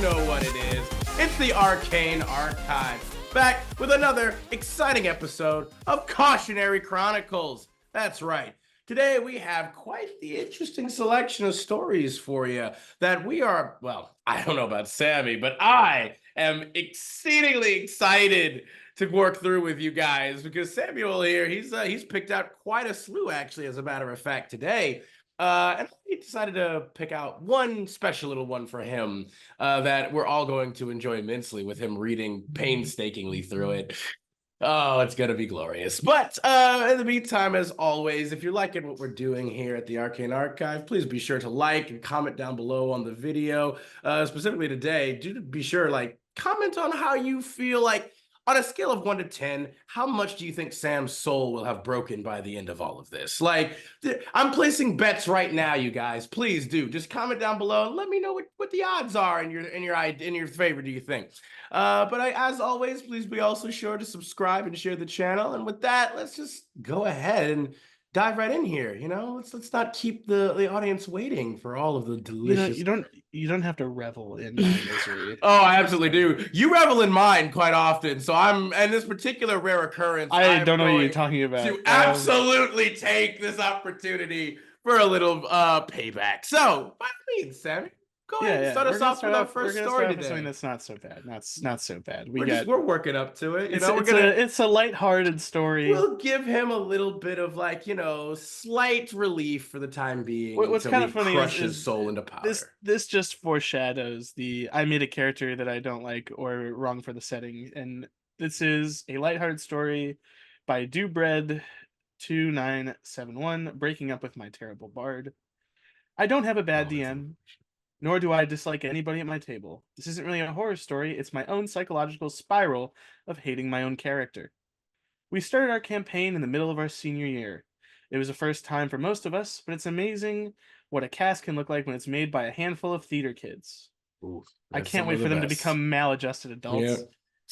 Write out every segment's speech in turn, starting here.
know what it is. It's the Arcane Archive, back with another exciting episode of Cautionary Chronicles. That's right. Today we have quite the interesting selection of stories for you that we are, well, I don't know about Sammy, but I am exceedingly excited to work through with you guys because Samuel here, he's picked out quite a slew, actually, as a matter of fact, today. And he decided to pick out one special little one for him that we're all going to enjoy immensely with him reading painstakingly through it. Oh, it's going to be glorious. But in the meantime, as always, if you're liking what we're doing here at the Arcane Archive, please be sure to like and comment down below on the video. Specifically today, do be sure, comment on how you feel like, on a scale of 1 to 10, how much do you think Sam's soul will have broken by the end of all of this? I'm placing bets right now, you guys. Please do. Just comment down below and let me know what the odds are in your favor, do you think? As always, please be also sure to subscribe and share the channel. And with that, let's just go ahead and dive right in here. Let's not keep the audience waiting for all of the delicious. You don't have to revel in my misery. Oh, I absolutely do. You revel in mine quite often, so and this particular rare occurrence, I don't know what you're talking about. To absolutely take this opportunity for a little payback. So, by all means, Sammy, go ahead and start us off with our first story today. Something that's not so bad. Not so bad. We're working up to it. It's a lighthearted story. We'll give him a little bit of slight relief for the time being. What's kind of funny crush his soul into powder. This just foreshadows I made a character that I don't like or wrong for the setting, and this is a lighthearted story by DoBread2971, breaking up with my terrible bard. I don't have a bad DM. Nor do I dislike anybody at my table. This isn't really a horror story, it's my own psychological spiral of hating my own character. We started our campaign in the middle of our senior year. It was the first time for most of us, but it's amazing what a cast can look like when it's made by a handful of theater kids. Ooh, I can't wait for them to become maladjusted adults.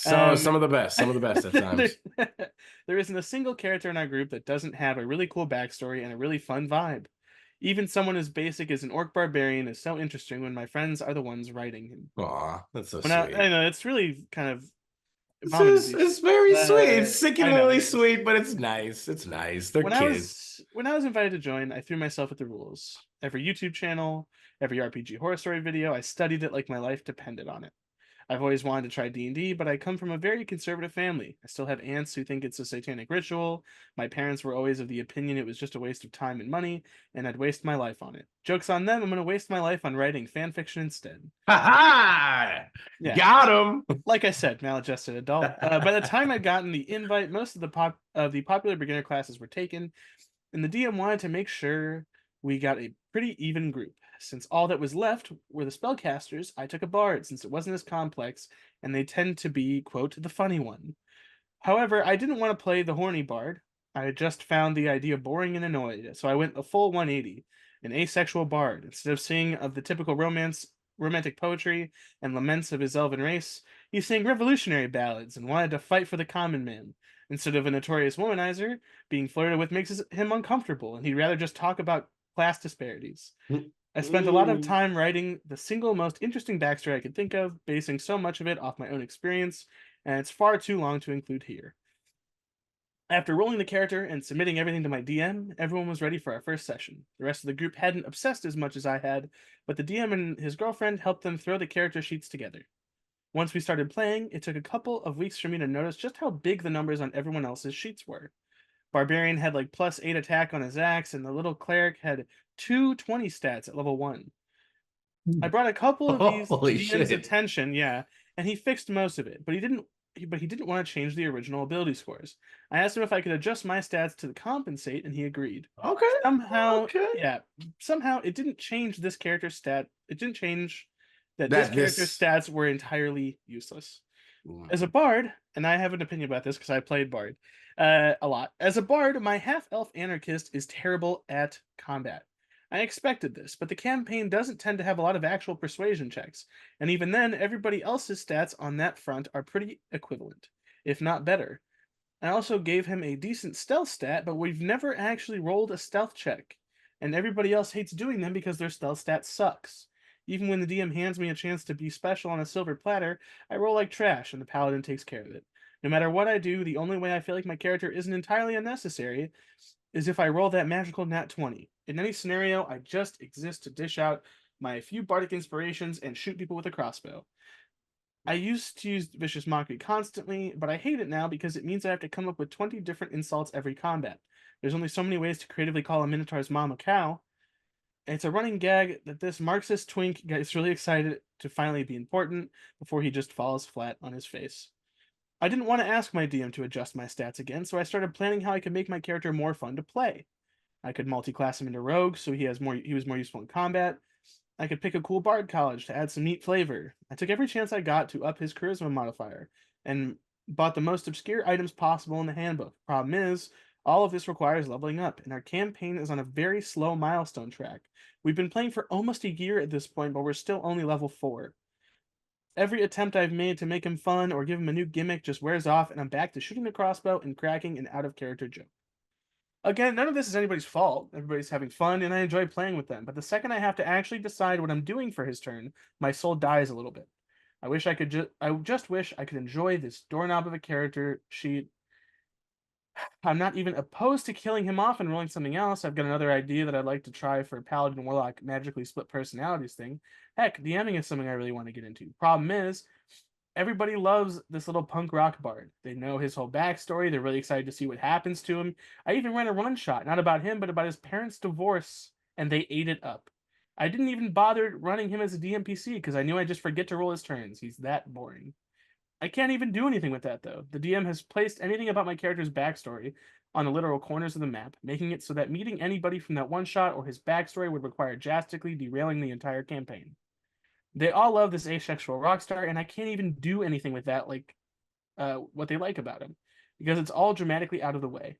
Yeah. Some of the best at times. There isn't a single character in our group that doesn't have a really cool backstory and a really fun vibe. Even someone as basic as an orc barbarian is so interesting when my friends are the ones writing him. Aw, that's so sweet. I know, it's really kind of... It's very sweet. It's sickeningly sweet, but it's nice. It's nice. They're kids. When I was invited to join, I threw myself at the rules. Every YouTube channel, every RPG horror story video, I studied it like my life depended on it. I've always wanted to try D&D, but I come from a very conservative family. I still have aunts who think it's a satanic ritual. My parents were always of the opinion it was just a waste of time and money, and I'd waste my life on it. Joke's on them, I'm going to waste my life on writing fan fiction instead. Ha-ha! Yeah. Got him! Like I said, maladjusted adult. By the time I'd gotten the invite, most of the popular beginner classes were taken, and the DM wanted to make sure we got a pretty even group. Since all that was left were the spellcasters, I took a bard since it wasn't as complex, and they tend to be, quote, the funny one. However, I didn't want to play the horny bard. I had just found the idea boring and annoyed, so I went a full 180, an asexual bard. Instead of singing of the typical romantic poetry and laments of his elven race, he sang revolutionary ballads and wanted to fight for the common man. Instead of a notorious womanizer, being flirted with makes him uncomfortable, and he'd rather just talk about class disparities. I spent a lot of time writing the single most interesting backstory I could think of, basing so much of it off my own experience, and it's far too long to include here. After rolling the character and submitting everything to my DM, everyone was ready for our first session. The rest of the group hadn't obsessed as much as I had, but the DM and his girlfriend helped them throw the character sheets together. Once we started playing, it took a couple of weeks for me to notice just how big the numbers on everyone else's sheets were. Barbarian had +8 attack on his axe, and the little cleric had 220 stats at level 1. I brought a couple of these to DM's attention, and he fixed most of it, but he didn't want to change the original ability scores. I asked him if I could adjust my stats to compensate, and he agreed. Okay. Somehow it didn't change this character's stat. It didn't change that this character's stats were entirely useless. As a bard, and I have an opinion about this because I played bard a lot. As a bard, my half-elf anarchist is terrible at combat. I expected this, but the campaign doesn't tend to have a lot of actual persuasion checks, and even then, everybody else's stats on that front are pretty equivalent, if not better. I also gave him a decent stealth stat, but we've never actually rolled a stealth check, and everybody else hates doing them because their stealth stat sucks. Even when the DM hands me a chance to be special on a silver platter, I roll like trash and the paladin takes care of it. No matter what I do, the only way I feel like my character isn't entirely unnecessary is if I roll that magical nat 20. In any scenario, I just exist to dish out my few bardic inspirations and shoot people with a crossbow. I used to use vicious mockery constantly, but I hate it now because it means I have to come up with 20 different insults every combat. There's only so many ways to creatively call a minotaur's mom a cow. And it's a running gag that this Marxist twink gets really excited to finally be important before he just falls flat on his face. I didn't want to ask my DM to adjust my stats again, so I started planning how I could make my character more fun to play. I could multi-class him into rogue, so he was more useful in combat. I could pick a cool bard college to add some neat flavor. I took every chance I got to up his charisma modifier, and bought the most obscure items possible in the handbook. Problem is, all of this requires leveling up, and our campaign is on a very slow milestone track. We've been playing for almost a year at this point, but we're still only level 4. Every attempt I've made to make him fun or give him a new gimmick just wears off, and I'm back to shooting the crossbow and cracking an out-of-character joke. Again, none of this is anybody's fault. Everybody's having fun, and I enjoy playing with them. But the second I have to actually decide what I'm doing for his turn, my soul dies a little bit. I just wish I could enjoy this doorknob of a character sheet. I'm not even opposed to killing him off and rolling something else. I've got another idea that I'd like to try for Paladin Warlock magically split personalities thing. Heck, DMing is something I really want to get into. Problem is, everybody loves this little punk rock bard. They know his whole backstory. They're really excited to see what happens to him. I even ran a one shot, not about him, but about his parents' divorce, and they ate it up. I didn't even bother running him as a DMPC because I knew I'd just forget to roll his turns. He's that boring. I can't even do anything with that, though. The DM has placed anything about my character's backstory on the literal corners of the map, making it so that meeting anybody from that one shot or his backstory would require drastically derailing the entire campaign. They all love this asexual rock star, and I can't even do anything with that, like what they like about him, because it's all dramatically out of the way.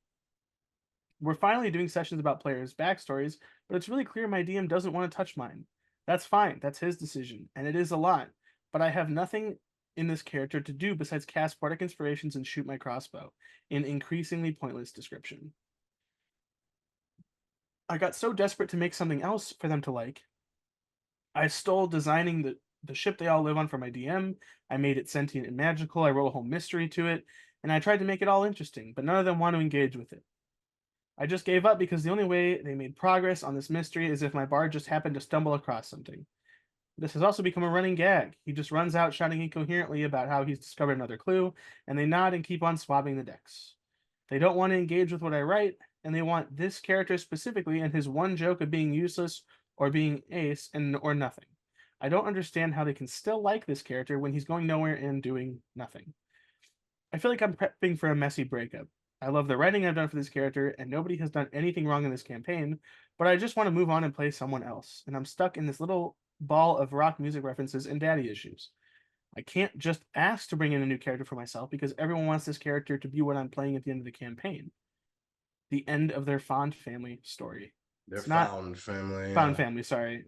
We're finally doing sessions about players' backstories, but it's really clear my DM doesn't want to touch mine. That's fine, that's his decision, and it is a lot, but I have nothing in this character to do besides cast bardic inspirations and shoot my crossbow, in increasingly pointless description. I got so desperate to make something else for them to like, I stole designing the ship they all live on from my DM. I made it sentient and magical. I wrote a whole mystery to it, and I tried to make it all interesting, but none of them want to engage with it. I just gave up because the only way they made progress on this mystery is if my bard just happened to stumble across something. This has also become a running gag. He just runs out shouting incoherently about how he's discovered another clue, and they nod and keep on swabbing the decks. They don't want to engage with what I write, and they want this character specifically and his one joke of being useless or being ace or nothing. I don't understand how they can still like this character when he's going nowhere and doing nothing. I feel like I'm prepping for a messy breakup. I love the writing I've done for this character, and nobody has done anything wrong in this campaign, but I just want to move on and play someone else, and I'm stuck in this little ball of rock music references and daddy issues. I can't just ask to bring in a new character for myself because everyone wants this character to be what I'm playing at the end of the campaign. The end of their fond family story. Their It's not found family. found family, sorry.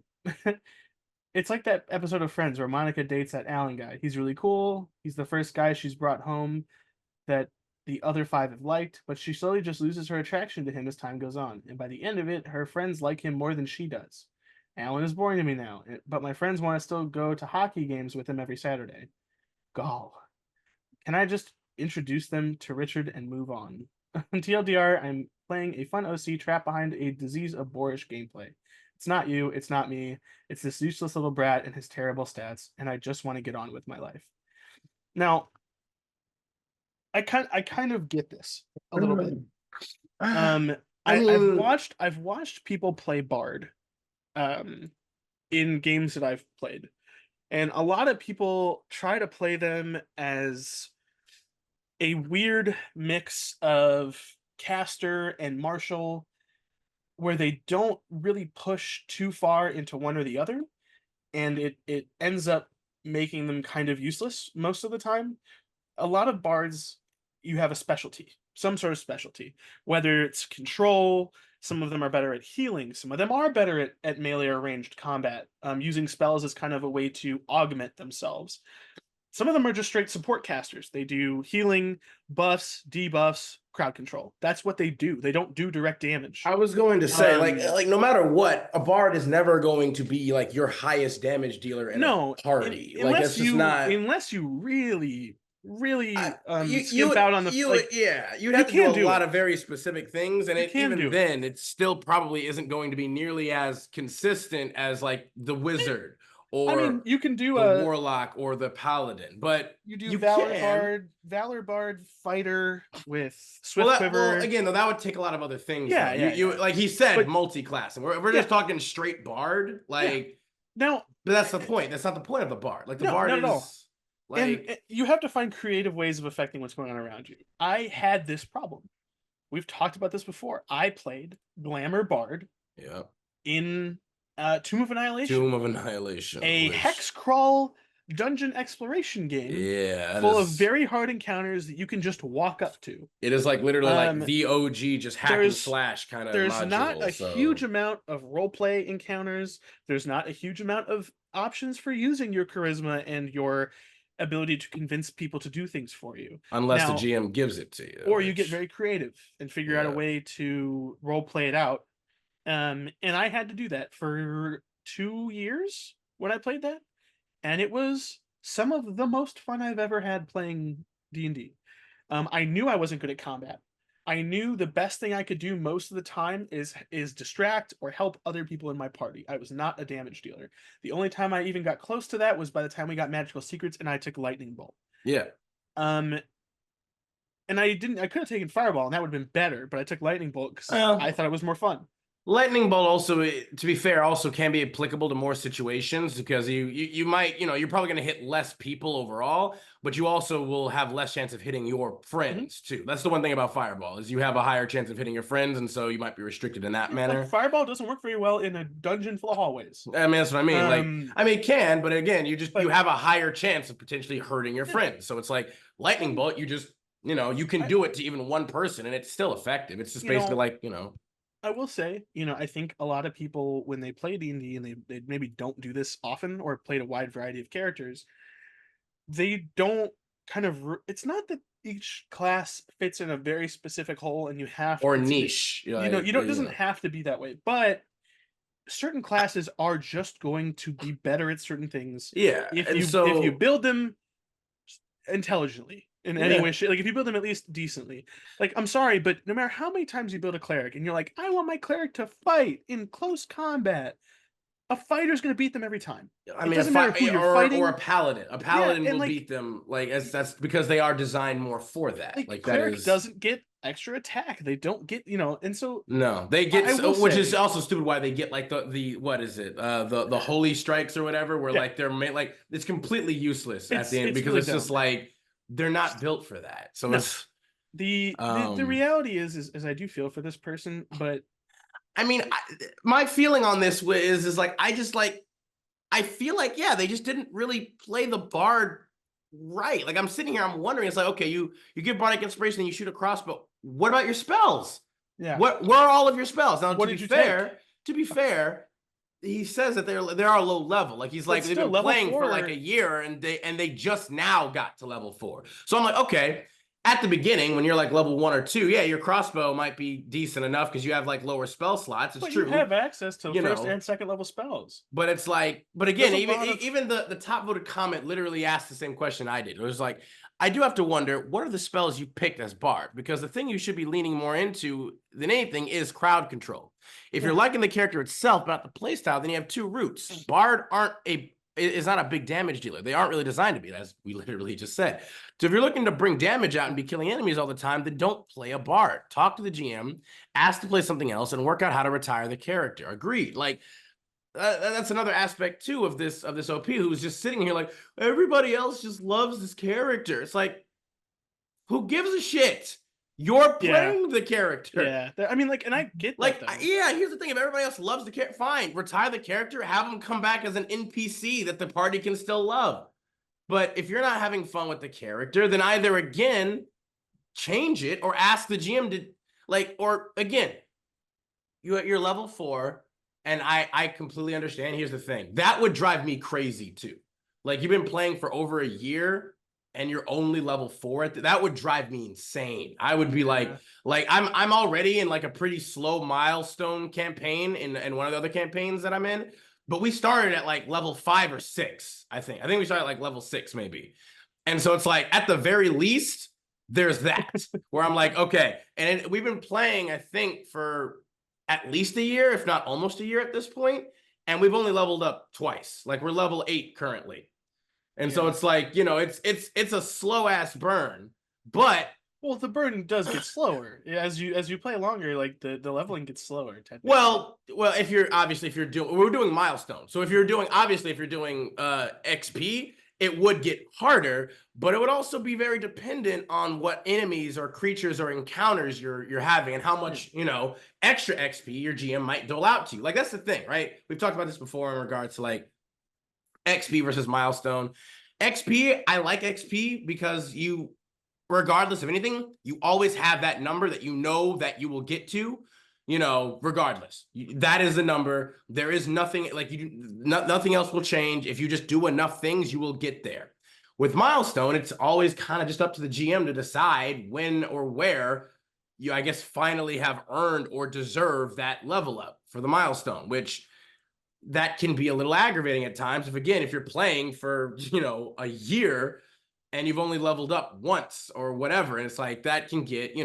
It's like that episode of Friends where Monica dates that Alan guy. He's really cool. He's the first guy she's brought home that the other 5 have liked, but she slowly just loses her attraction to him as time goes on. And by the end of it, her friends like him more than she does. Alan is boring to me now, but my friends want to still go to hockey games with him every Saturday. Gall. Can I just introduce them to Richard and move on? TLDR, I'm playing a fun OC trapped behind a disease of boorish gameplay. It's not you, it's not me, it's this useless little brat and his terrible stats, and I just want to get on with my life. Now, I kind of get this a little bit. I've watched people play Bard in games that I've played. And a lot of people try to play them as a weird mix of caster and martial, where they don't really push too far into one or the other, and it ends up making them kind of useless most of the time. A lot of bards, you have a specialty, some sort of specialty, whether it's control. Some of them are better at healing. Some of them are better at melee or ranged combat, using spells as kind of a way to augment themselves. Some of them are just straight support casters. They do healing, buffs, debuffs, crowd control. That's what they do. They don't do direct damage. I was going to say, like no matter what, a bard is never going to be like your highest damage dealer in a party. Like it's just not unless you really you skimp out on the you'd have to do a lot of very specific things, and it still probably isn't going to be nearly as consistent as like the wizard or I mean, you can do the warlock or the paladin, but you do valor bard fighter with swift quiver. Well, again, though, that would take a lot of other things. You like he said, multi-class, and we're just talking straight bard. Like now, but that's the point. That's not the point of the bard. Like the bard is. Like, and you have to find creative ways of affecting what's going on around you. I had this problem. We've talked about this before. I played Glamour Bard in Tomb of Annihilation. A hex crawl dungeon exploration game full of very hard encounters that you can just walk up to. It is like literally like the OG just hack and slash kind of There's module, not a huge amount of roleplay encounters. There's not a huge amount of options for using your charisma and your ability to convince people to do things for you, unless the GM gives it to you, or you get very creative and figure out a way to role play it out. And I had to do that for 2 years when I played that, and it was some of the most fun I've ever had playing D&D. I knew I wasn't good at combat. I knew the best thing I could do most of the time is distract or help other people in my party. I was not a damage dealer. The only time I even got close to that was by the time we got magical secrets and I took lightning bolt. And I could have taken fireball and that would have been better, but I took lightning bolt because I thought it was more fun. Lightning bolt also, to be fair, also can be applicable to more situations because you might, you're probably going to hit less people overall, but you also will have less chance of hitting your friends too. That's the one thing about fireball is you have a higher chance of hitting your friends, and so you might be restricted in that manner. Like fireball doesn't work very well in a dungeon full of hallways. I mean, that's what I mean. It can, but again, you have a higher chance of potentially hurting your friends. So it's like lightning bolt, you just, you can do it to even one person, and it's still effective. It's just basically like, I will say, I think a lot of people, when they play D&D and they maybe don't do this often or played a wide variety of characters, they don't it's not that each class fits in a very specific hole and you have to... Or niche. It doesn't have to be that way, but certain classes are just going to be better at certain things. If you build them intelligently. In any way, like if you build them at least decently, like I'm sorry, but no matter how many times you build a cleric and you're like, I want my cleric to fight in close combat, a fighter's going to beat them every time. I mean, or a paladin. A paladin will beat them. Like that's because they are designed more for that. Like cleric doesn't get extra attack. They don't get, and so no, they get, which is also stupid. Why they get like the what is it? The holy strikes or whatever, where like they're made like it's completely useless at the end because really it's just like. They're not built for that. So it's the reality is I do feel for this person, but I mean, my feeling on this is like I feel like they just didn't really play the bard right. Like I'm sitting here, I'm wondering, it's like, okay, you give bardic inspiration and you shoot a crossbow. What about your spells? Where are all of your spells? Now, to be fair, he says that they are low level. Like he's like they've been playing for like a year and they just now got to level 4. So I'm like, okay, at the beginning when you're like level 1 or 2, your crossbow might be decent enough because you have like lower spell slots. It's true. You have access to first and second level spells. But it's like, but again, even the top voted comment literally asked the same question I did. It was like, I do have to wonder, what are the spells you picked as bard? Because the thing you should be leaning more into than anything is crowd control. If you're liking the character itself, but not the playstyle, then you have 2 routes. Bard is not a big damage dealer. They aren't really designed to be, as we literally just said. So if you're looking to bring damage out and be killing enemies all the time, then don't play a bard. Talk to the GM, ask to play something else, and work out how to retire the character. Agreed. Like, that's another aspect too of this OP who's just sitting here like everybody else just loves this character. It's like, who gives a shit? You're playing the character. I mean, like, and I get like, that, here's the thing: if everybody else loves the character, fine, retire the character, have them come back as an NPC that the party can still love. But if you're not having fun with the character, then either again change it or ask the GM to or again, you're level 4. And I completely understand. Here's the thing. That would drive me crazy too. Like you've been playing for over a year and you're only level 4 that would drive me insane. I would be like I'm already in like a pretty slow milestone campaign in one of the other campaigns that I'm in, but we started at like level 5 or 6, I think. I think we started at like level 6 maybe. And so it's like at the very least there's that where I'm like, okay, and we've been playing I think for at least a year, if not almost a year at this point, and we've only leveled up twice. Like we're level 8 currently. And so it's like, it's a slow ass burn, but well, the burn does get slower as you play longer. Like the leveling gets slower. Technically. well, if you're doing, we're doing milestones. So if you're doing XP, it would get harder, but it would also be very dependent on what enemies or creatures or encounters you're having and how much extra XP your GM might dole out to you. Like that's the thing, right? We've talked about this before in regards to like XP versus milestone. XP, I like XP because you, regardless of anything, you always have that number that that you will get to, regardless. That is the number. There is nothing like nothing else will change. If you just do enough things, you will get there. With milestone, it's always kind of just up to the GM to decide when or where you, I guess, finally have earned or deserve that level up for the milestone, which that can be a little aggravating at times. If you're playing for, a year and you've only leveled up once or whatever, and it's like that can get,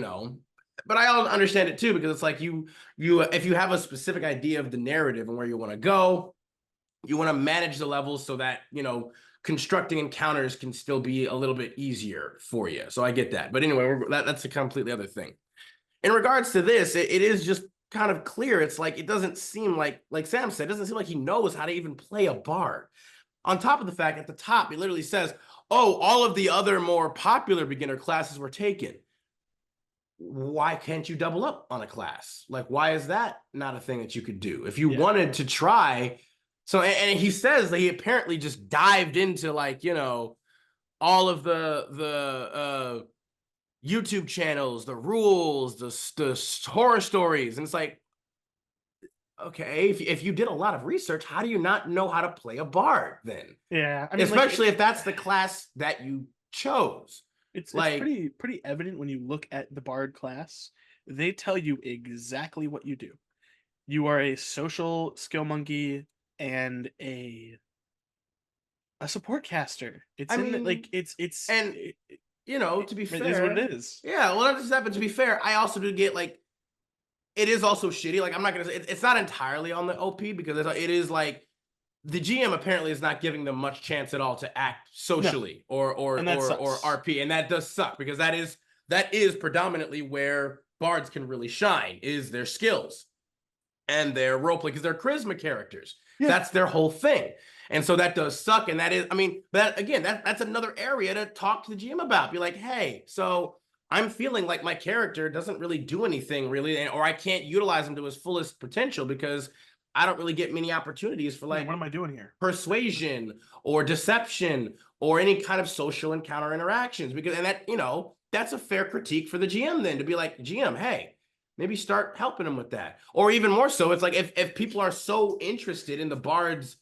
but I understand it too, because it's like you if you have a specific idea of the narrative and where you want to go, you want to manage the levels so that, constructing encounters can still be a little bit easier for you. So I get that. But anyway, that's a completely other thing. In regards to this, it is just kind of clear. It's like, it doesn't seem like Sam said, it doesn't seem like he knows how to even play a bard. On top of the fact, at the top, it literally says, oh, all of the other more popular beginner classes were taken. Why can't you double up on a class? Like, why is that not a thing that you could do? If you wanted to try. So, and he says that he apparently just dived into like, all of the YouTube channels, the rules, the horror stories. And it's like, okay, if you did a lot of research, how do you not know how to play a bard then? Yeah. I mean, especially if that's the class that you chose. It's pretty evident when you look at the bard class. They tell you exactly what you do. You are a social skill monkey and a support caster. It's to be fair, it is what it is. Yeah, well, not just that, but to be fair, I also do get like, it is also shitty. Like, I'm not gonna say it's not entirely on the OP, because it is like the GM apparently is not giving them much chance at all to act socially or RP, and that does suck, because that is predominantly where bards can really shine, is their skills and their roleplay, because they're charisma characters. Yeah. That's their whole thing. And so that does suck. And that is, I mean, that again, that's another area to talk to the GM about. Be like, hey, so I'm feeling like my character doesn't really do anything really, or I can't utilize him to his fullest potential because I don't really get many opportunities for like, what am I doing here? Persuasion or deception or any kind of social encounter interactions. Because, and that, that's a fair critique for the GM then, to be like, GM, hey, maybe start helping him with that. Or even more so, it's like if people are so interested in the bard's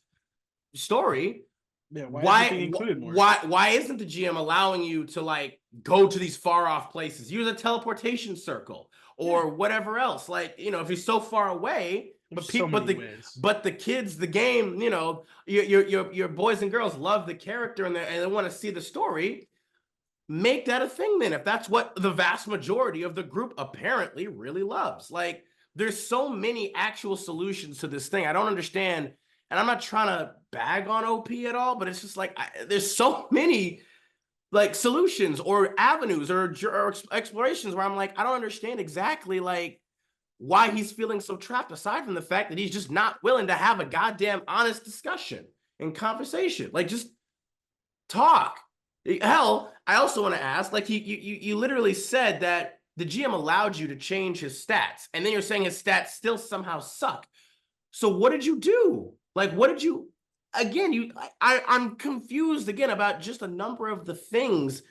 story, why isn't the GM allowing you to like go to these far off places, use a teleportation circle or whatever else? Like, if you're so far away, but the kids, the game, your boys and girls love the character and they want to see the story. Make that a thing then, if that's what the vast majority of the group apparently really loves. Like, there's so many actual solutions to this thing. I don't understand. And I'm not trying to bag on OP at all, but it's just like, there's so many like solutions or avenues or explorations where I'm like, I don't understand exactly like why he's feeling so trapped, aside from the fact that he's just not willing to have a goddamn honest discussion and conversation. Like, just talk. Hell, I also want to ask, like, you literally said that the GM allowed you to change his stats, and then you're saying his stats still somehow suck. So what did you do? Like, what did you, again, I'm confused again about just a number of the things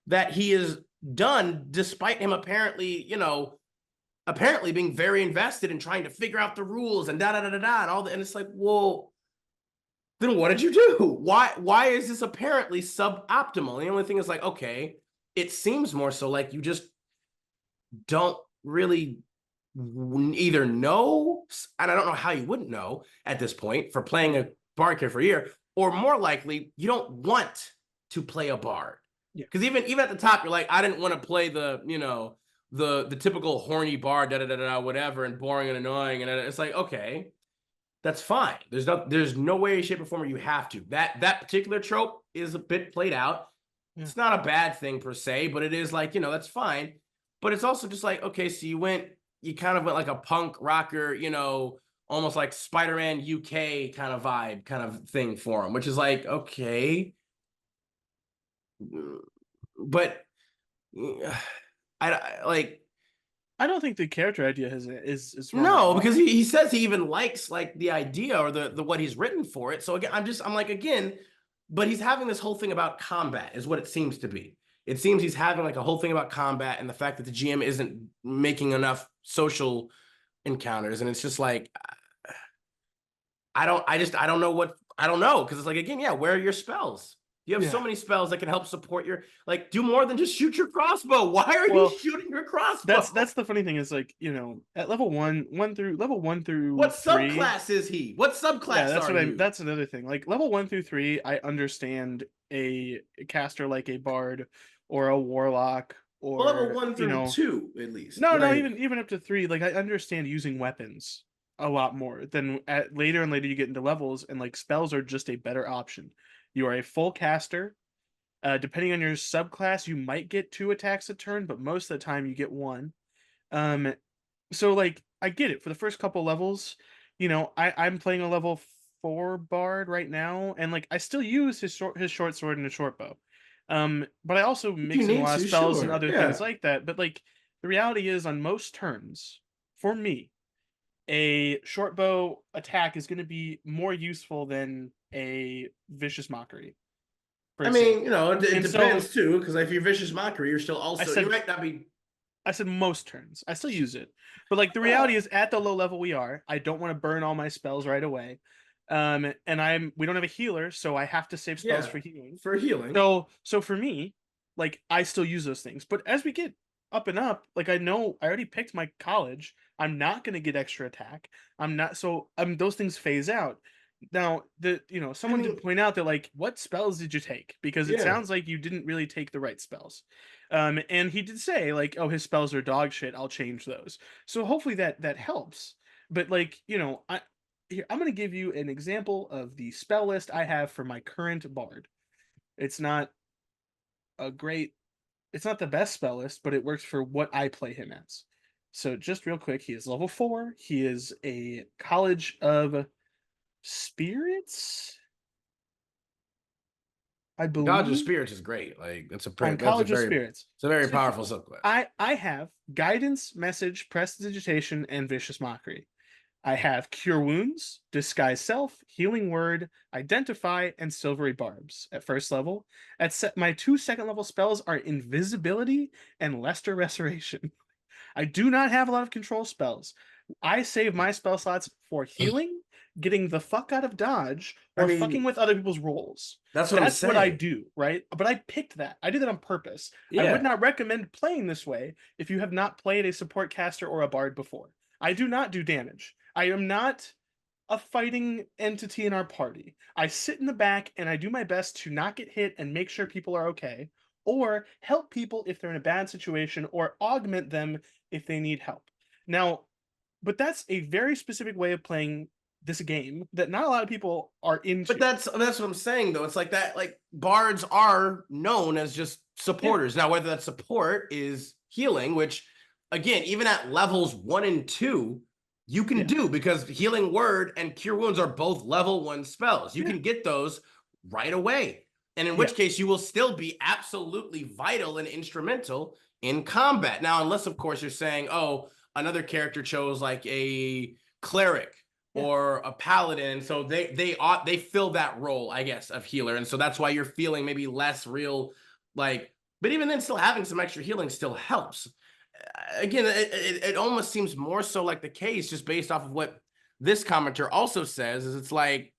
that he has done, despite him apparently, being very invested in trying to figure out the rules and and all that. And it's like, well, then what did you do? Why is this apparently suboptimal? The only thing is like, okay, it seems more so like you just don't really either know, and I don't know how you wouldn't know at this point for playing a bard character for a year, or more likely, you don't want to play a bard. Yeah. Because even at the top, you're like, I didn't want to play the, the typical horny bard, whatever, and boring and annoying. And it's like, okay, that's fine. There's no way, shape, or form where you have to. That particular trope is a bit played out. Yeah. It's not a bad thing per se, but it is like, that's fine. But it's also just like, okay, so you kind of went like a punk rocker, almost like Spider-Man UK kind of vibe kind of thing for him, which is like, okay. But I like, I don't think the character idea is wrong. no, because he says he even likes like the idea or the what he's written for it. So again, I'm like, again, but he's having this whole thing about combat is what it seems to be. It seems he's having like a whole thing about combat and the fact that the GM isn't making enough social encounters. And it's just like, I don't know. Cause it's like, again, yeah, where are your spells? You have so many spells that can help support your, like, do more than just shoot your crossbow. Why are you shooting your crossbow? That's the funny thing is like, at level one through what 3. subclass is he? What subclass are you? That's another thing. Like level 1 through 3, I understand a caster like a bard or a warlock or level 1 through 2 at least. No, even up to 3. Like I understand using weapons a lot more than later and later you get into levels and like spells are just a better option. You are a full caster. Depending on your subclass, you might get 2 attacks a turn, but most of the time you get 1. So like I get it for the first couple levels. I'm playing a level 4 bard right now, and like I still use his short sword and a short bow. But I also mix in a lot of spells and other things like that. But like the reality is, on most turns, for me, a short bow attack is going to be more useful than a vicious mockery. I mean, it depends too, because if you're vicious mockery, you're still also you might not be. I said most turns. I still use it, but like the reality is, at the low level we are, I don't want to burn all my spells right away. And we don't have a healer, so I have to save spells for healing. So for me, like I still use those things. But as we get up and up, like I know I already picked my college. I'm not gonna get extra attack. I'm not those things phase out. Now someone did point out that like, what spells did you take? Because it sounds like you didn't really take the right spells. And he did say like, oh, his spells are dog shit, I'll change those. So hopefully that helps. But like, I'm going to give you an example of the spell list I have for my current bard. It's not the best spell list, but it works for what I play him as. So just real quick, he is level 4. He is a College of Spirits, I believe. College of Spirits is great. Like it's a Spirits. It's a very powerful subclass. I have Guidance, Message, Prestidigitation, and Vicious Mockery. I have Cure Wounds, Disguise Self, Healing Word, Identify, and Silvery Barbs at first level. My 2 second level spells are Invisibility and Lesser Restoration. I do not have a lot of control spells. I save my spell slots for healing, getting the fuck out of dodge, or fucking with other people's rolls. That's what I'm saying. What I do, right? But I picked that. I did that on purpose. I would not recommend playing this way if you have not played a support caster or a bard before. I do not do damage. I am not a fighting entity in our party. I sit in the back and I do my best to not get hit and make sure people are okay, or help people if they're in a bad situation, or augment them if they need help. Now, but that's a very specific way of playing this game that not a lot of people are into. But that's what I'm saying though. It's like that, like bards are known as just supporters. Now, whether that support is healing, which again, even at levels 1 and 2, you can do, because Healing Word and Cure Wounds are both level 1 spells. You can get those right away. And in which case you will still be absolutely vital and instrumental in combat. Now, unless of course you're saying, oh, another character chose like a cleric or a paladin, so they fill that role, I guess, of healer, and so that's why you're feeling maybe less real, like. But even then, still having some extra healing still helps. Again, it almost seems more so like the case, just based off of what this commenter also says, is it's like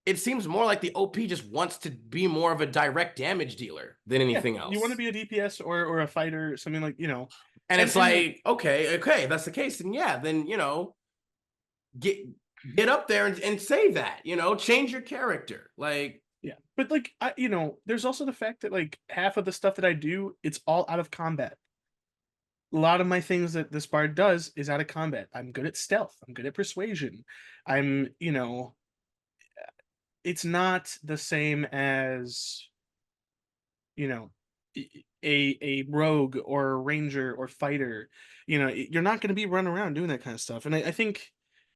it seems more like the OP just wants to be more of a direct damage dealer than anything else. You want to be a DPS or a fighter, something like, you know. And it's like, okay, that's the case. And yeah, then, get up there and say that, change your character. Like, yeah. But like, there's also the fact that like half of the stuff that I do, it's all out of combat. A lot of my things that this bard does is out of combat. I'm good at stealth. I'm good at persuasion. I'm, it's not the same as, you know, a rogue or a ranger or fighter. You're not going to be running around doing that kind of stuff. And I think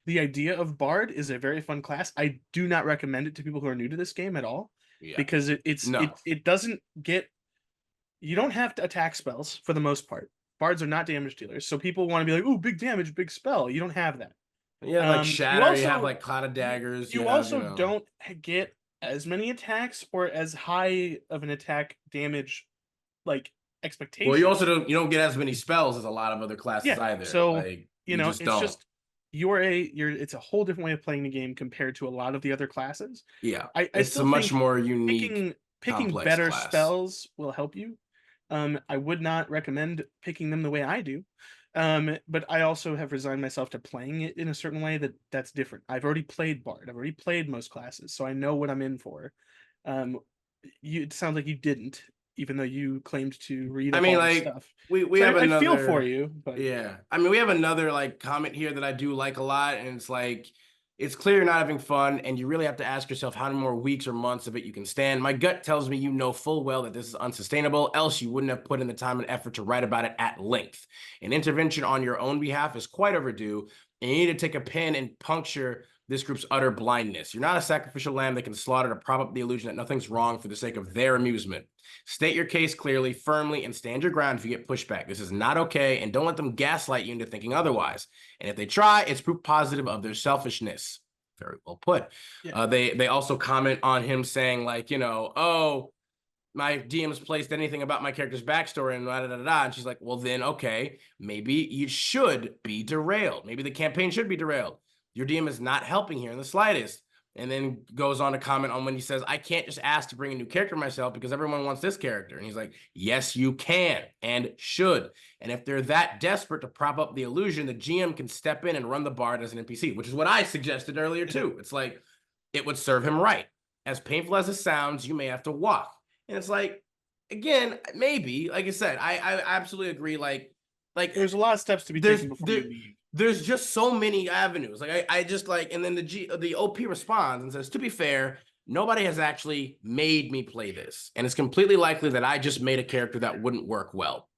the idea of bard is a very fun class. I do not recommend it to people who are new to this game at all, because it doesn't get. You don't have to attack spells for the most part. Bards are not damage dealers, so people want to be like, "Oh, big damage, big spell." You don't have that. Yeah, like shatter. You have like cloud of daggers. You also don't get as many attacks or as high of an attack damage like expectation. Well, you don't get as many spells as a lot of other classes either. So like, it's just it's a whole different way of playing the game compared to a lot of the other classes. Yeah, it's a much more unique, picking better spells will help you. I would not recommend picking them the way I do. But I also have resigned myself to playing it in a certain way that's different. I've already played Bard. I've already played most classes, so I know what I'm in for. It sounds like you didn't, even though you claimed to read all this stuff. I feel for you, but yeah. I mean, we have another like comment here that I do like a lot, and it's like, it's clear you're not having fun, and you really have to ask yourself how many more weeks or months of it you can stand. My gut tells me you know full well that this is unsustainable, else you wouldn't have put in the time and effort to write about it at length. An intervention on your own behalf is quite overdue, and you need to take a pen and puncture this group's utter blindness. You're not a sacrificial lamb that can slaughter to prop up the illusion that nothing's wrong for the sake of their amusement. State your case clearly, firmly, and stand your ground if you get pushback. This is not okay, and don't let them gaslight you into thinking otherwise. And if they try, it's proof positive of their selfishness. Very well put. Yeah. They also comment on him saying like, oh, my DM's placed anything about my character's backstory and da-da-da-da. And she's like, well, then, okay, maybe you should be derailed. Maybe the campaign should be derailed. Your DM is not helping here in the slightest. And then goes on to comment on when he says, I can't just ask to bring a new character myself because everyone wants this character. And he's like, yes, you can and should. And if they're that desperate to prop up the illusion, the GM can step in and run the bard as an NPC, which is what I suggested earlier too. It's like, it would serve him right. As painful as it sounds, you may have to walk. And it's like, again, maybe, like I said, I absolutely agree. Like there's a lot of steps to be taken before you leave. There's just so many avenues. Like I just like, and then the OP responds and says, to be fair, nobody has actually made me play this. And it's completely likely that I just made a character that wouldn't work well.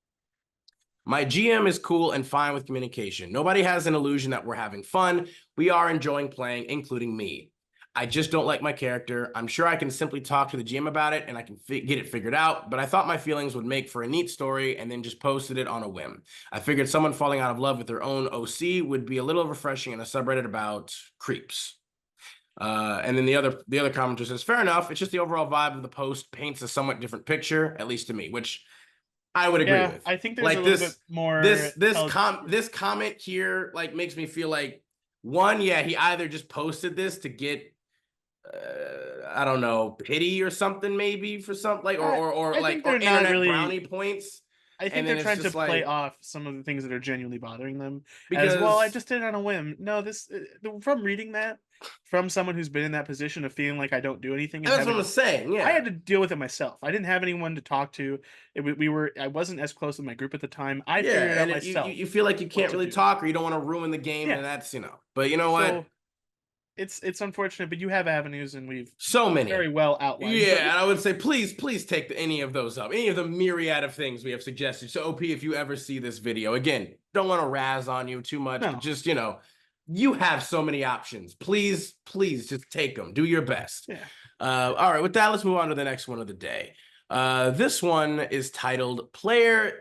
My GM is cool and fine with communication. Nobody has an illusion that we're having fun. We are enjoying playing, including me. I just don't like my character. I'm sure I can simply talk to the GM about it and I can get it figured out, but I thought my feelings would make for a neat story and then just posted it on a whim. I figured someone falling out of love with their own OC would be a little refreshing in a subreddit about creeps. And then the other commenter says, fair enough. It's just the overall vibe of the post paints a somewhat different picture, at least to me, which I would agree with. I think there's like a little bit more. This comment here like makes me feel like, one, yeah, he either just posted this to get I don't know, pity or something, maybe for something like, or internet really, brownie points. I think they're trying to play off some of the things that are genuinely bothering them. Because, well, I just did it on a whim. No, from reading that, from someone who's been in that position of feeling like I don't do anything. That's what I'm saying. Yeah, I had to deal with it myself. I didn't have anyone to talk to. I wasn't as close with my group at the time. I figured it out myself. You feel like you can't really talk, or you don't want to ruin the game, and that's But you know what? It's unfortunate, but you have avenues, and we've so many very well outlined. Yeah, and I would say please take any of those up, any of the myriad of things we have suggested. So OP, if you ever see this video, again, don't want to razz on you too much, but just you have so many options. Please just take them. Do your best. Yeah. All right, with that, let's move on to the next one of the day. This one is titled Player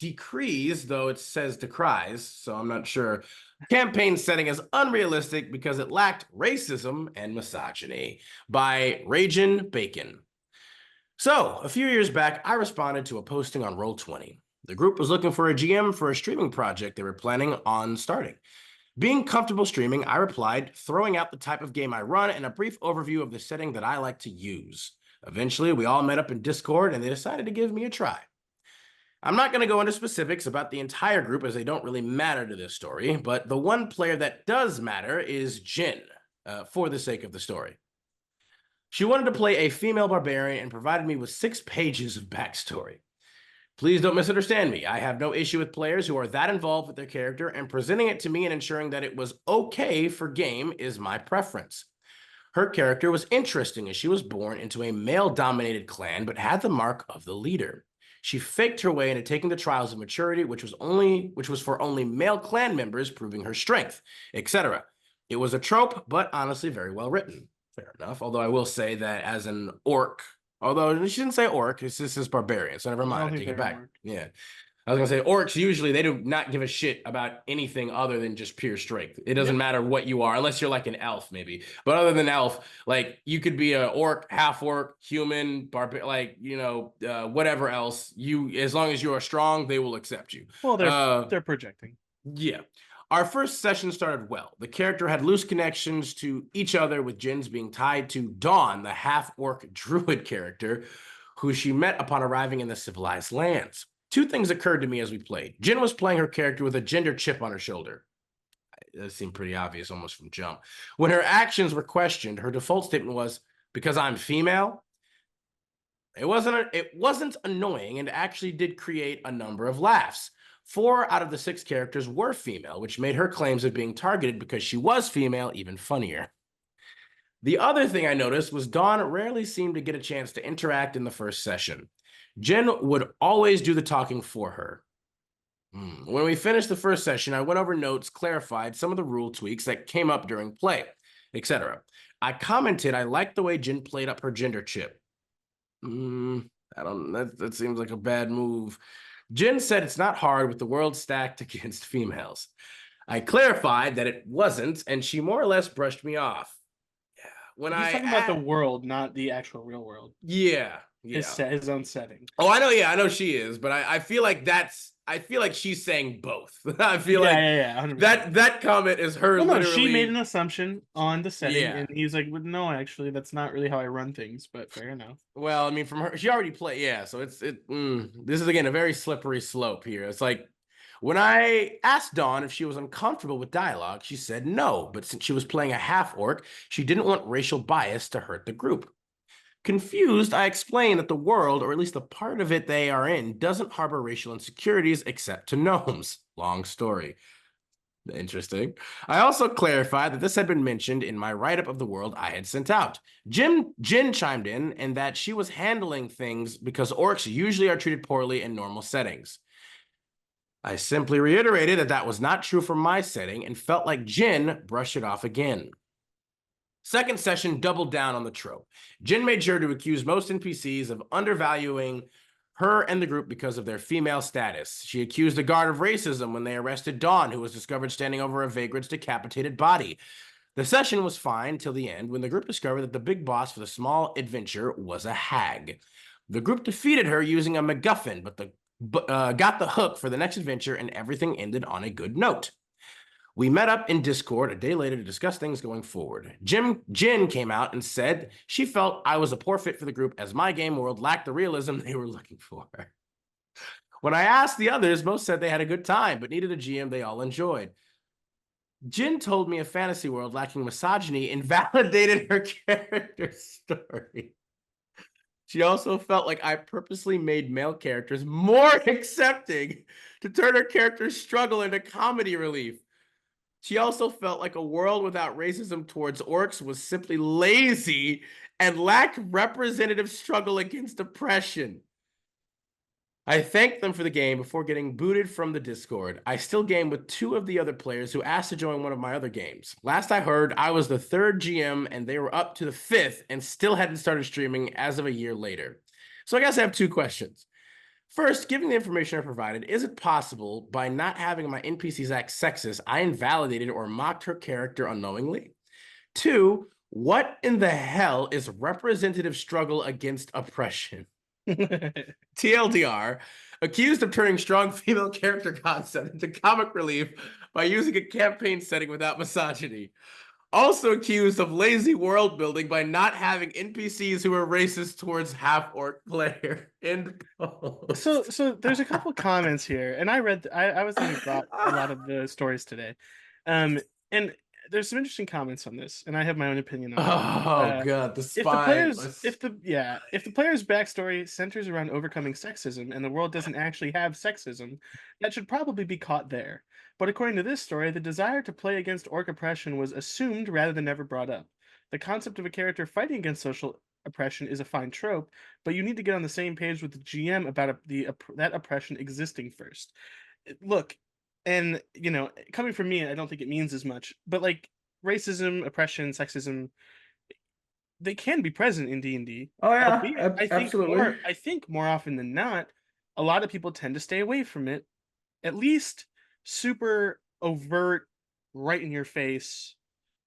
Decrees, though it says decries, so I'm not sure. Campaign setting is unrealistic because it lacked racism and misogyny, by Ragin Bacon. So, a few years back, I responded to a posting on Roll20. The group was looking for a GM for a streaming project they were planning on starting. Being comfortable streaming, I replied, throwing out the type of game I run and a brief overview of the setting that I like to use. Eventually, we all met up in Discord and they decided to give me a try. I'm not going to go into specifics about the entire group as they don't really matter to this story, but the one player that does matter is Jin, for the sake of the story. She wanted to play a female barbarian and provided me with 6 pages of backstory. Please don't misunderstand me. I have no issue with players who are that involved with their character, and presenting it to me and ensuring that it was okay for game is my preference. Her character was interesting as she was born into a male-dominated clan but had the mark of the leader. She faked her way into taking the trials of maturity, which was for only male clan members, proving her strength, etc. It was a trope, but honestly very well written. Fair enough. Although I will say that as an orc, although she didn't say orc, this is barbarian, so never mind. I take it back. Yeah. I was gonna say orcs usually they do not give a shit about anything other than just pure strength. It doesn't matter what you are, unless you're like an elf, maybe. But other than elf, like you could be a orc, half orc, human, like whatever else. As long as you are strong, they will accept you. Well, they're projecting. Yeah. Our first session started well. The character had loose connections to each other, with Jin's being tied to Dawn, the half-orc druid character, who she met upon arriving in the civilized lands. 2 things occurred to me as we played. Jin was playing her character with a gender chip on her shoulder. That seemed pretty obvious almost from jump. When her actions were questioned, her default statement was, "Because I'm female?" It wasn't annoying and actually did create a number of laughs. 4 out of the 6 characters were female, which made her claims of being targeted because she was female even funnier. The other thing I noticed was Dawn rarely seemed to get a chance to interact in the first session. Jen would always do the talking for her. When we finished the first session, I went over notes, clarified some of the rule tweaks that came up during play, etc. I commented I liked the way Jen played up her gender chip. That seems like a bad move. Jen said it's not hard with the world stacked against females. I clarified that it wasn't, and she more or less brushed me off. Yeah, when He's talking about the world, not the actual real world. Yeah. His own setting. Oh, I know. Yeah, I know she is, but I feel like she's saying both. I feel like 100%. that comment is her. Well, no, literally... she made an assumption on the setting, and he's like, well, "No, actually, that's not really how I run things." But fair enough. Well, I mean, from her, she already played. Yeah, so this is again a very slippery slope here. It's like when I asked Dawn if she was uncomfortable with dialogue, she said no. But since she was playing a half orc, she didn't want racial bias to hurt the group. Confused, I explained that the world, or at least the part of it they are in, doesn't harbor racial insecurities except to gnomes. Long story. Interesting. I also clarified that this had been mentioned in my write-up of the world I had sent out. Jin chimed in, and that she was handling things because orcs usually are treated poorly in normal settings. I simply reiterated that that was not true for my setting and felt like Jin brushed it off again. Second session doubled down on the trope. Jin made sure to accuse most NPCs of undervaluing her and the group because of their female status. She accused the guard of racism when they arrested Dawn, who was discovered standing over a vagrant's decapitated body. The session was fine till the end when the group discovered that the big boss for the small adventure was a hag. The group defeated her using a MacGuffin, but got the hook for the next adventure, and everything ended on a good note. We met up in Discord a day later to discuss things going forward. Jin came out and said she felt I was a poor fit for the group as my game world lacked the realism they were looking for. When I asked the others, most said they had a good time, but needed a GM they all enjoyed. Jin told me a fantasy world lacking misogyny invalidated her character's story. She also felt like I purposely made male characters more accepting to turn her character's struggle into comedy relief. She also felt like a world without racism towards orcs was simply lazy and lacked representative struggle against oppression. I thanked them for the game before getting booted from the Discord. I still game with 2 of the other players who asked to join one of my other games. Last I heard, I was the 3rd GM and they were up to the 5th and still hadn't started streaming as of a year later. So I guess I have 2 questions. First, given the information I provided, is it possible by not having my NPCs act sexist, I invalidated or mocked her character unknowingly? 2, what in the hell is representative struggle against oppression? TLDR, accused of turning strong female character concept into comic relief by using a campaign setting without misogyny. Also accused of lazy world building by not having NPCs who are racist towards half-orc player. End post. So there's a couple comments here, and I was the one who brought a lot of the stories today, and there's some interesting comments on this, and I have my own opinion on it. Oh god, the spine. If the player's backstory centers around overcoming sexism and the world doesn't actually have sexism, that should probably be caught there. But according to this story, the desire to play against orc oppression was assumed rather than ever brought up. The concept of a character fighting against social oppression is a fine trope, but you need to get on the same page with the GM about that oppression existing first. Look, and coming from me, I don't think it means as much, but like racism, oppression, sexism, they can be present in D&D. Oh yeah, Albeit, absolutely. I think more often than not, a lot of people tend to stay away from it. At least super overt, right in your face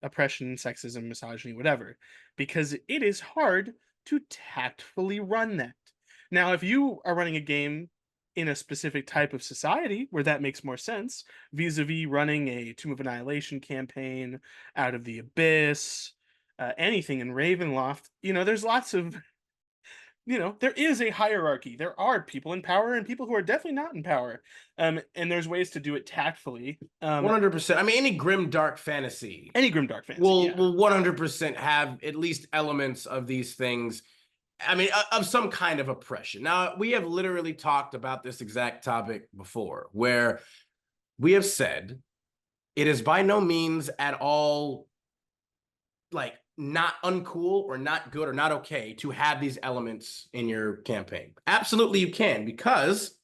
oppression, sexism, misogyny, whatever, because it is hard to tactfully run that. Now, if you are running a game in a specific type of society where that makes more sense, vis-a-vis running a Tomb of Annihilation campaign, Out of the Abyss, anything in Ravenloft, there's lots of, there is a hierarchy. There are people in power and people who are definitely not in power. And there's ways to do it tactfully. 100%. I mean, any grim dark fantasy will 100% have at least elements of these things. I mean, of some kind of oppression. Now, we have literally talked about this exact topic before, where we have said it is by no means at all like not uncool or not good or not okay to have these elements in your campaign. Absolutely you can, because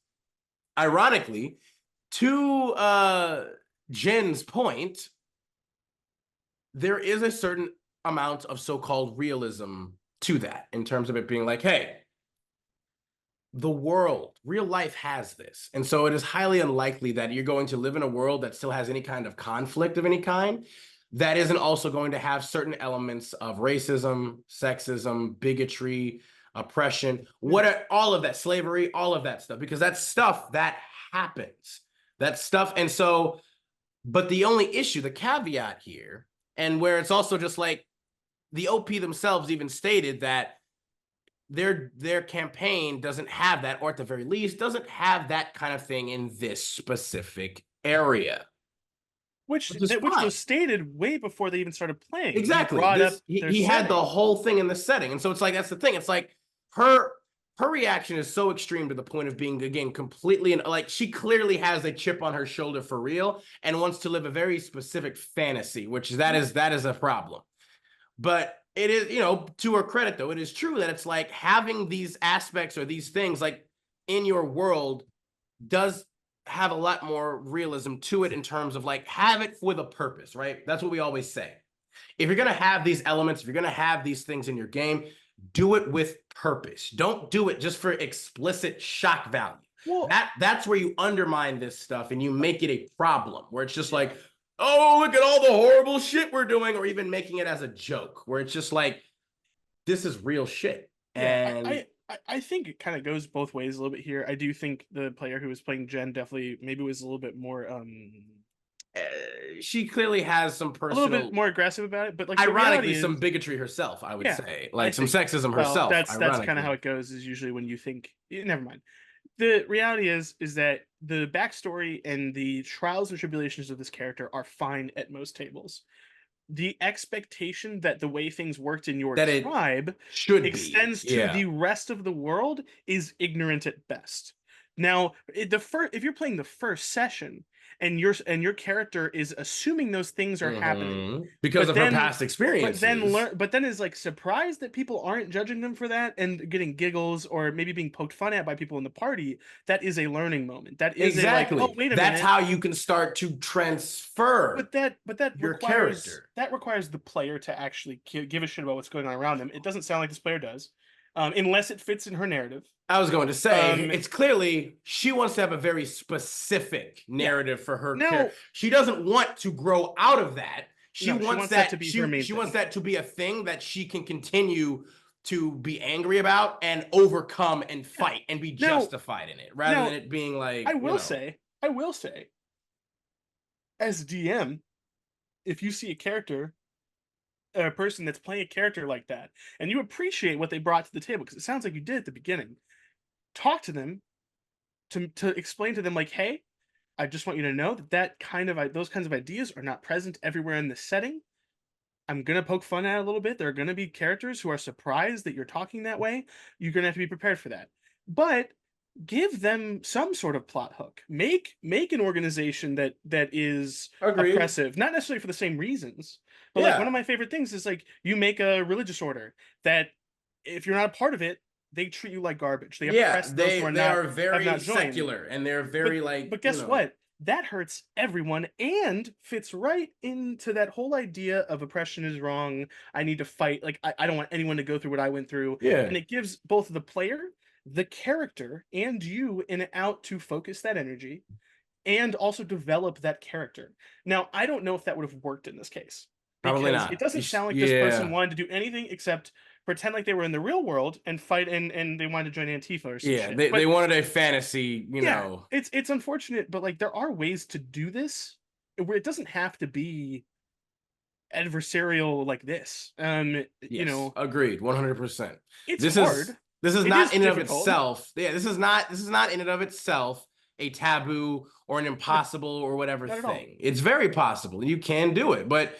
ironically, to Jen's point, there is a certain amount of so-called realism to that, in terms of it being like, hey, the world, real life has this. And so it is highly unlikely that you're going to live in a world that still has any kind of conflict of any kind that isn't also going to have certain elements of racism, sexism, bigotry, oppression, all of that, slavery, all of that stuff, because that's stuff that happens. That stuff. And so, but the only issue, the caveat here, and where it's also just like the OP themselves even stated that their campaign doesn't have that, or at the very least doesn't have that kind of thing in this specific area. Which was stated way before they even started playing. Exactly. He had the whole thing in the setting. And so it's like, that's the thing. It's like her reaction is so extreme to the point of being, again, completely, like, she clearly has a chip on her shoulder for real and wants to live a very specific fantasy, which that is a problem. But it is, to her credit, though, it is true that it's like having these aspects or these things like in your world does have a lot more realism to it, in terms of like, have it with a purpose, right? That's what we always say. If you're going to have these elements, if you're going to have these things in your game, do it with purpose. Don't do it just for explicit shock value. Well, that's where you undermine this stuff and you make it a problem, where it's just like, oh, look at all the horrible shit we're doing, or even making it as a joke, where it's just like, this is real shit. And I think it kind of goes both ways a little bit here. I do think the player who was playing Jen definitely maybe was a little bit more she clearly has some personal, a little bit more aggressive about it, but like, ironically, some bigotry herself, I would say, like some sexism herself. That's kind of how it goes, is usually when you think, never mind. The reality is that the backstory and the trials and tribulations of this character are fine at most tables. The expectation that the way things worked in your tribe extends to the rest of the world is ignorant at best. Now, if you're playing the first session and your character is assuming those things are happening because of her past experiences, but then is like surprised that people aren't judging them for that and getting giggles or maybe being poked fun at by people in the party, that is a learning moment. That is exactly. Oh, wait a minute. That's how you can start to transfer. But that requires the player to actually give a shit about what's going on around them. It doesn't sound like this player does, unless it fits in her narrative. I was going to say, it's clearly she wants to have a very specific narrative for her character. She doesn't want to grow out of that. She wants that to be her main thing. She wants that to be a thing that she can continue to be angry about and overcome and fight and be justified in it, rather than it being like, I will say, as DM, if you see a character, a person that's playing a character like that, and you appreciate what they brought to the table, because it sounds like you did at the beginning, talk to them to explain to them, like, hey, I just want you to know that those kinds of ideas are not present everywhere in this setting. I'm gonna poke fun at it a little bit. There are gonna be characters who are surprised that you're talking that way. You're gonna have to be prepared for that. But give them some sort of plot hook. Make an organization that is Agreed. oppressive, not necessarily for the same reasons, but like one Yeah. of my favorite things is like you make a religious order that if you're not a part of it, they treat you like garbage. They Yeah, oppress those who are they not are have very not joined. secular, and they're very But guess what? That hurts everyone and fits right into that whole idea of oppression is wrong. I need to fight. Like, I don't want anyone to go through what I went through. Yeah. And it gives both the player, the character, and you an out to focus that energy and also develop that character. Now, I don't know if that would have worked in this case. Probably Because not. it doesn't sound like this person wanted to do anything except pretend like they were in the real world and fight, and they wanted to join Antifa or some shit. They wanted a fantasy, It's unfortunate, but like there are ways to do this where it doesn't have to be adversarial like this. Yes, agreed, 100%. It's hard. This is It not is in and of difficult. itself. Yeah, this is not in and of itself a taboo or an impossible or whatever Not at all. thing. It's very possible. You can do it, but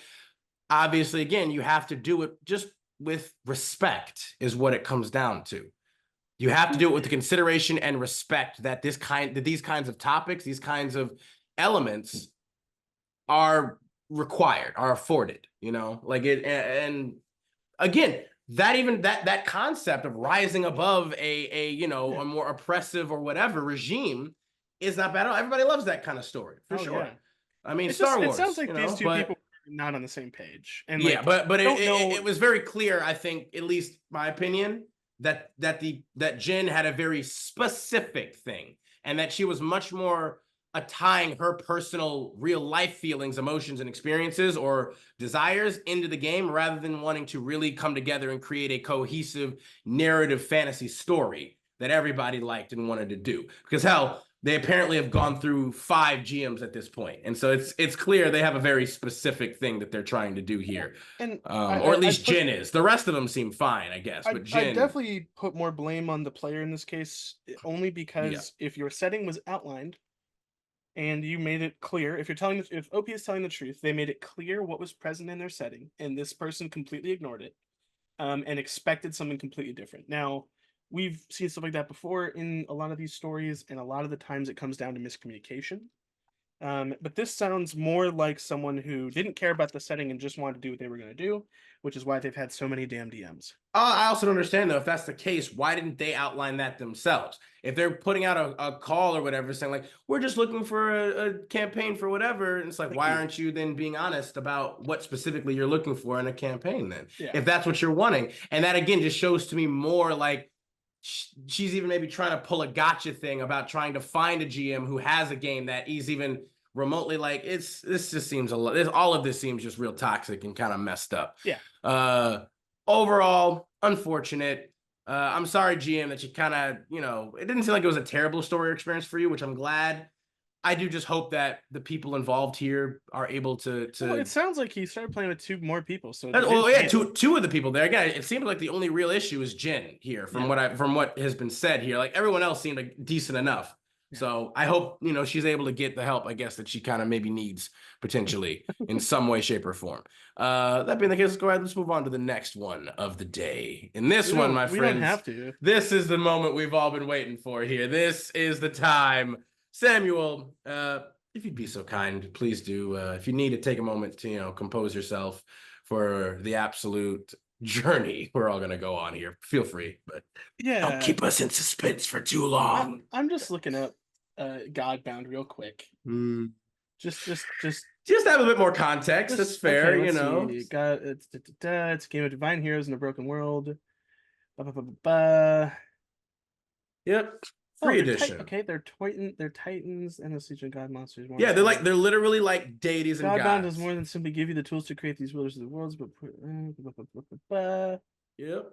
obviously, again, you have to do it just with respect, is what it comes down to. You have to do it with the consideration and respect that these kinds of topics, these kinds of elements are required, are afforded, like it. And again, that concept of rising above a more oppressive or whatever regime is not bad at all. Everybody loves that kind of story, for sure. Yeah. I mean, Star Wars. It sounds like these two people are not on the same page. And yeah, but it was very clear, I think, at least my opinion, that Jin had a very specific thing, and that she was much more tying her personal real life feelings, emotions, and experiences or desires into the game, rather than wanting to really come together and create a cohesive narrative fantasy story that everybody liked and wanted to do. Because hell, they apparently have gone through 5 GMs at this point, and so it's clear they have a very specific thing that they're trying to do here, and or at least Jin is. The rest of them seem fine, I guess. But Jin, I definitely put more blame on the player in this case, only because if your setting was outlined and you made it clear, if OP is telling the truth, they made it clear what was present in their setting, and this person completely ignored it, and expected something completely different. Now, we've seen stuff like that before in a lot of these stories, and a lot of the times it comes down to miscommunication. But this sounds more like someone who didn't care about the setting and just wanted to do what they were going to do, which is why they've had so many damn DMs. I also don't understand, though, if that's the case, why didn't they outline that themselves? If they're putting out a call or whatever, saying like, we're just looking for a campaign for whatever, and it's like, why aren't you then being honest about what specifically you're looking for in a campaign then? Yeah. If that's what you're wanting. And that, again, just shows to me more like she's even maybe trying to pull a gotcha thing about trying to find a GM who has a game that is even remotely like this just seems a lot. All of this seems just real toxic and kind of messed up. Yeah. Overall, unfortunate. I'm sorry, GM, that you kind of, it didn't seem like it was a terrible story or experience for you, which I'm glad. I do just hope that the people involved here are able to. Well, it sounds like he started playing with 2 more people. So two of the people there. Again, it seemed like the only real issue is Jin here, from what has been said here. Like everyone else seemed like decent enough. Yeah. So I hope she's able to get the help, I guess, that she kind of maybe needs potentially in some way, shape, or form. That being the case, let's go ahead. Let's move on to the next one of the day. In this one, my friends, we don't have to. This is the moment we've all been waiting for here. This is the time. Samuel, if you'd be so kind, please do. If you need to take a moment to, compose yourself for the absolute journey we're all going to go on here, feel free. But don't keep us in suspense for too long. I'm just looking up Godbound real quick. Just have a bit more context. That's fair, okay, God, it's a game of divine heroes in a broken world. Yep. Free edition. They're titans and the siege of god monsters. Yeah, they're literally like deities and gods. Godbound does more than simply give you the tools to create these rulers of the worlds, but yep.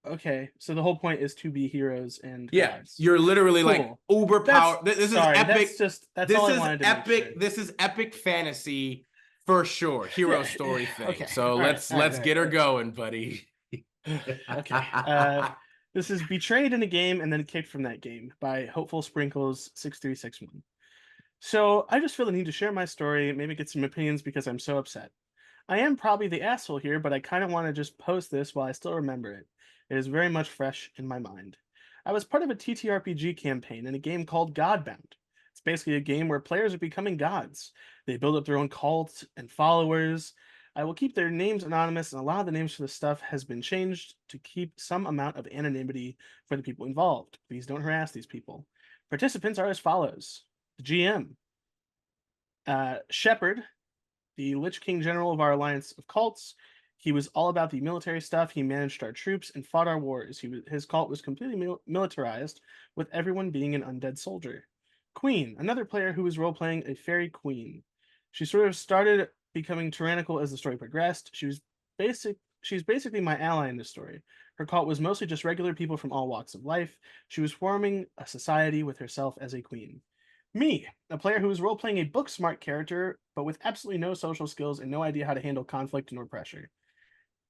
Okay, so the whole point is to be heroes and Yeah, gods. you're literally like Cool. uber That's power. This is sorry. epic. That's This all I is wanted to make sure. epic. This is epic fantasy for sure. Hero Yeah. story thing. Okay. So All right. let's get her All going, buddy. right. Okay. This is betrayed in a game and then kicked from that game by Hopeful Sprinkles 6361. So I just feel the need to share my story, maybe get some opinions because I'm so upset. I am probably the asshole here, but I kind of want to just post this while I still remember it. It is very much fresh in my mind. I was part of a TTRPG campaign in a game called Godbound. It's basically a game where players are becoming gods. They build up their own cults and followers. I will keep their names anonymous, and a lot of the names for the stuff has been changed to keep some amount of anonymity for the people involved. Please don't harass these people. Participants are as follows: the GM, Shepard, the Lich King General of our Alliance of Cults. He was all about the military stuff. He managed our troops and fought our wars. His cult was completely militarized, with everyone being an undead soldier. Queen, another player who was role playing a fairy queen. She sort of started becoming tyrannical as the story progressed. She's basically my ally in this story. Her cult was mostly just regular people from all walks of life. She was forming a society with herself as a queen. Me, a player who is role playing a book smart character, but with absolutely no social skills and no idea how to handle conflict nor pressure.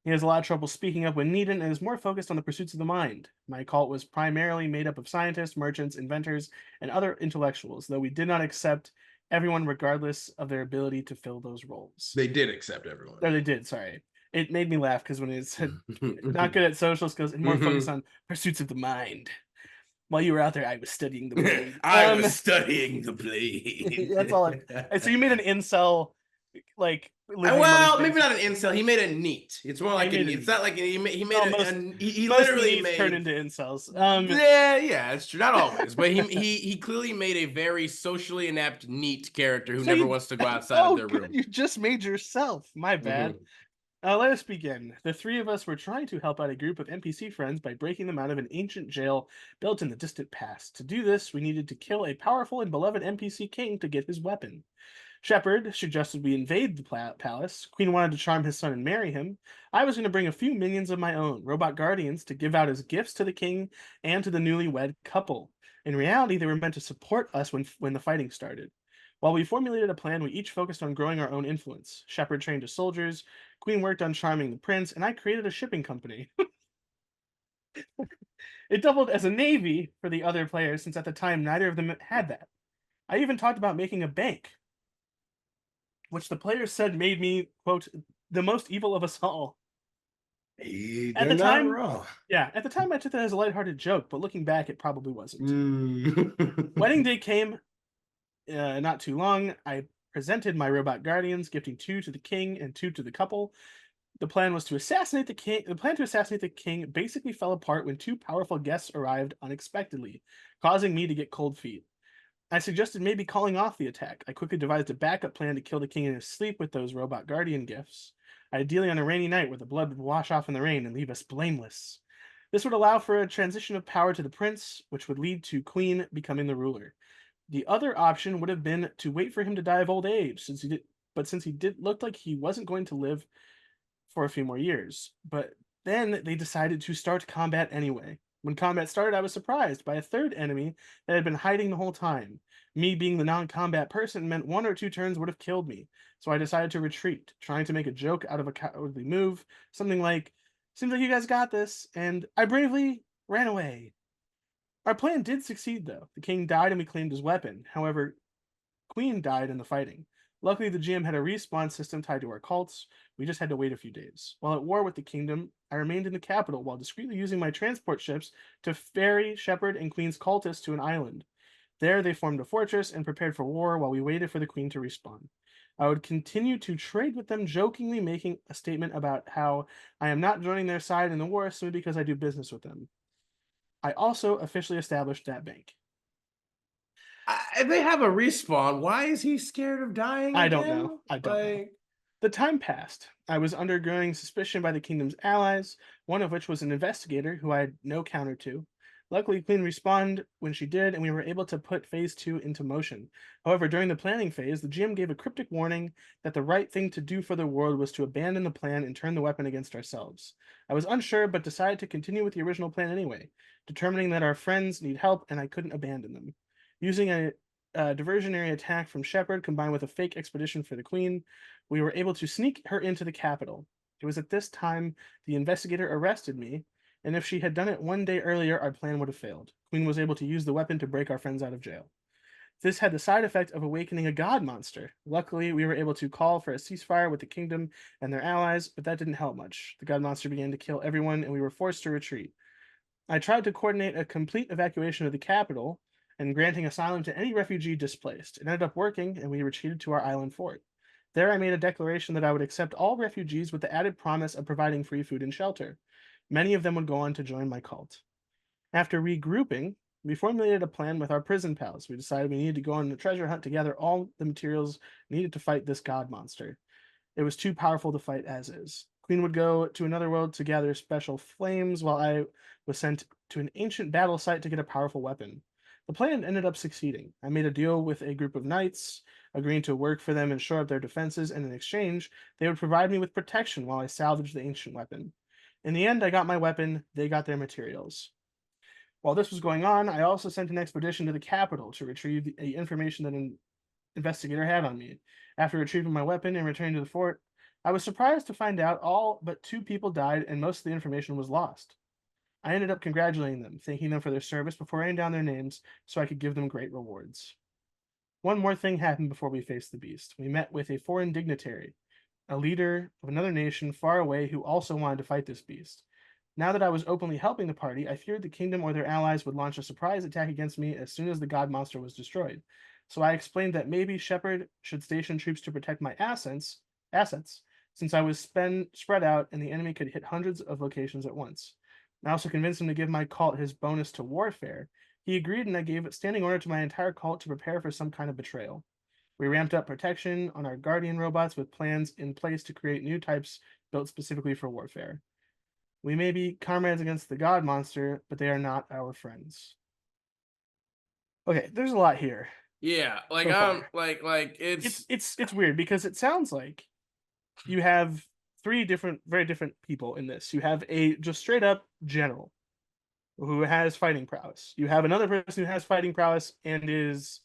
He has a lot of trouble speaking up when needed and is more focused on the pursuits of the mind. My cult was primarily made up of scientists, merchants, inventors, and other intellectuals, though we did not accept everyone regardless of their ability to fill those roles. They did accept everyone. No, they did, sorry. It made me laugh because when it said not good at social skills and more focused on pursuits of the mind. While you were out there, I was studying the blade. I was studying the blade. That's all. So you made an incel, like living Well, among maybe things. not an incel. He made a neat. It's more like it's not like he made he Most literally needs made turn into incels. yeah, it's true. Not always, but he clearly made a very socially inept, neat character who So never you, wants to go outside of their good, room. you just made yourself. My bad. Let us begin. The three of us were trying to help out a group of NPC friends by breaking them out of an ancient jail built in the distant past. To do this, we needed to kill a powerful and beloved NPC king to get his weapon. Shepard suggested we invade the palace. Queen wanted to charm his son and marry him. I was going to bring a few minions of my own, robot guardians, to give out as gifts to the king and to the newlywed couple. In reality, they were meant to support us when the fighting started. While we formulated a plan, we each focused on growing our own influence. Shepard trained his soldiers, Queen worked on charming the prince, and I created a shipping company. It doubled as a navy for the other players since at the time neither of them had that. I even talked about making a bank, which the players said made me, quote, the most evil of us all. At They're the not time, wrong. yeah, at the time I took that as a lighthearted joke, but looking back, it probably wasn't. Wedding day came, not too long. I presented my robot guardians, gifting 2 to the king and 2 to the couple. The plan to assassinate the king basically fell apart when 2 powerful guests arrived unexpectedly, causing me to get cold feet. I suggested maybe calling off the attack. I quickly devised a backup plan to kill the king in his sleep with those robot guardian gifts, ideally on a rainy night where the blood would wash off in the rain and leave us blameless. This would allow for a transition of power to the prince, which would lead to Queen becoming the ruler. The other option would have been to wait for him to die of old age, since he did looked like he wasn't going to live for a few more years. But then they decided to start combat anyway. When combat started, I was surprised by a third enemy that had been hiding the whole time. Me being the non-combat person meant 1 or 2 turns would have killed me, so I decided to retreat, trying to make a joke out of a cowardly move, something like, "Seems like you guys got this," and I bravely ran away. Our plan did succeed, though. The king died and we claimed his weapon. However, Queen died in the fighting. Luckily, the GM had a respawn system tied to our cults. We just had to wait a few days. While at war with the kingdom, I remained in the capital while discreetly using my transport ships to ferry Shepard and Queen's cultists to an island. There, they formed a fortress and prepared for war while we waited for the Queen to respawn. I would continue to trade with them, jokingly making a statement about how I am not joining their side in the war simply because I do business with them. I also officially established that bank. If they have a respawn, why is he scared of dying I again? don't know. I don't know. The time passed. I was undergoing suspicion by the kingdom's allies, one of which was an investigator who I had no counter to. Luckily, Queen respawned when she did, and we were able to put phase 2 into motion. However, during the planning phase, the GM gave a cryptic warning that the right thing to do for the world was to abandon the plan and turn the weapon against ourselves. I was unsure, but decided to continue with the original plan anyway, determining that our friends need help and I couldn't abandon them. Using a diversionary attack from Shepard combined with a fake expedition for the Queen, we were able to sneak her into the capital. It was at this time the investigator arrested me, and if she had done it one day earlier, our plan would have failed. Queen was able to use the weapon to break our friends out of jail. This had the side effect of awakening a god monster. Luckily, we were able to call for a ceasefire with the kingdom and their allies, but that didn't help much. The god monster began to kill everyone, and we were forced to retreat. I tried to coordinate a complete evacuation of the capital and granting asylum to any refugee displaced. It ended up working, and we retreated to our island fort. There, I made a declaration that I would accept all refugees with the added promise of providing free food and shelter. Many of them would go on to join my cult. After regrouping, we formulated a plan with our prison pals. We decided we needed to go on a treasure hunt to gather all the materials needed to fight this god monster. It was too powerful to fight as is. Queen would go to another world to gather special flames, while I was sent to an ancient battle site to get a powerful weapon. The plan ended up succeeding. I made a deal with a group of knights, agreeing to work for them and shore up their defenses, and in exchange, they would provide me with protection while I salvaged the ancient weapon. In the end, I got my weapon, they got their materials. While this was going on, I also sent an expedition to the capital to retrieve the information that an investigator had on me. After retrieving my weapon and returning to the fort, I was surprised to find out all but 2 people died and most of the information was lost. I ended up congratulating them, thanking them for their service before writing down their names so I could give them great rewards. One more thing happened before we faced the beast. We met with a foreign dignitary, a leader of another nation far away who also wanted to fight this beast. Now that I was openly helping the party, I feared the kingdom or their allies would launch a surprise attack against me as soon as the god monster was destroyed. So I explained that maybe Shepard should station troops to protect my assets, since I was spread out and the enemy could hit hundreds of locations at once. I also convinced him to give my cult his bonus to warfare. He agreed, and I gave a standing order to my entire cult to prepare for some kind of betrayal. We ramped up protection on our guardian robots with plans in place to create new types built specifically for warfare. We may be comrades against the god monster, but they are not our friends. Okay, there's a lot here. Yeah, like So far. it's weird because it sounds like you have 3 very different people in this. You have a just straight up general who has fighting prowess. You have another person who has fighting prowess and is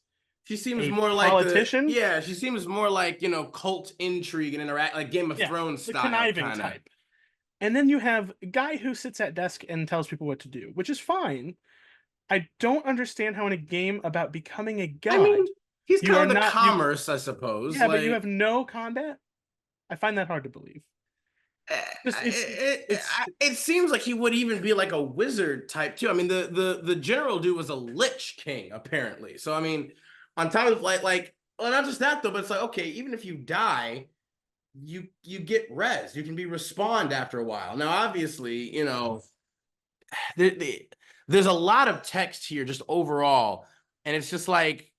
she seems a more like politician. she seems more like, cult intrigue and interact, like Game of Thrones the style conniving kinda type. And then you have a guy who sits at desk and tells people what to do, which is fine. I don't understand how in a game about becoming a god, I mean, he's you kind are of the not commerce, I suppose. yeah, but you have no combat. I find that hard to believe. It seems like he would even be like a wizard type too. I mean, the general dude was a lich king apparently. So I mean, on top of well, not just that though, but it's like, okay, even if you die, you get res. You can be respawned after a while. Now, obviously, there's a lot of text here just overall, and it's just like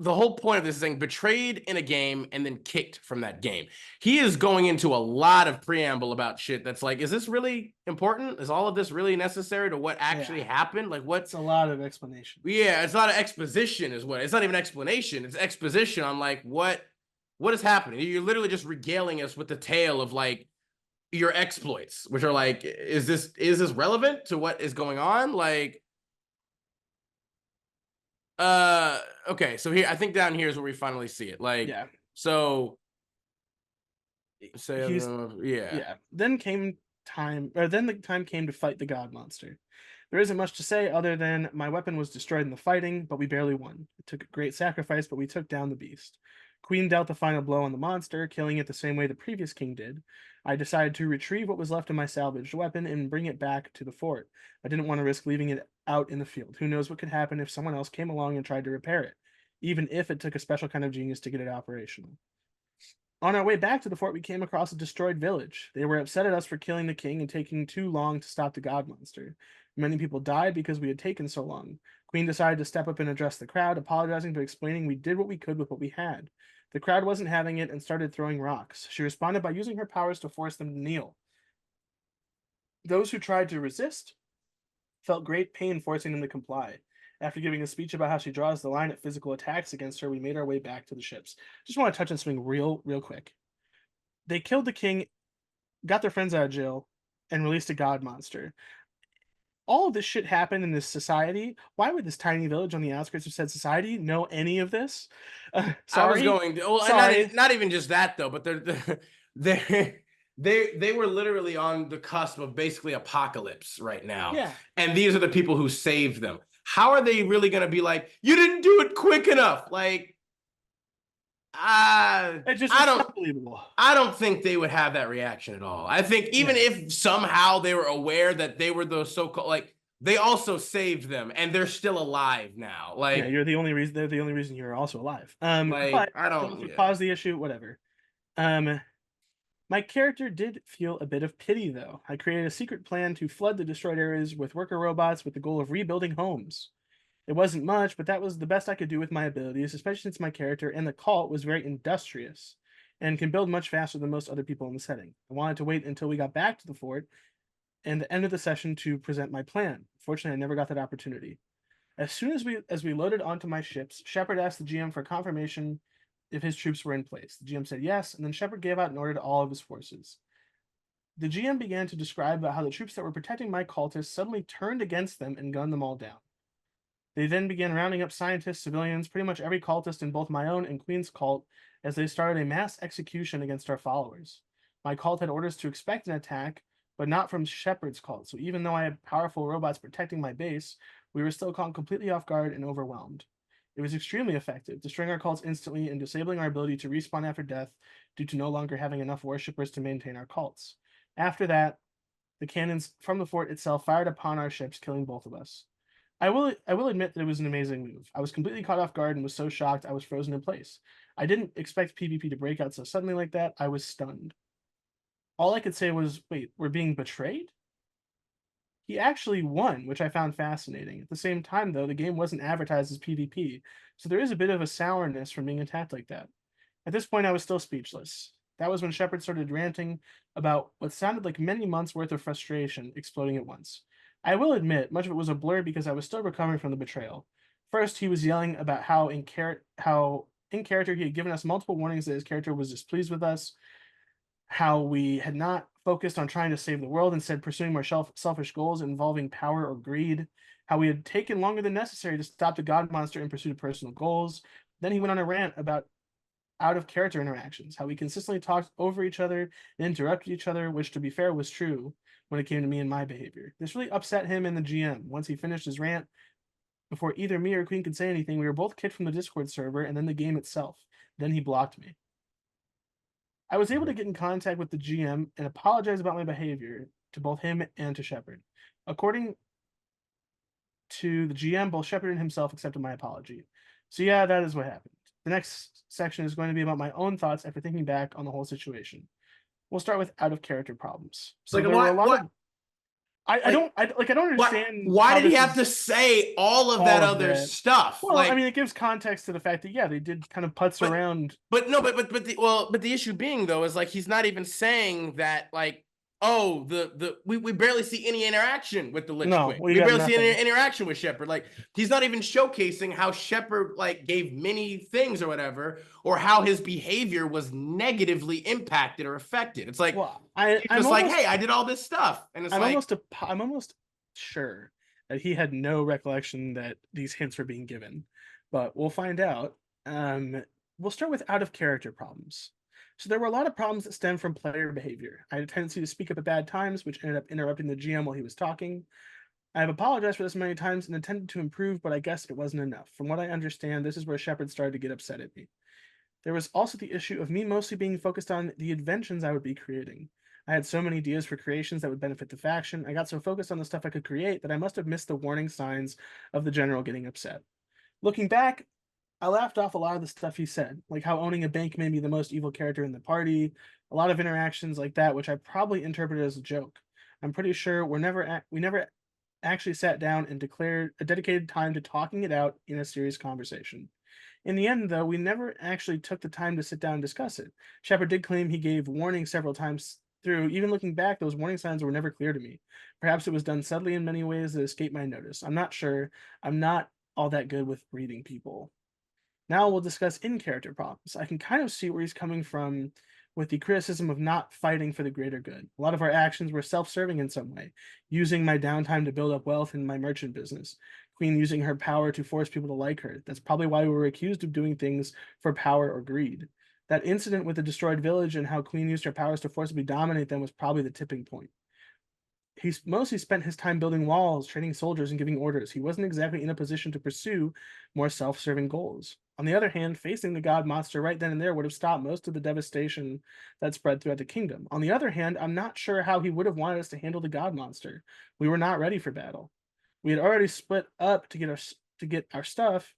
the whole point of this thing: betrayed in a game and then kicked from that game. He is going into a lot of preamble about shit that's like, is this really important? Is all of this really necessary to what actually happened? Like, what's a lot of explanation? Yeah, it's a lot of exposition is what. It's not even explanation. It's exposition on like what is happening. You're literally just regaling us with the tale of like your exploits, which are like, is this relevant to what is going on? Like, okay, so here I think down here is where we finally see it. Like, so say Then the time came to fight the god monster. There isn't much to say other than my weapon was destroyed in the fighting, but we barely won. It took a great sacrifice, but we took down the beast. Queen dealt the final blow on the monster, killing it the same way the previous king did. I decided to retrieve what was left of my salvaged weapon and bring it back to the fort. I didn't want to risk leaving it out in the field. Who knows what could happen if someone else came along and tried to repair it, even if it took a special kind of genius to get it operational. On our way back to the fort, we came across a destroyed village. They were upset at us for killing the king and taking too long to stop the god monster. Many people died because we had taken so long. Queen decided to step up and address the crowd, apologizing but explaining we did what we could with what we had. The crowd wasn't having it and started throwing rocks. She responded by using her powers to force them to kneel. Those who tried to resist felt great pain forcing them to comply. After giving a speech about how she draws the line at physical attacks against her, we made our way back to the ships. Just want to touch on something real quick. They killed the king, got their friends out of jail, and released a god monster. All of this shit happened in this society. Why would this tiny village on the outskirts of said society know any of this? I was Sorry, going to, well, and sorry. not even just that though, but they're they were literally on the cusp of basically apocalypse right now. Yeah, And these are the people who saved them. How are they really going to be like, you didn't do it quick enough? Like, it just I it's don't not believable. I don't think they would have that reaction at all. I think even Yeah. if somehow they were aware that they were the so-called, like, they also saved them and they're still alive now. Yeah, Like, you're the only reason. They're the only reason you're also alive. But I don't don't, yeah. pause the issue. Whatever. Um, my character did feel a bit of pity, though. I created a secret plan to flood the destroyed areas with worker robots with the goal of rebuilding homes. It wasn't much, but that was the best I could do with my abilities, especially since my character and the cult was very industrious and can build much faster than most other people in the setting. I wanted to wait until we got back to the fort and the end of the session to present my plan. Fortunately, I never got that opportunity. As soon as we loaded onto my ships, Shepard asked the GM for confirmation if his troops were in place. The GM said yes, and then Shepard gave out an order to all of his forces. The GM began to describe about how the troops that were protecting my cultists suddenly turned against them and gunned them all down. They then began rounding up scientists, civilians, pretty much every cultist in both my own and Queen's cult, as they started a mass execution against our followers. My cult had orders to expect an attack, but not from Shepard's cult, so even though I had powerful robots protecting my base, we were still caught completely off guard and overwhelmed. It was extremely effective, destroying our cults instantly and disabling our ability to respawn after death due to no longer having enough worshippers to maintain our cults. After that, the cannons from the fort itself fired upon our ships, killing both of us. I will admit that it was an amazing move. I was completely caught off guard and was so shocked I was frozen in place. I didn't expect PvP to break out so suddenly like that. I was stunned. All I could say was, wait, we're being betrayed? He actually won, which I found fascinating. At the same time, though, the game wasn't advertised as PvP, so there is a bit of a sourness from being attacked like that. At this point, I was still speechless. That was when Shepard started ranting about what sounded like many months' worth of frustration exploding at once. I will admit, much of it was a blur because I was still recovering from the betrayal. First, he was yelling about how in character he had given us multiple warnings that his character was displeased with us, how we had not focused on trying to save the world, instead pursuing more selfish goals involving power or greed, how we had taken longer than necessary to stop the god monster in pursuit of personal goals. Then he went on a rant about out of character interactions, how we consistently talked over each other and interrupted each other, which to be fair was true when it came to me and my behavior. This really upset him and the GM. Once he finished his rant, before either me or Queen could say anything, we were both kicked from the Discord server and then the game itself. Then he blocked me. I was able to get in contact with the GM and apologize about my behavior to both him and to Shepard. According to the GM, both Shepard and himself accepted my apology. So yeah, that is what happened. The next section is going to be about my own thoughts after thinking back on the whole situation. We'll start with out of character problems. So Like, there were a lot what, of I don't understand why how did he this have to is say all of all that of other that. stuff? Well, I Like, mean, it gives context to the fact that yeah, they did kind of putz but around. but the issue being though is like he's not even saying that, like, oh, we barely see any interaction with the Lich No, King. we We got barely see any nothing. interaction with Shepard. Like, he's not even showcasing how Shepard like gave many things or whatever, or how his behavior was negatively impacted or affected. It's like Well, he's just like, hey, I did all this stuff, and it's like, I'm almost sure that he had no recollection that these hints were being given, but we'll find out. We'll start with out of character problems. So there were a lot of problems that stem from player behavior. I had a tendency to speak up at bad times, which ended up interrupting the GM while he was talking. I have apologized for this many times and intended to improve, but I guess it wasn't enough. From what I understand, this is where Shepard started to get upset at me. There was also the issue of me mostly being focused on the inventions I would be creating. I had so many ideas for creations that would benefit the faction. I got so focused on the stuff I could create that I must have missed the warning signs of the general getting upset. Looking back, I laughed off a lot of the stuff he said, like how owning a bank made me the most evil character in the party, a lot of interactions like that, which I probably interpreted as a joke. I'm pretty sure we never actually sat down and declared a dedicated time to talking it out in a serious conversation. In the end, though, we never actually took the time to sit down and discuss it. Shepard did claim he gave warnings several times through, even looking back, those warning signs were never clear to me. Perhaps it was done subtly in many ways that escaped my notice. I'm not sure. I'm not all that good with reading people. Now we'll discuss in-character problems. I can kind of see where he's coming from with the criticism of not fighting for the greater good. A lot of our actions were self-serving in some way, using my downtime to build up wealth in my merchant business. Queen using her power to force people to like her. That's probably why we were accused of doing things for power or greed. That incident with the destroyed village and how Queen used her powers to forcibly dominate them was probably the tipping point. He's mostly spent his time building walls, training soldiers, and giving orders. He wasn't exactly in a position to pursue more self-serving goals. On the other hand, facing the god monster right then and there would have stopped most of the devastation that spread throughout the kingdom. On the other hand, I'm not sure how he would have wanted us to handle the god monster. We were not ready for battle. We had already split up to get our stuff.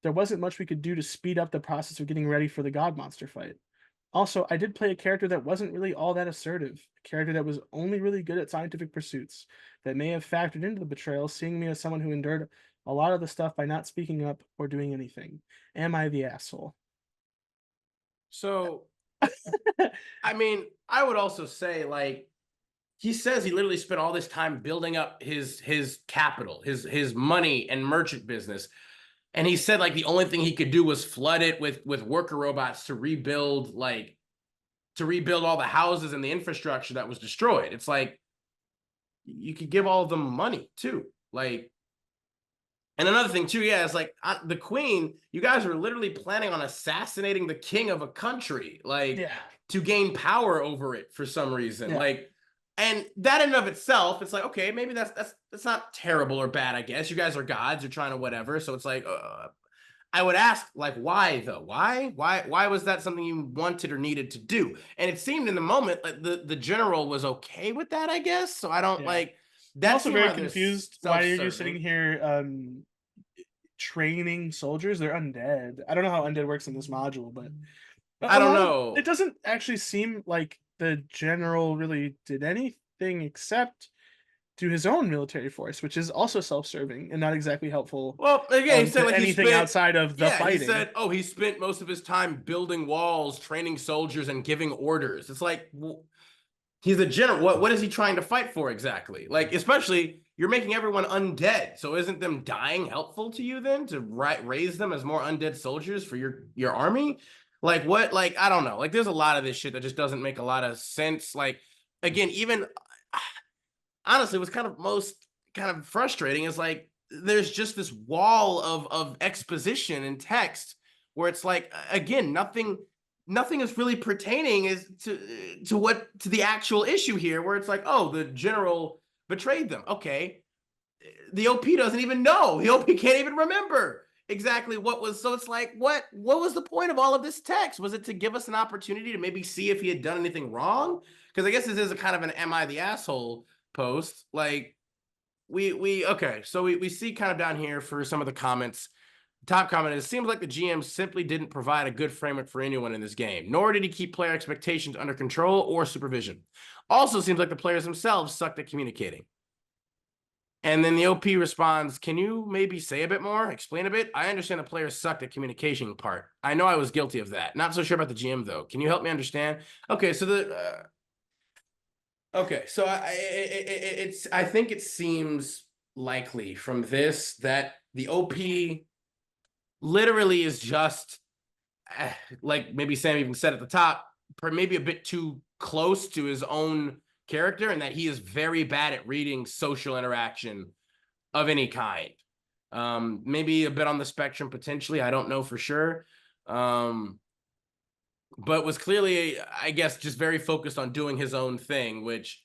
There wasn't much we could do to speed up the process of getting ready for the god monster fight. Also, I did play a character that wasn't really all that assertive, a character that was only really good at scientific pursuits, that may have factored into the betrayal, seeing me as someone who endured a lot of the stuff by not speaking up or doing anything. Am I the asshole? So, I mean, I would also say, like, he says he literally spent all this time building up his capital, his money and merchant business. And he said like the only thing he could do was flood it with worker robots to rebuild all the houses and the infrastructure that was destroyed. It's like you could give all of them money too. Like, and another thing too, yeah, it's like the queen, you guys were literally planning on assassinating the king of a country, like Yeah. to gain power over it for some reason. Yeah. Like, and that in and of itself, it's like, okay, maybe that's not terrible or bad, I guess. You guys are gods, you're trying to whatever. So it's like, I would ask, like, why though? Why was that something you wanted or needed to do? And it seemed in the moment like the general was okay with that, I guess. So I don't Yeah. like I'm that. also Seemed very rather confused. Why are you self-serving. sitting here training soldiers? They're undead. I don't know how undead works in this module, but I a don't lot of it know. doesn't actually seem like the general really did anything except to his own military force, which is also self-serving and not exactly helpful Well, again, he said to like he anything spent, outside of the yeah, he fighting. said, oh, he spent most of his time building walls, training soldiers, and giving orders. It's like, he's a general. What is he trying to fight for exactly? Like, especially you're making everyone undead. So isn't them dying helpful to you then to raise them as more undead soldiers for your army? Like what? Like I don't know. Like there's a lot of this shit that just doesn't make a lot of sense. Like again, even honestly, what's kind of most kind of frustrating is like there's just this wall of exposition and text where it's like again nothing is really pertaining is to the actual issue here where it's like oh the general betrayed them. Okay, the OP doesn't even know. The OP can't even remember exactly what was. So it's like what was the point of all of this text? Was it to give us an opportunity to maybe see if he had done anything wrong? Because I guess this is a kind of an am I the asshole post. Like we okay, so we see kind of down here for some of the comments. Top comment is, seems like the GM simply didn't provide a good framework for anyone in this game, nor did he keep player expectations under control or supervision. Also seems like the players themselves sucked at communicating. And then the OP responds, can you maybe say a bit more? Explain a bit? I understand the players sucked at communication part. I know I was guilty of that. Not so sure about the GM though. Can you help me understand? Okay, so I think it seems likely from this that the OP literally is just like maybe Sam even said at the top, maybe a bit too close to his own character, and that he is very bad at reading social interaction of any kind. Maybe a bit on the spectrum potentially. I don't know for sure. But was clearly, I guess, just very focused on doing his own thing, which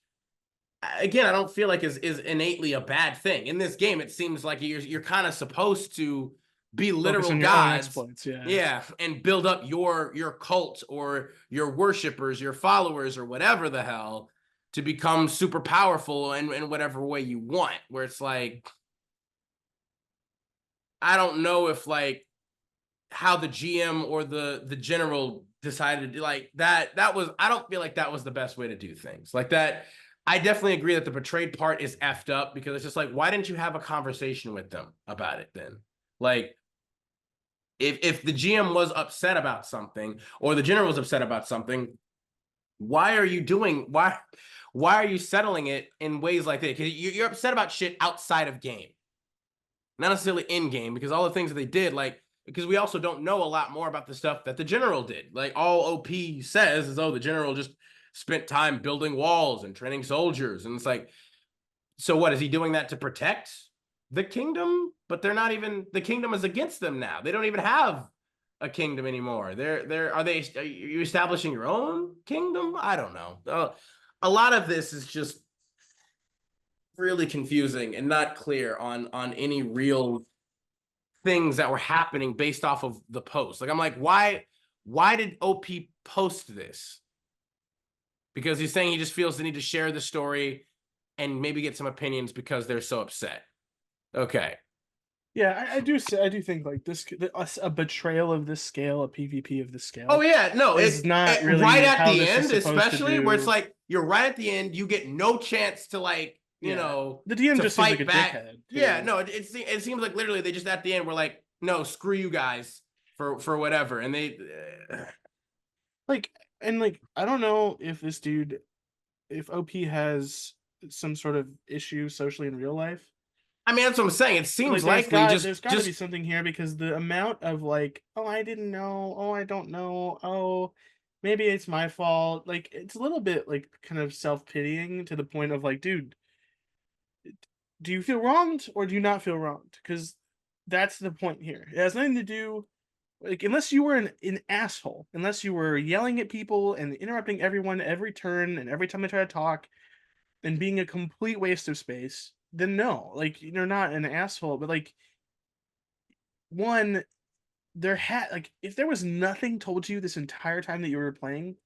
again, I don't feel like is innately a bad thing. In this game, it seems like you're kind of supposed to be Focus literal on your own gods, exploits, yeah. yeah, and build up your cult or your worshipers, your followers, or whatever the hell to become super powerful in whatever way you want. Where it's like, I don't know if like how the GM or the general decided to do like that was, I don't feel like that was the best way to do things like that. I definitely agree that the betrayed part is effed up because it's just like, why didn't you have a conversation with them about it then? Like, if the GM was upset about something or the general was upset about something, why are you doing why are you settling it in ways like that? Because you're upset about shit outside of game, not necessarily in game, because all the things that they did, like, because we also don't know a lot more about the stuff that the general did. Like, all OP says is, oh, the general just spent time building walls and training soldiers, and it's like, so what is he doing that to protect the kingdom? But they're not even, the kingdom is against them now. They don't even have a kingdom anymore. Are you establishing your own kingdom? I don't know. A lot of this is just really confusing and not clear on any real things that were happening based off of the post. Like, I'm like, why did OP post this? Because he's saying he just feels the need to share the story and maybe get some opinions because they're so upset. Okay. Yeah, I do think like this, a betrayal of this scale, a PvP of this scale. Oh yeah, no, is not really right at how the this is end, supposed to especially where it's do. like you're right at the end, you get no chance to, like, you know, the DM to just seems fight like a back. dickhead. Yeah, no, it seems like literally they just at the end were like, no, screw you guys for whatever, and they like, and like, I don't know if this dude, if OP has some sort of issue socially in real life. I mean, that's what I'm saying. It seems likely there's got to be something here, because the amount of like, oh, I didn't know, oh, I don't know, oh, maybe it's my fault. Like, it's a little bit like kind of self-pitying to the point of like, dude, do you feel wronged or do you not feel wronged? Because that's the point here. It has nothing to do, like, unless you were an asshole, unless you were yelling at people and interrupting everyone every turn and every time they try to talk and being a complete waste of space, then no, like, you're not an asshole. But like, one, there had, like, if there was nothing told to you this entire time that you were playing,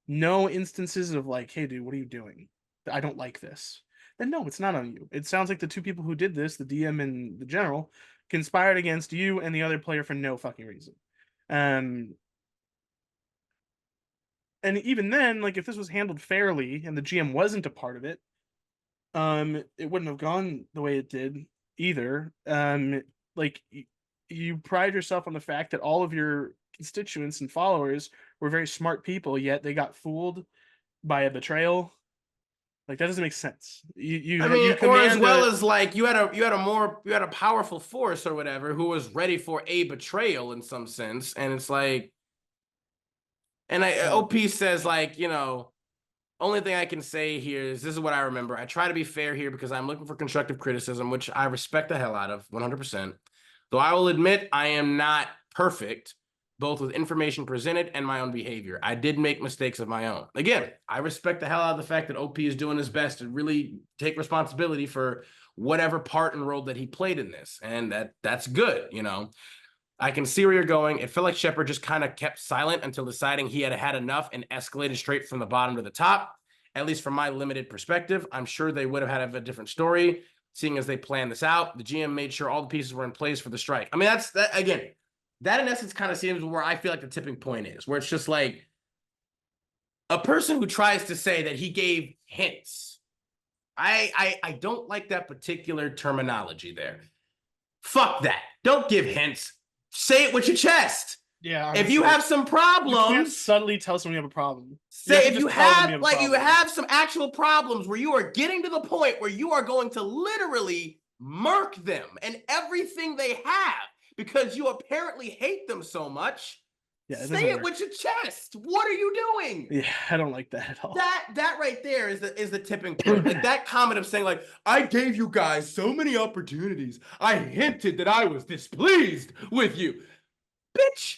no instances of like, hey dude, what are you doing? I don't like this. Then no, it's not on you. It sounds like the two people who did this, the DM and the general, conspired against you and the other player for no fucking reason. And even then, like, if this was handled fairly and the GM wasn't a part of it, it wouldn't have gone the way it did either. Like, you pride yourself on the fact that all of your constituents and followers were very smart people, yet they got fooled by a betrayal. Like, that doesn't make sense. I mean, you or as well a, as like you had a powerful force or whatever who was ready for a betrayal in some sense, and it's like, and OP says, like, you know, only thing I can say here is this is what I remember. I try to be fair here because I'm looking for constructive criticism, which I respect the hell out of 100%. Though I will admit I am not perfect, both with information presented and my own behavior. I did make mistakes of my own. Again, I respect the hell out of the fact that OP is doing his best to really take responsibility for whatever part and role that he played in this. And that's good, you know. I can see where you're going. It felt like Shepard just kind of kept silent until deciding he had had enough and escalated straight from the bottom to the top. At least from my limited perspective, I'm sure they would have had a different story, seeing as they planned this out. The GM made sure all the pieces were in place for the strike. I mean, that's that again. That in essence kind of seems where I feel like the tipping point is, where it's just like a person who tries to say that he gave hints. I don't like that particular terminology there. Fuck that. Don't give hints. Say it with your chest. Yeah. Honestly. If you have some problems, you can't subtly tell someone you have a problem. Say if you have like you have some actual problems where you are getting to the point where you are going to literally murk them and everything they have because you apparently hate them so much. Yeah, say it with your chest. What are you doing? Yeah, I don't like that at all. That right there is the tipping point. Like that comment of saying, like, I gave you guys so many opportunities. I hinted that I was displeased with you. Bitch,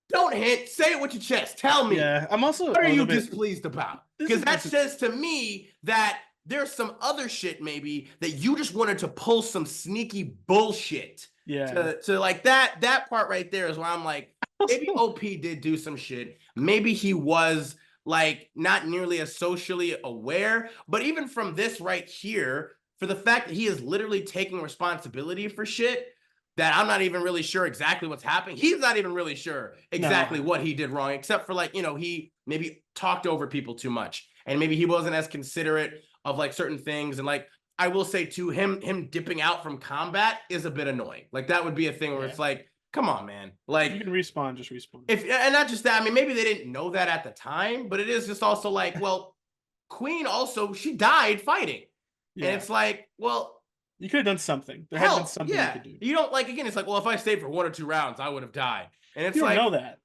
don't hint. Say it with your chest. Tell me. Yeah, I'm also. What are you displeased about? Because that says to me that there's some other shit maybe that you just wanted to pull some sneaky bullshit. Yeah. To like that part right there is where I'm like, maybe OP did do some shit. Maybe he was like not nearly as socially aware. But even from this right here, for the fact that he is literally taking responsibility for shit that I'm not even really sure exactly what's happening. He's not even really sure exactly what he did wrong, except for like, you know, he maybe talked over people too much. And maybe he wasn't as considerate of like certain things. And like, I will say too, him dipping out from combat is a bit annoying. Like that would be a thing where it's like, come on, man. You Like, can respawn, just respawn. and not just that. I mean, maybe they didn't know that at the time, but it is just also like, well, Queen also, she died fighting. Yeah. And it's like, well, you could have done something. There had been something you could do. You don't, like, again, it's like, well, if I stayed for 1 or 2 rounds, I would have died. And it's You don't like, know that.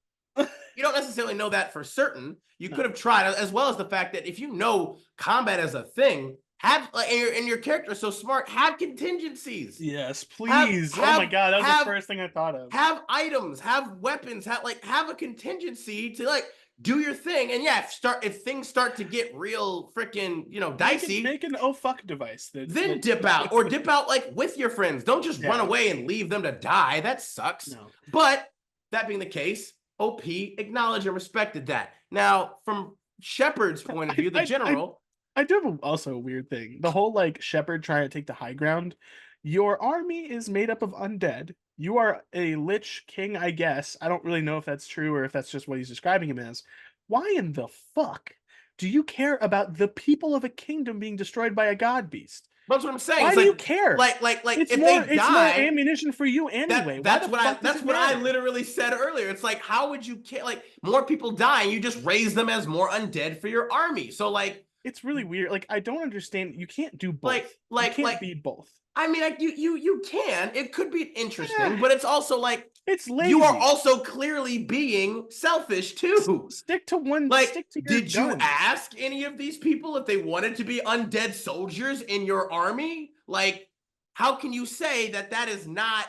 you don't necessarily know that for certain. You could have tried, as well as the fact that if you know combat as a thing, have and your character is so smart, have contingencies. Yes, please. Oh my god, that was the first thing I thought of. Have items, have weapons, have a contingency to like do your thing. And yeah, if things start to get real freaking, dicey, make an oh fuck device. Then dip out, or dip out like with your friends. Don't just run away and leave them to die. That sucks. No. But that being the case, OP acknowledged and respected that. Now, from Shepard's point of view, the general. I do have also a weird thing. The whole like Shepard trying to take the high ground. Your army is made up of undead. You are a Lich King, I guess. I don't really know if that's true or if that's just what he's describing him as. Why in the fuck do you care about the people of a kingdom being destroyed by a god beast? That's what I'm saying. Why do you care? Like it's if more, they die, it's more ammunition for you anyway. That's what I literally said earlier. It's like, how would you care? Like, more people die, and you just raise them as more undead for your army. So like, it's really weird. Like, I don't understand. You can't do both. You can't be both. I mean, like you can. It could be interesting, but it's also like it's lazy. You are also clearly being selfish too. Stick to one. Like, stick to your did guns. you ask any of these people if they wanted to be undead soldiers in your army? Like, how can you say that that is not,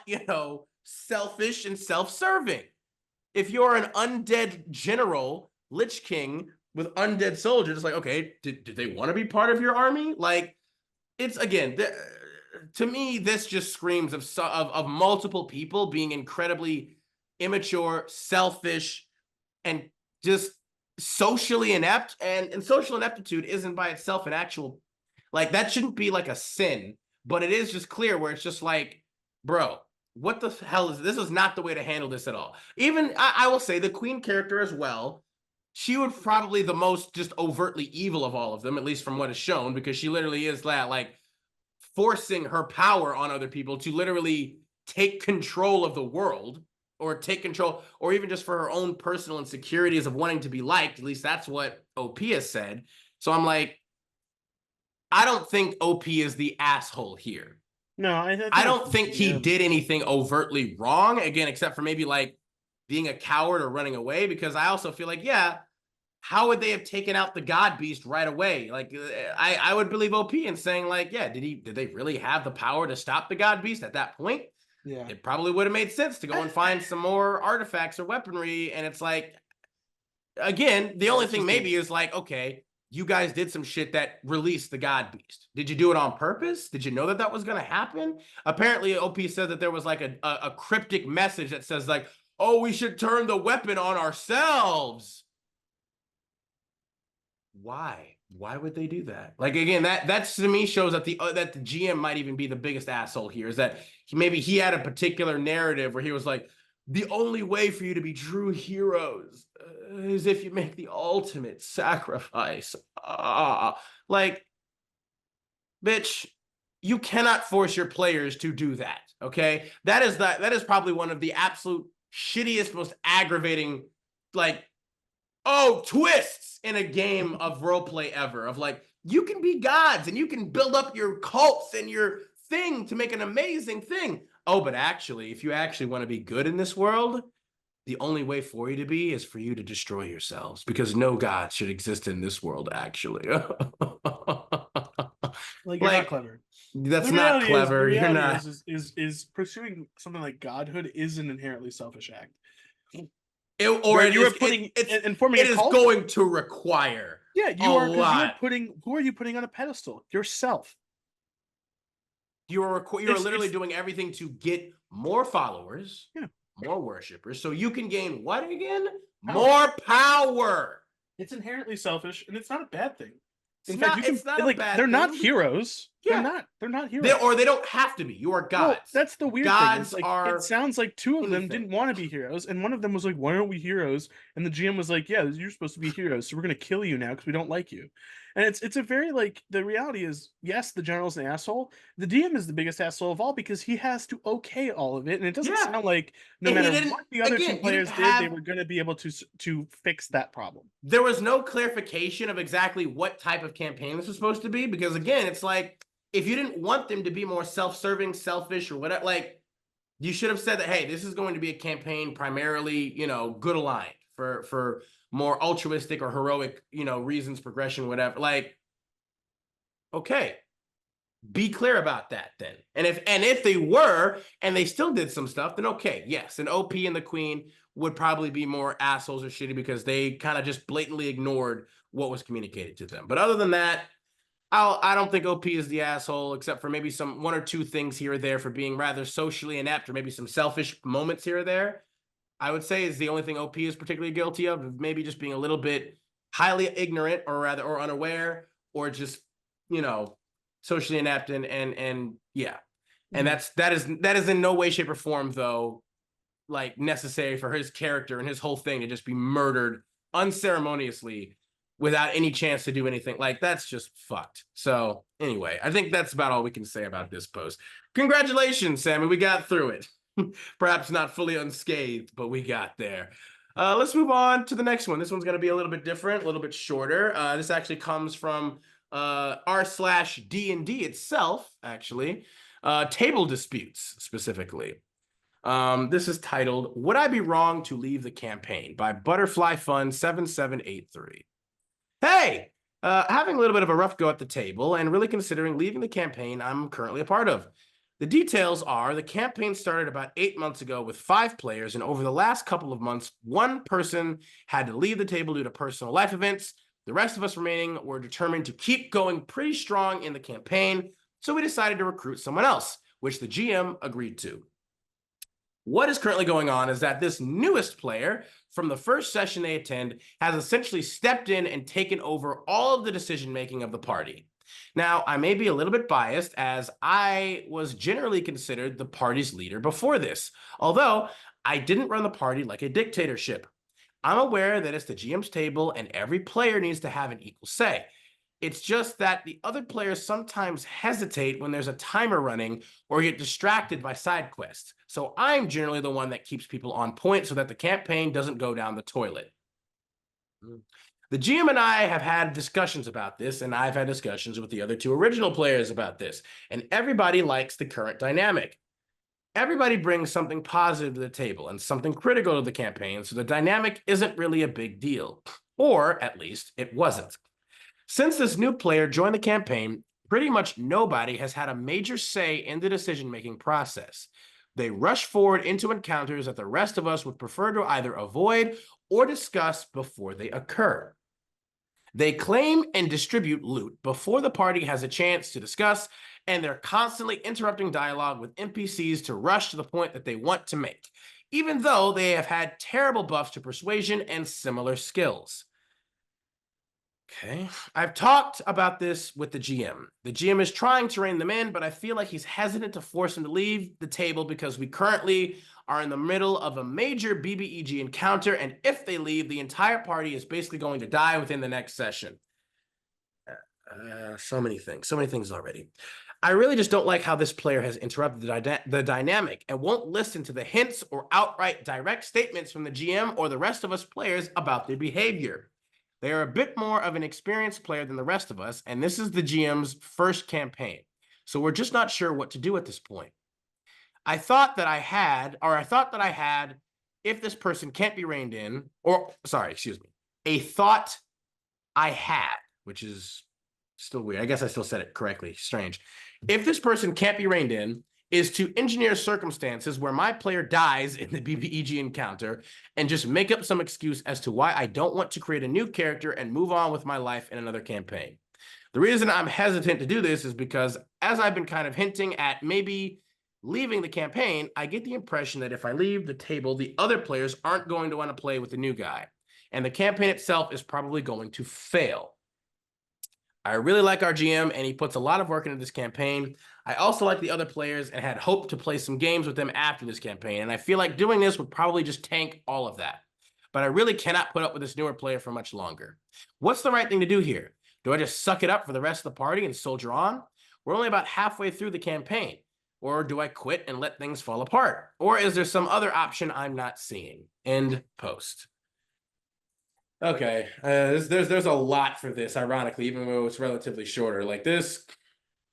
selfish and self-serving? If you're an undead general, Lich King with undead soldiers, it's like, okay, did they want to be part of your army? Like, it's again. To me, this just screams of multiple people being incredibly immature, selfish, and just socially inept. And social ineptitude isn't by itself an actual, like, that shouldn't be like a sin, but it is just clear where it's just like, bro, what the hell is this? Is not the way to handle this at all. Even, I will say, the Queen character as well, she would probably the most just overtly evil of all of them, at least from what is shown, because she literally is that, like, forcing her power on other people to literally take control of the world, or take control, or even just for her own personal insecurities of wanting to be liked. At least that's what OP has said. So I'm like, I don't think OP is the asshole here. No, I don't think he did anything overtly wrong, again, except for maybe like being a coward or running away, because I also feel like, yeah, how would they have taken out the God Beast right away? Like, I would believe OP in saying, like, yeah, did they really have the power to stop the God Beast at that point? Yeah. It probably would have made sense to go and find some more artifacts or weaponry. And it's like, again, the only thing maybe is like, okay, you guys did some shit that released the God Beast. Did you do it on purpose? Did you know that that was going to happen? Apparently, OP said that there was like a cryptic message that says like, oh, we should turn the weapon on ourselves. Why would they do that? Like, again, that to me shows that the GM might even be the biggest asshole here, is that maybe he had a particular narrative where he was like, the only way for you to be true heroes is if you make the ultimate sacrifice. Like, bitch, you cannot force your players to do that. Okay, that is probably one of the absolute shittiest, most aggravating, like, twists in a game of roleplay ever, of like, you can be gods and you can build up your cults and your thing to make an amazing thing. Oh, but actually, if you actually want to be good in this world, the only way for you to be is for you to destroy yourselves, because no gods should exist in this world, actually. Like, you're not clever. That's not clever. You're not. Is pursuing something like godhood is an inherently selfish act. It is going to require you are putting, who are you putting on a pedestal? Yourself. You're literally doing everything to get more followers, more worshipers, so you can gain what again? More power. It's inherently selfish, and it's not a bad thing. In fact, it's not a bad they're thing. not heroes. Yeah. They're not heroes. They don't have to be. You are Well, gods. that's the weird thing. Gods It's like, are it sounds like two of them anything. didn't want to be heroes, and one of them was like, "Why aren't we heroes?" And the GM was like, "Yeah, you're supposed to be heroes, so we're gonna kill you now because we don't like you." And it's a very like, the reality is, yes, the general's an asshole. The DM is the biggest asshole of all because he has to okay all of it, and it doesn't Yeah. sound like no And he matter didn't, what the other two again, he didn't players did, they have, were gonna be able to fix that problem. there was no clarification of exactly what type of campaign this was supposed to be, because again, it's like, if you didn't want them to be more self-serving, selfish, or whatever, like, you should have said that, hey, this is going to be a campaign primarily, good aligned for more altruistic or heroic, reasons, progression, whatever. Like, okay, be clear about that then. And if they were and they still did some stuff, then okay, yes, an OP and the Queen would probably be more assholes or shitty because they kind of just blatantly ignored what was communicated to them. But other than that, I don't think OP is the asshole, except for maybe some one or two things here or there for being rather socially inept, or maybe some selfish moments here or there. I would say is the only thing OP is particularly guilty of maybe just being a little bit highly ignorant, or unaware, or just, socially inept, and yeah. And that is in no way, shape, or form, though, like, necessary for his character and his whole thing to just be murdered unceremoniously without any chance to do anything. Like, that's just fucked. So anyway, I think that's about all we can say about this post. Congratulations, Sammy. We got through it. Perhaps not fully unscathed, but we got there. Let's move on to the next one. This one's going to be a little bit different, a little bit shorter. This actually comes from r/D&D itself, actually. Table disputes, specifically. This is titled, Would I Be Wrong to Leave the Campaign? By Butterfly Fun 7783. Hey, having a little bit of a rough go at the table and really considering leaving the campaign I'm currently a part of. The details are the campaign started about 8 months ago with 5 players, and over the last couple of months, one person had to leave the table due to personal life events. The rest of us remaining were determined to keep going pretty strong in the campaign, so we decided to recruit someone else, which the GM agreed to. What is currently going on is that this newest player, from the first session they attend, has essentially stepped in and taken over all of the decision-making of the party. Now, I may be a little bit biased, as I was generally considered the party's leader before this, although I didn't run the party like a dictatorship. I'm aware that it's the GM's table and every player needs to have an equal say. It's just that the other players sometimes hesitate when there's a timer running or get distracted by side quests. So I'm generally the one that keeps people on point so that the campaign doesn't go down the toilet. The GM and I have had discussions about this, and I've had discussions with the other 2 original players about this, and everybody likes the current dynamic. Everybody brings something positive to the table and something critical to the campaign, so the dynamic isn't really a big deal. Or, at least, it wasn't. Since this new player joined the campaign, pretty much nobody has had a major say in the decision-making process. They rush forward into encounters that the rest of us would prefer to either avoid or discuss before they occur. They claim and distribute loot before the party has a chance to discuss, and they're constantly interrupting dialogue with NPCs to rush to the point that they want to make, even though they have had terrible buffs to persuasion and similar skills. Okay, I've talked about this with the GM. The GM is trying to rein them in, but I feel like he's hesitant to force them to leave the table because we currently are in the middle of a major BBEG encounter, and if they leave, the entire party is basically going to die within the next session. So many things already. I really just don't like how this player has interrupted the dynamic and won't listen to the hints or outright direct statements from the GM or the rest of us players about their behavior. They are a bit more of an experienced player than the rest of us, and this is the GM's first campaign. So we're just not sure what to do at this point. I thought that I had, if this person can't be reined in, a thought I had, which is still weird. I guess I still said it correctly. Strange. If this person can't be reined in, is to engineer circumstances where my player dies in the BBEG encounter and just make up some excuse as to why I don't want to create a new character and move on with my life in another campaign. The reason I'm hesitant to do this is because, as I've been kind of hinting at maybe leaving the campaign, I get the impression that if I leave the table, the other players aren't going to want to play with the new guy, and the campaign itself is probably going to fail. I really like our GM, and he puts a lot of work into this campaign. I also like the other players and had hoped to play some games with them after this campaign, and I feel like doing this would probably just tank all of that. But I really cannot put up with this newer player for much longer. What's the right thing to do here? Do I just suck it up for the rest of the party and soldier on? We're only about halfway through the campaign. Or do I quit and let things fall apart? Or is there some other option I'm not seeing? End post. Okay, there's a lot for this, ironically, even though it's relatively shorter. Like this,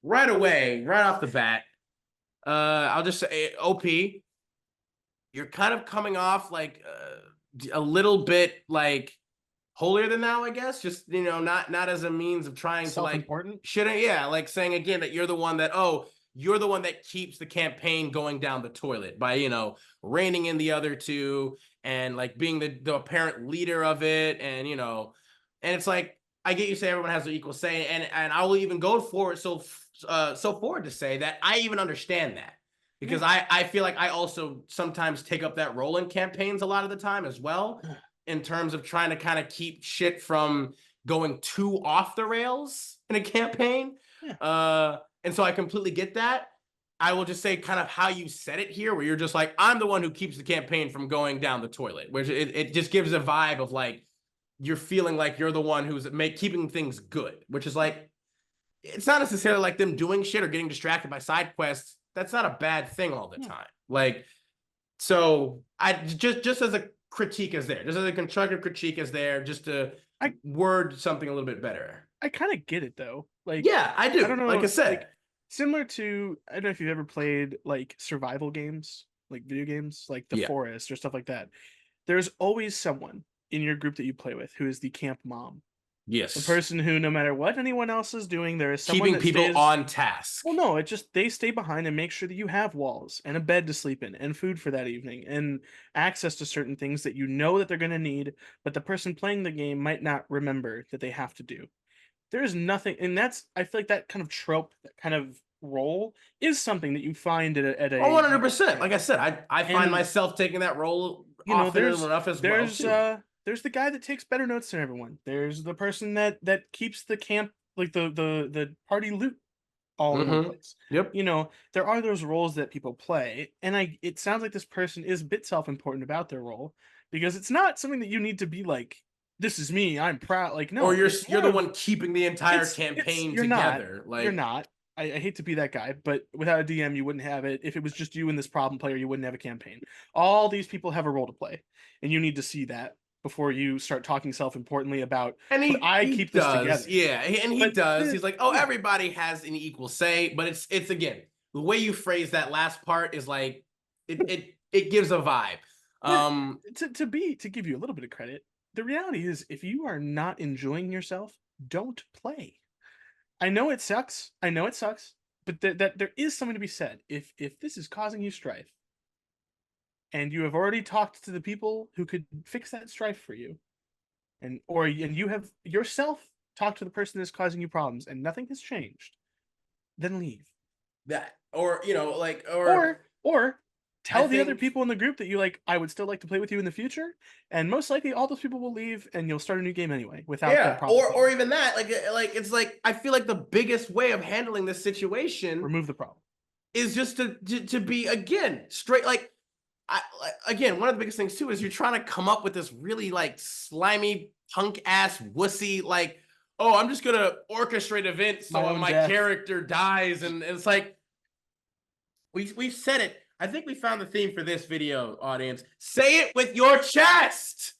right away, right off the bat, I'll just say, OP, you're kind of coming off like a little bit like holier than thou, I guess. Just, you know, not as a means of trying to like Self-important? shouldn't, yeah, like saying again that you're the one that, oh, you're the one that keeps the campaign going down the toilet by, you know, reining in the other two and like being the apparent leader of it. And, you know, and it's like, I get you say everyone has their equal say, and I will even go forward so forward to say that I even understand that. Because I feel like I also sometimes take up that role in campaigns a lot of the time as well, in terms of trying to kind of keep shit from going too off the rails in a campaign. Yeah. And so I completely get that. I will just say kind of how you said it here, where you're just like, I'm the one who keeps the campaign from going down the toilet, which it just gives a vibe of like, you're feeling like you're the one who's keeping things good, which is like, it's not necessarily like them doing shit or getting distracted by side quests. That's not a bad thing all the time. Like, so I just as a critique is there, just as a constructive critique is there, just to word something a little bit better. I kind of get it though. Like, yeah, I do. I don't know, like I said, like, similar to, I don't know if you've ever played like survival games, like video games, like The Forest or stuff like that. There's always someone in your group that you play with who is the camp mom. Yes. The person who, no matter what anyone else is doing, there is someone keeping people on task. Well, no, it just, they stay behind and make sure that you have walls and a bed to sleep in and food for that evening and access to certain things that you know that they're going to need, but the person playing the game might not remember that they have to do. There is nothing, and that's, I feel like that kind of trope, that kind of role is something that you find at a 100%. Like I said, I find myself taking that role, you know, often enough as well too. There's the guy that takes better notes than everyone. There's the person that keeps the camp, like the party loot all in one place. Yep. You know, there are those roles that people play, and it sounds like this person is a bit self-important about their role, because it's not something that you need to be like, this is me, I'm proud. Like, no. Or you're the one keeping the entire campaign together. Like, you're not. I hate to be that guy, but without a DM, you wouldn't have it. If it was just you and this problem player, you wouldn't have a campaign. All these people have a role to play, and you need to see that before you start talking self-importantly about, and I keep this together. Yeah, and he does. He's like, oh, everybody has an equal say, but it's again, the way you phrase that last part is like, it gives a vibe. To give you a little bit of credit, the reality is, if you are not enjoying yourself, don't play. I know it sucks. But that there is something to be said. If this is causing you strife, and you have already talked to the people who could fix that strife for you, and you have yourself talked to the person that's causing you problems, and nothing has changed, then leave. That, or you know, like, or tell the other people in the group that you like, I would still like to play with you in the future, and most likely all those people will leave, and you'll start a new game anyway without that problem. Or even that, like it's like, I feel like the biggest way of handling this situation, remove the problem, is just to be, again, straight. Like, again, one of the biggest things too is you're trying to come up with this really like slimy punk ass wussy, like, oh, I'm just gonna orchestrate events so my character dies, and it's like, we've said it. I think we found the theme for this video, audience. Say it with your chest.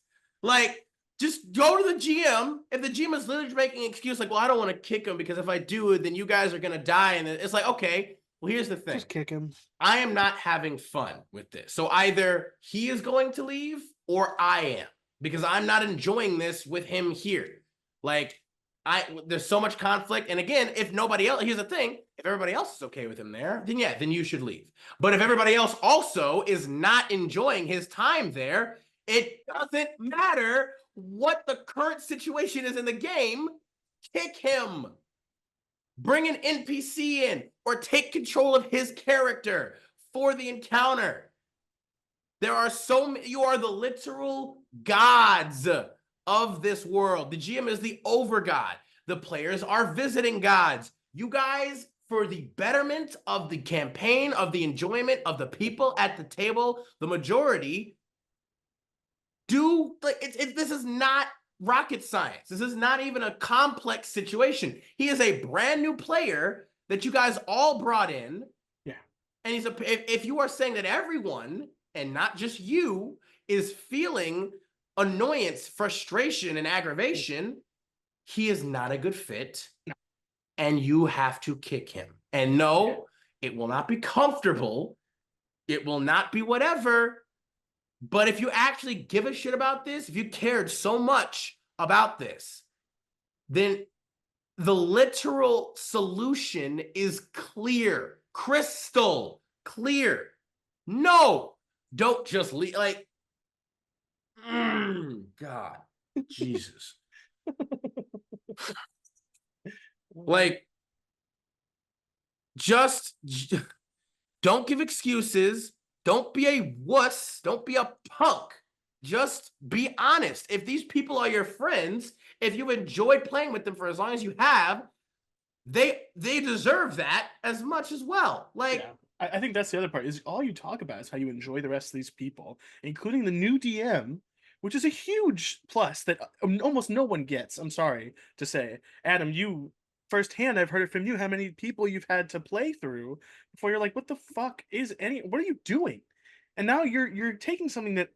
Like, just go to the GM. If the GM is literally making an excuse, like, well, I don't want to kick him because if I do, then you guys are going to die. And it's like, okay, well, here's the thing. Just kick him. I am not having fun with this. So either he is going to leave or I am, because I'm not enjoying this with him here. Like, there's so much conflict. And again, if nobody else, here's the thing, if everybody else is okay with him there, then yeah, then you should leave. But if everybody else also is not enjoying his time there, it doesn't matter what the current situation is in the game, kick him. Bring an NPC in or take control of his character for the encounter. There are so many, you are the literal gods of this world. The GM is the over god. The players are visiting gods. You guys, for the betterment of the campaign, of the enjoyment of the people at the table, the majority do like this is not rocket science. This is not even a complex situation. He is a brand new player that you guys all brought in. Yeah. And if you are saying that everyone, and not just you, is feeling annoyance, frustration, and aggravation, he is not a good fit. No. And you have to kick him. And no, it will not be comfortable. It will not be whatever. But if you actually give a shit about this, if you cared so much about this, then the literal solution is clear, crystal clear. No, don't just leave. Like, God, Jesus. Like, just don't give excuses. Don't be a wuss. Don't be a punk. Just be honest. If these people are your friends, if you enjoyed playing with them for as long as you have, they deserve that as much as well. Like, yeah. I think that's the other part, is all you talk about is how you enjoy the rest of these people, including the new DM, which is a huge plus that almost no one gets. I'm sorry to say. Adam, you firsthand, I've heard it from you, how many people you've had to play through before you're like, what the fuck what are you doing? And now you're taking something that,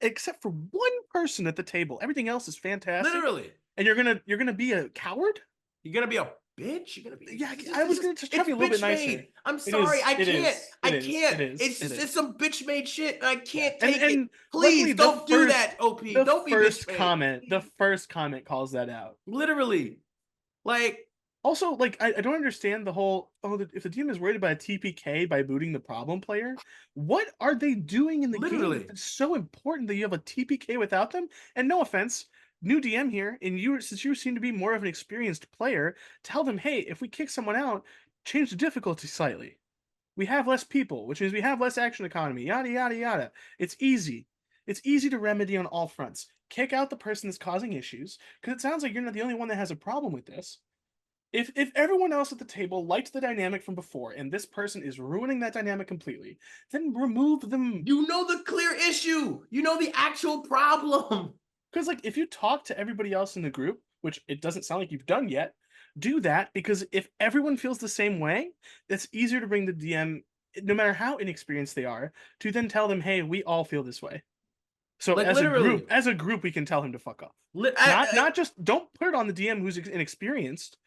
except for one person at the table, everything else is fantastic. literally. And you're gonna be a coward? You're gonna be a bitch. You're gonna be. Yeah, I was gonna try to be a little bit nicer. Made. I'm sorry, I can't. I can't. It's some bitch made shit. I can't take it. Please don't do that, OP. Don't be bitch made. The first comment calls that out. Literally, like. Also, like, I don't understand the whole, if the DM is worried about a TPK by booting the problem player, what are they doing in the game? It's so important that you have a TPK without them. And no offense, new DM here, and since you seem to be more of an experienced player, tell them, hey, if we kick someone out, change the difficulty slightly. We have less people, which means we have less action economy, yada, yada, yada. It's easy. It's easy to remedy on all fronts. Kick out the person that's causing issues, because it sounds like you're not the only one that has a problem with this. If everyone else at the table liked the dynamic from before, and this person is ruining that dynamic completely, then remove them. You know the clear issue. You know the actual problem. Because, like, if you talk to everybody else in the group, which it doesn't sound like you've done yet, do that, because if everyone feels the same way, it's easier to bring the DM, no matter how inexperienced they are, to then tell them, hey, we all feel this way. So like, as a group, we can tell him to fuck off. Not just, don't put it on the DM who's inexperienced.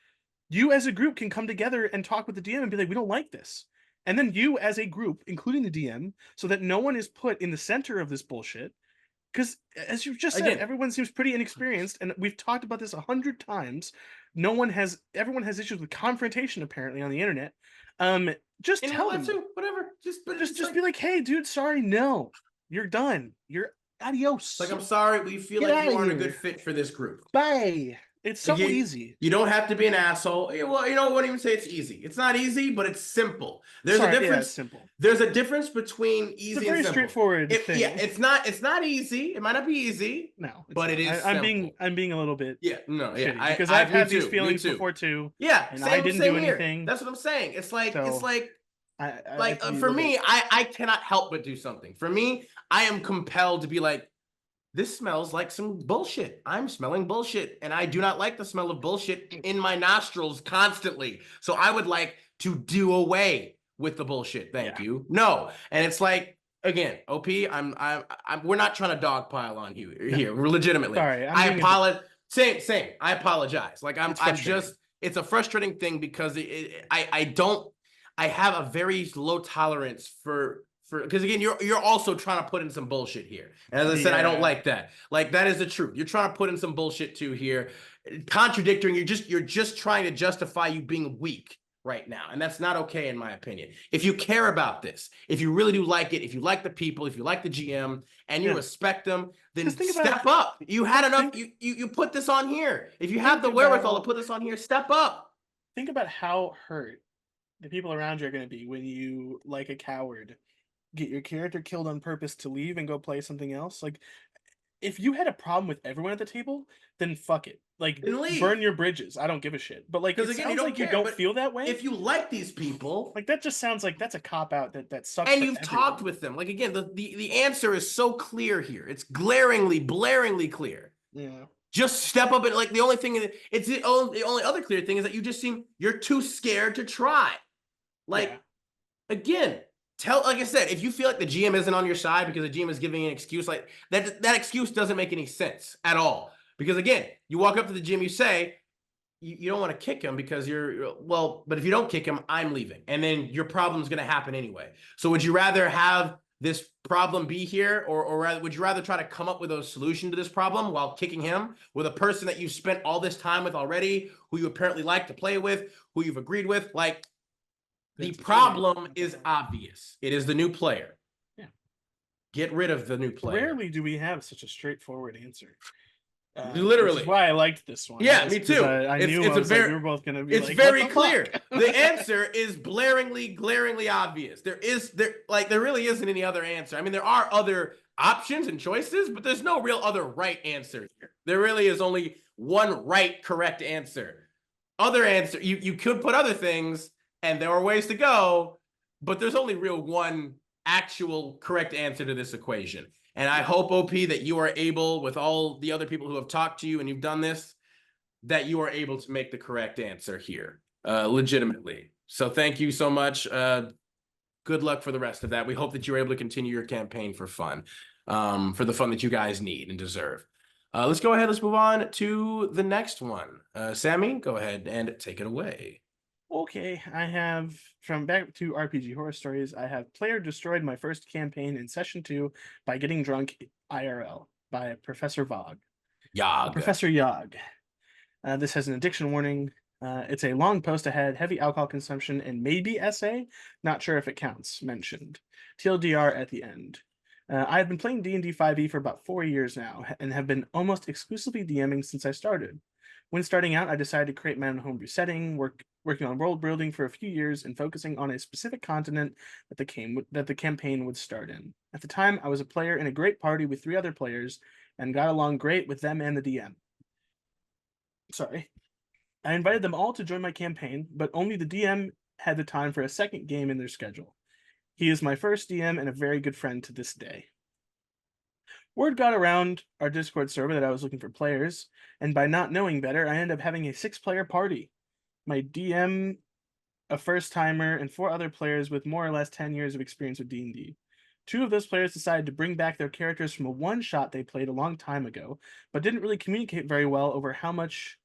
You as a group can come together and talk with the DM and be like, we don't like this. And then you as a group, including the DM, so that no one is put in the center of this bullshit. Because as you've just said, everyone seems pretty inexperienced, and we've talked about this 100 times. Everyone has issues with confrontation apparently on the internet. Just tell them, whatever. Just be like, hey, dude, sorry, no, you're done. You're adios. Like, I'm sorry, we feel like you aren't a good fit for this group. Bye. It's so easy. You don't have to be an asshole. Well, I wouldn't even say it's easy. It's not easy, but it's simple. There's a difference. Yeah, it's simple. There's a difference between easy and simple. It's a very straightforward thing. Yeah, it's not easy. It might not be easy. No, but it is. I'm being a little bit. Yeah, no, yeah, because I've had these feelings before too. Yeah, and I didn't do anything. That's what I'm saying. It's like for me, I cannot help but do something. For me, I am compelled to be like, this smells like some bullshit. I'm smelling bullshit, and I do not like the smell of bullshit in my nostrils constantly. So I would like to do away with the bullshit. Thank you. No, and it's like, again, OP. We're not trying to dogpile on you here. We're legitimately. Sorry, I apologize. Same. I apologize. Like I'm just. It's a frustrating thing because I have a very low tolerance for. Because again, you're also trying to put in some bullshit here. And as I said, I don't like that. Like, that is the truth. You're trying to put in some bullshit too here, contradicting. You're just trying to justify you being weak right now, and that's not okay in my opinion. If you care about this, if you really do like it, if you like the people, if you like the GM, and you respect them, then step up. You had enough. You put this on here. If you have the wherewithal to put this on here, step up. Think about how hurt the people around you are going to be when you, like a coward, get your character killed on purpose to leave and go play something else. Like, if you had a problem with everyone at the table, then fuck it. like then leave. burn your bridges. I don't give a shit. But like, it Because again, you sounds don't like you care, don't but feel that way. if you like these people, Like that just sounds like that's a cop out that sucks. and for you've everyone. talked with them, like again, the answer is so clear here. It's blaringly clear. Yeah. Just step up and like the only thing it's the only other clear thing is that you just seem you're too scared to try. Like again, like I said, if you feel like the GM isn't on your side because the GM is giving an excuse, like that excuse doesn't make any sense at all. Because again, you walk up to the GM, you say, you don't want to kick him because well, but if you don't kick him, I'm leaving. And then your problem's going to happen anyway. So would you rather have this problem be here or rather, would you rather try to come up with a solution to this problem while kicking him with a person that you've spent all this time with already, who you apparently like to play with, who you've agreed with? Like the problem is obvious. It is the new player. Yeah. Get rid of the new player. Rarely do we have such a straightforward answer. Literally, which is why I liked this one. Yeah, me too. I knew it's like, we were both gonna be. It's like, very clear. The answer is glaringly obvious. There really isn't any other answer. I mean, there are other options and choices, but there's no real other right answer here. There really is only one right, correct answer. Other answer, you could put other things, and there are ways to go, but there's only real one actual correct answer to this equation. And I hope, OP, that you are able, with all the other people who have talked to you and you've done this, that you are able to make the correct answer here, legitimately. So thank you so much. Good luck for the rest of that. We hope that you're able to continue your campaign for fun, for the fun that you guys need and deserve. Let's go ahead. Let's move on to the next one. Sammy, go ahead and take it away. Okay, I have, from back to RPG Horror Stories, I have player destroyed my first campaign in session 2 by getting drunk IRL by Professor Vog. Professor Yog. This has an addiction warning. It's a long post ahead, heavy alcohol consumption, and maybe essay. Not sure if it counts, mentioned. TLDR at the end. I have been playing D&D 5e for about 4 years now, and have been almost exclusively DMing since I started. When starting out, I decided to create my own homebrew setting, working on world building for a few years and focusing on a specific continent that the campaign would start in. At the time, I was a player in a great party with 3 other players and got along great with them and the DM. Sorry. I invited them all to join my campaign, but only the DM had the time for a second game in their schedule. He is my first DM and a very good friend to this day. Word got around our Discord server that I was looking for players, and by not knowing better, I ended up having a 6-player party. My DM, a first-timer, and 4 other players with more or less 10 years of experience with D&D. 2 of those players decided to bring back their characters from a one-shot they played a long time ago, but didn't really communicate very well over how much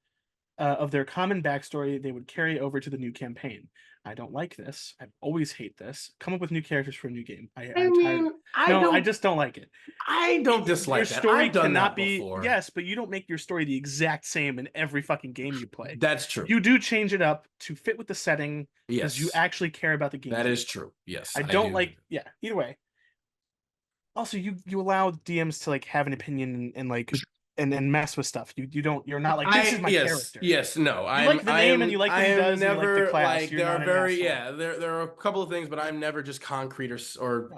of their common backstory they would carry over to the new campaign. I don't like this. I always hate this. Come up with new characters for a new game. I just don't like it. I don't dislike your that. story I've done cannot that before. Yes, but you don't make your story the exact same in every fucking game you play. That's true. You do change it up to fit with the setting because Yes. you actually care about the game. That is true. Yes. I don't like. Yeah. Either way. Also, you allow DMs to like have an opinion and like and mess with stuff. You're not like, this is my character. Yes, no. You like the name and you like what he does. Never, and you like the class. like there are very there are a couple of things, but I'm never just concrete or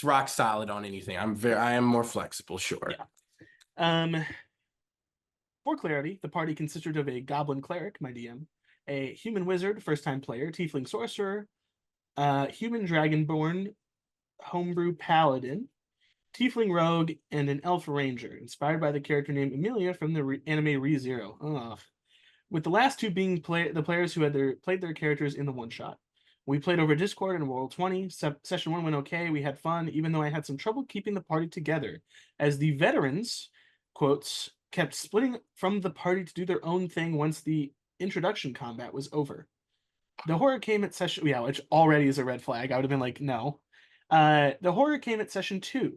rock solid on anything. I am more flexible, sure. Yeah. For clarity, the party consisted of a goblin cleric, my DM, a human wizard, first-time player, tiefling sorcerer, human dragonborn, homebrew paladin, tiefling rogue, and an elf ranger, inspired by the character named Amelia from the anime ReZero. Ugh. With the last 2 being the players who had played their characters in the one-shot. We played over Discord and Roll20. Session 1 went okay. We had fun, even though I had some trouble keeping the party together, as the veterans, quotes, kept splitting from the party to do their own thing once the introduction combat was over. The horror came at session... Yeah, which already is a red flag. I would have been like, no. The horror came at session 2.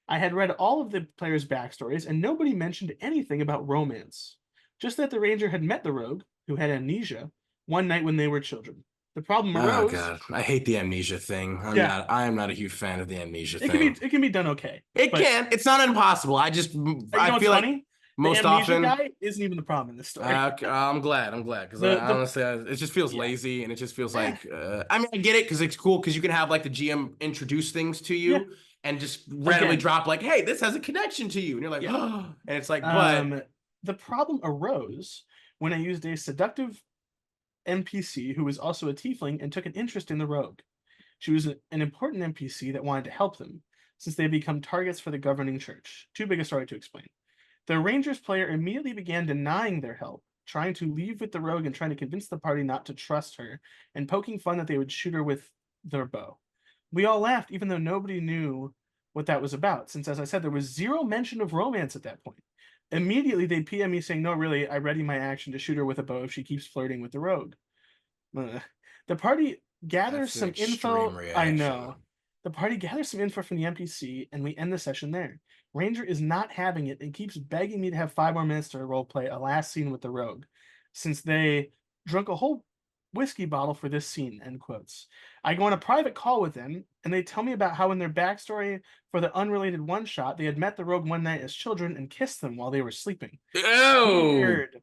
I had read all of the players' backstories, and nobody mentioned anything about romance. Just that the ranger had met the rogue, who had amnesia, one night when they were children. The problem arose... Oh god, I hate the amnesia thing. I am not a huge fan of the amnesia thing. It can be done okay. It's not impossible. I feel like most often guy isn't even the problem in this story. I'm glad because honestly, it just feels lazy, and it just feels like I mean, I get it because it's cool because you can have like the GM introduce things to you and just randomly drop like, hey, this has a connection to you, and you're like, oh, and it's like, but The problem arose when I used a seductive NPC who was also a tiefling and took an interest in the rogue. She was an important NPC that wanted to help them, since they had become targets for the governing church. Too big a story to explain. The Rangers player immediately began denying their help, trying to leave with the rogue and trying to convince the party not to trust her, and poking fun that they would shoot her with their bow. We all laughed, even though nobody knew what that was about, since, as I said, there was zero mention of romance at that point. Immediately, they PM me saying, "No, really, I ready my action to shoot her with a bow if she keeps flirting with the rogue." The party gathers That's an some extreme info. I reaction. know. The party gathers some info from the NPC, and we end the session there. Ranger is not having it and keeps begging me to have 5 more minutes to roleplay a last scene with the rogue, since they drunk a whole whiskey bottle for this scene, end quotes. I go on a private call with them, and they tell me about how in their backstory for the unrelated one-shot, they had met the rogue one night as children and kissed them while they were sleeping. Ew! Weird.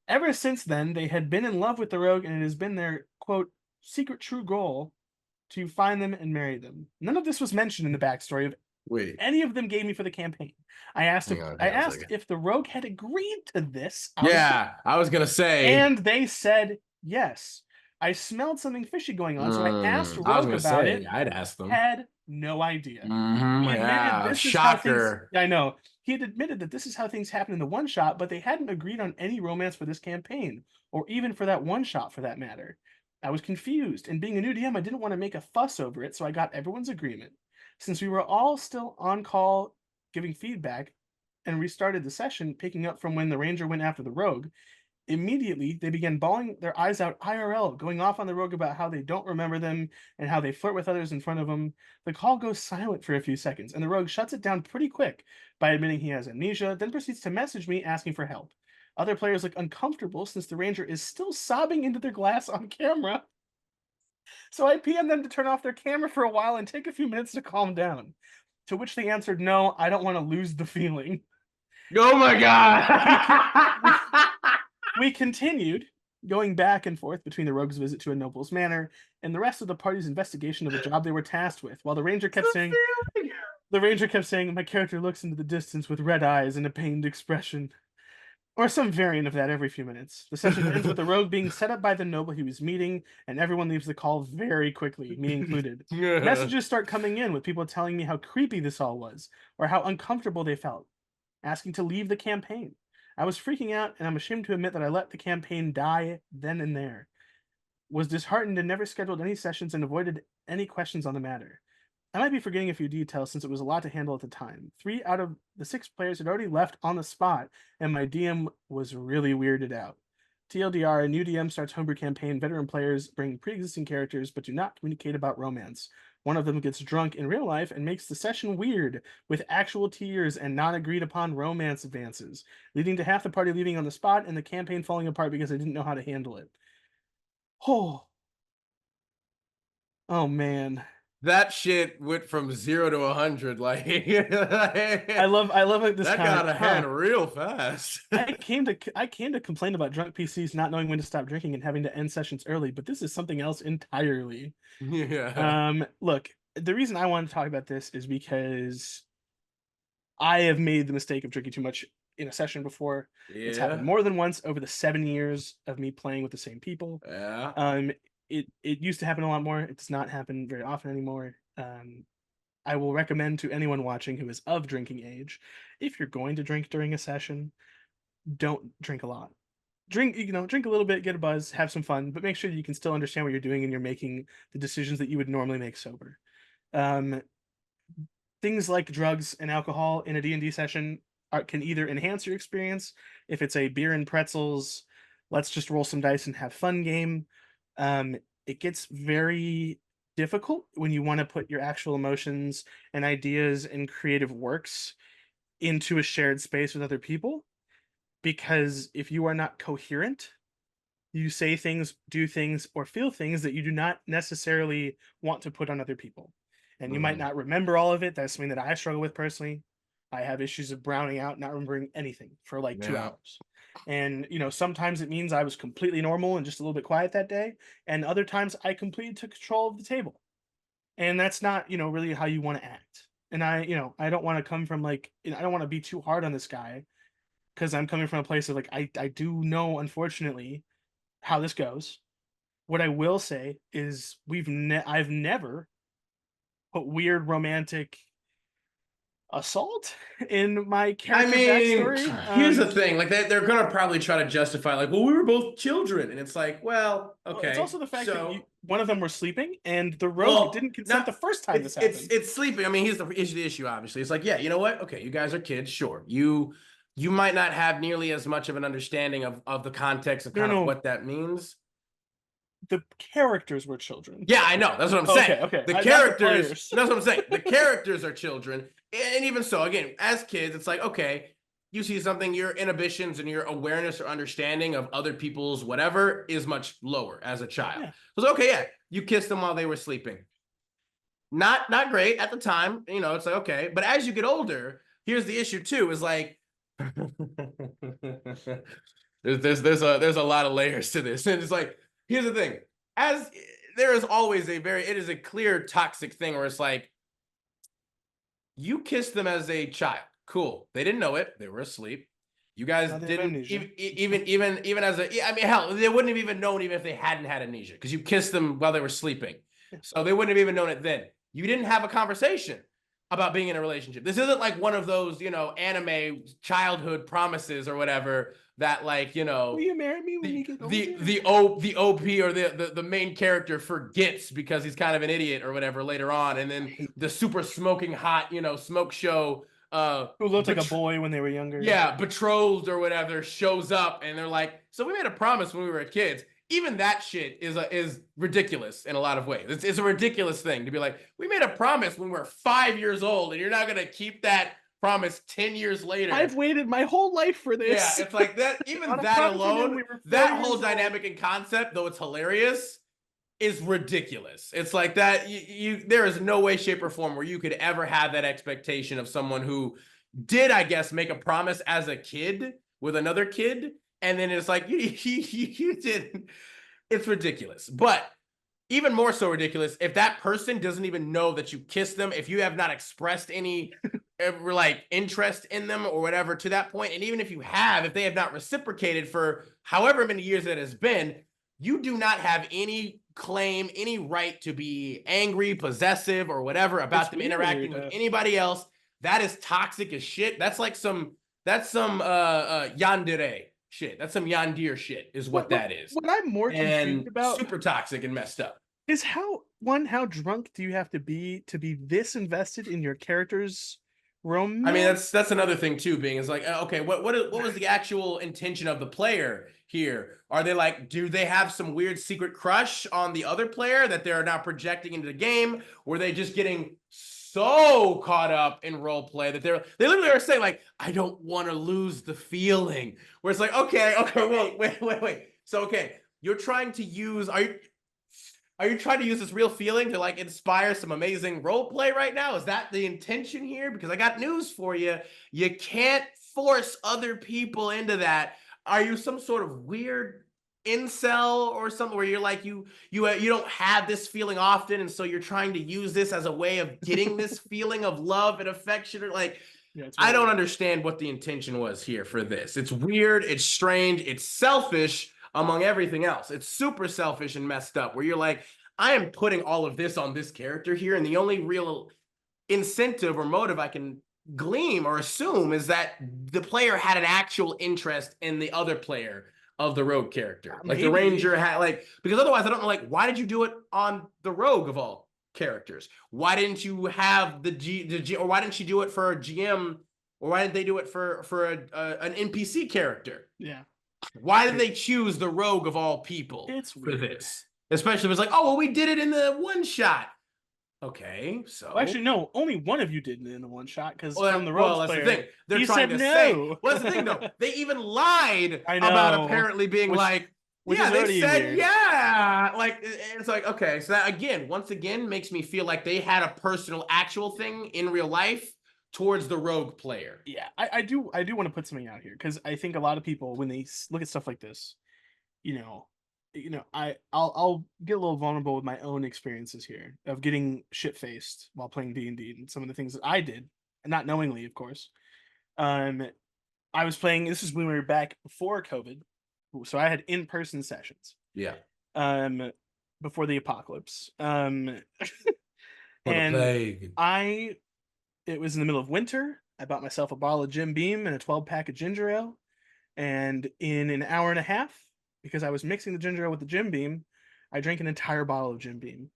Ever since then, they had been in love with the rogue, and it has been their, quote, secret true goal to find them and marry them. None of this was mentioned in the backstory of Wait. any of them gave me for the campaign. I asked Hang on a second. if the rogue had agreed to this. Yeah, I was gonna say. And they said yes. I smelled something fishy going on, so I asked I was Rogue gonna about say, it. I'd ask them. Had no idea. He admitted Yeah, this is how things. shocker. I know. He had admitted that this is how things happen in the one shot, but they hadn't agreed on any romance for this campaign, or even for that one shot for that matter. I was confused, and being a new DM, I didn't want to make a fuss over it, so I got everyone's agreement. Since we were all still on call giving feedback and restarted the session, picking up from when the ranger went after the rogue, immediately they began bawling their eyes out IRL, going off on the rogue about how they don't remember them and how they flirt with others in front of them. The call goes silent for a few seconds, and the rogue shuts it down pretty quick by admitting he has amnesia, then proceeds to message me asking for help. Other players look uncomfortable since the ranger is still sobbing into their glass on camera. So I PM them to turn off their camera for a while and take a few minutes to calm down. To which they answered, "No, I don't want to lose the feeling." Oh my god! We continued going back and forth between the rogue's visit to a noble's manor and the rest of the party's investigation of the job they were tasked with, while the ranger kept saying, "My character looks into the distance with red eyes and a pained expression," or some variant of that every few minutes. The session ends with the rogue being set up by the noble he was meeting, and everyone leaves the call very quickly, me included. Messages start coming in with people telling me how creepy this all was, or how uncomfortable they felt, asking to leave the campaign. I was freaking out, and I'm ashamed to admit that I let the campaign die then and there. Was disheartened and never scheduled any sessions and avoided any questions on the matter. I might be forgetting a few details since it was a lot to handle at the time. 3 out of the 6 players had already left on the spot, and my DM was really weirded out. TLDR, a new DM starts homebrew campaign. Veteran players bring pre-existing characters but do not communicate about romance. One of them gets drunk in real life and makes the session weird, with actual tears and not agreed upon romance advances, leading to half the party leaving on the spot and the campaign falling apart because they didn't know how to handle it. Oh man. That shit went from 0 to 100. Like, I love it this that time. got a hand real fast. I came to complain about drunk PCs not knowing when to stop drinking and having to end sessions early, but this is something else entirely. Yeah. Look, the reason I wanted to talk about this is because I have made the mistake of drinking too much in a session before. It's happened more than once over the 7 years of me playing with the same people. Yeah. It used to happen a lot more. It does not happen very often anymore. I will recommend to anyone watching who is of drinking age, if you're going to drink during a session, don't drink a lot. Drink a little bit, get a buzz, have some fun, but make sure that you can still understand what you're doing and you're making the decisions that you would normally make sober. Things like drugs and alcohol in a D&D session can either enhance your experience, if it's a beer and pretzels, let's just roll some dice and have fun game. It gets very difficult when you want to put your actual emotions and ideas and creative works into a shared space with other people, because if you are not coherent, you say things, do things, or feel things that you do not necessarily want to put on other people, and you might not remember all of it. That's something that I struggle with personally. I have issues of browning out, not remembering anything for like 2 hours. And sometimes it means I was completely normal and just a little bit quiet that day, and other times I completely took control of the table, and that's not really how you want to act. And I don't want to come from I don't want to be too hard on this guy, because I'm coming from a place of like I do know, unfortunately, how this goes. What I will say is I've never put weird romantic assault in my I character mean, backstory. here's the thing: like they're gonna probably try to justify, like, well, we were both children, and it's like, well, Well, it's okay, also the fact that so, one of them were sleeping, and the rogue well, didn't consent not the first time this happened. it's sleeping. I mean, here's the issue. Obviously, it's like, yeah, you know what? Okay, you guys are kids, sure. You might not have nearly as much of an understanding of the context of No, kind of no, what that means. the characters were children. Yeah, I know. That's what I'm saying. Okay, okay, The not the characters, players. that's what I'm saying. The characters are children. And even so, again, as kids, it's like, okay, you see something, your inhibitions and your awareness or understanding of other people's whatever is much lower as a child. Yeah. So it's okay, yeah, you kissed them while they were sleeping. Not great at the time, you know, it's like, okay. But as you get older, here's the issue too, is like there's a lot of layers to this. And it's like, here's the thing. As there is always it is a clear toxic thing where it's like, you kissed them as a child. Cool. They didn't know it. They were asleep. You guys Now they have didn't amnesia. even as a, I mean, hell, they wouldn't have even known even if they hadn't had amnesia because you kissed them while they were sleeping. So they wouldn't have even known it then. You didn't have a conversation about being in a relationship. This isn't like one of those, you know, anime childhood promises or whatever that, like, you know, Will you marry me when you get older? the OP or the main character forgets because he's kind of an idiot or whatever later on, and then the super smoking hot, you know, smoke show Who looked like a boy when they were younger. yeah, betrothed or whatever shows up, and they're like, so we made a promise when we were kids. Even that shit is ridiculous in a lot of ways. It's a ridiculous thing to be like, we made a promise when we were 5 years old, and you're not gonna keep that promise 10 years later. I've waited my whole life for this. Yeah, it's like that. Even On a that promise when alone, we were 4 that years whole old. dynamic and concept, though it's hilarious, is ridiculous. It's like that. There is no way, shape, or form where you could ever have that expectation of someone who did, I guess, make a promise as a kid with another kid, and then it's like you didn't. It's ridiculous. But even more so ridiculous if that person doesn't even know that you kissed them, if you have not expressed any like interest in them or whatever to that point, and even if you have, if they have not reciprocated for however many years it has been, you do not have any claim, any right to be angry, possessive, or whatever about them interacting with anybody else. That is toxic as shit. That's some yandere shit. That's some yandir shit is what that is. What I'm more confused And about super toxic and messed up is how drunk do you have to be this invested in your character's romance? I mean, that's another thing too, being is like, okay, what was the actual intention of the player here? Are they like, do they have some weird secret crush on the other player that they're now projecting into the game? Were they just getting so caught up in role play that they literally are saying like, I don't want to lose the feeling, where it's like, okay, wait. So, okay, you're trying to use, are you trying to use this real feeling to like inspire some amazing role play right now? Is that the intention here? Because I got news for you. You can't force other people into that. Are you some sort of weird incel or something where you're like, you don't have this feeling often, and so you're trying to use this as a way of getting this feeling of love and affection? Or like, yeah, I don't understand what the intention was here for this. It's weird, it's strange, it's selfish among everything else. It's super selfish and messed up, where you're like, I am putting all of this on this character here, and the only real incentive or motive I can glean or assume is that the player had an actual interest in the other player of the rogue character. Like the ranger had, like, because otherwise I don't know, like, why did you do it on the rogue of all characters? Why didn't you have the G, or why didn't you do it for a GM, or why didn't they do it for an NPC character? Yeah. Why did they choose the rogue of all people for this? Especially if it's like, oh, well, we did it in the one shot. Okay, so well, actually, no, only one of you did it in the one shot, because from the rogue player, that's the thing. They're trying to say. Well, that's the thing, though. They even lied about apparently being like, yeah, they said weird. Yeah, like, it's like, okay, so that once again makes me feel like they had a personal, actual thing in real life towards the rogue player. Yeah, I do want to put something out here, because I think a lot of people, when they look at stuff like this, I'll get a little vulnerable with my own experiences here of getting shit-faced while playing D&D, and some of the things that I did, not knowingly, of course. I I was playing. This is when we were back before COVID, so I had in-person sessions. Yeah. Before the apocalypse. For the And plague. it was in the middle of winter. I bought myself a bottle of Jim Beam and a 12-pack of ginger ale. And in an hour and a half, because I was mixing the ginger ale with the Jim Beam, I drank an entire bottle of Jim Beam.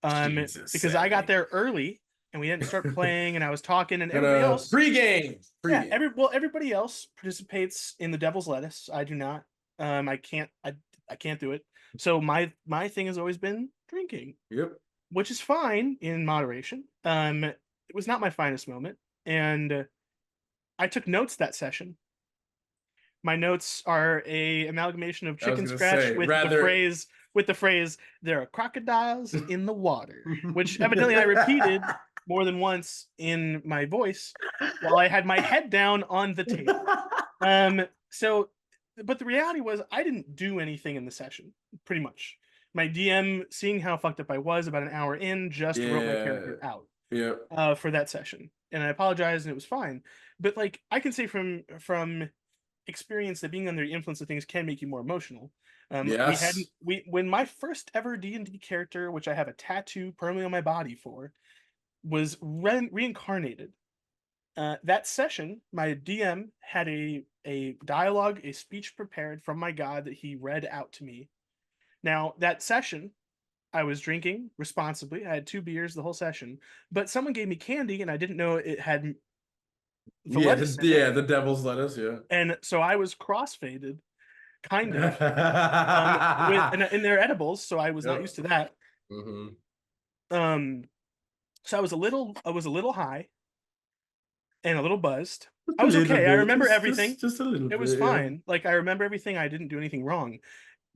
Jesus, Because Sammy. I got there early and we didn't start playing, and I was talking, and everybody else pre-game. yeah, everybody else participates in the devil's lettuce. I do not. I can't do it. So my thing has always been drinking. Yep. Which is fine in moderation. It was not my finest moment, and I took notes that session. My notes are a amalgamation of chicken scratch with the phrase "there are crocodiles in the water," which evidently I repeated more than once in my voice while I had my head down on the table. But the reality was I didn't do anything in the session, pretty much. My DM, seeing how fucked up I was about an hour in, just wrote my character out for that session. And I apologized, and it was fine. But like, I can say from experience that being under the influence of things can make you more emotional. Yes. When my first ever D&D character, which I have a tattoo permanently on my body for, was reincarnated. That session, my DM had a dialogue, a speech prepared from my god that he read out to me. Now, that session, I was drinking responsibly. I had 2 beers the whole session, but someone gave me candy, and I didn't know it had the lettuce in it. The devil's lettuce, yeah. And so I was crossfaded, kind of, in their edibles, so I was not used to that. So I was a little high and a little buzzed. I was okay. I remember everything. Just a little bit. It was fine. Like, I remember everything. I didn't do anything wrong.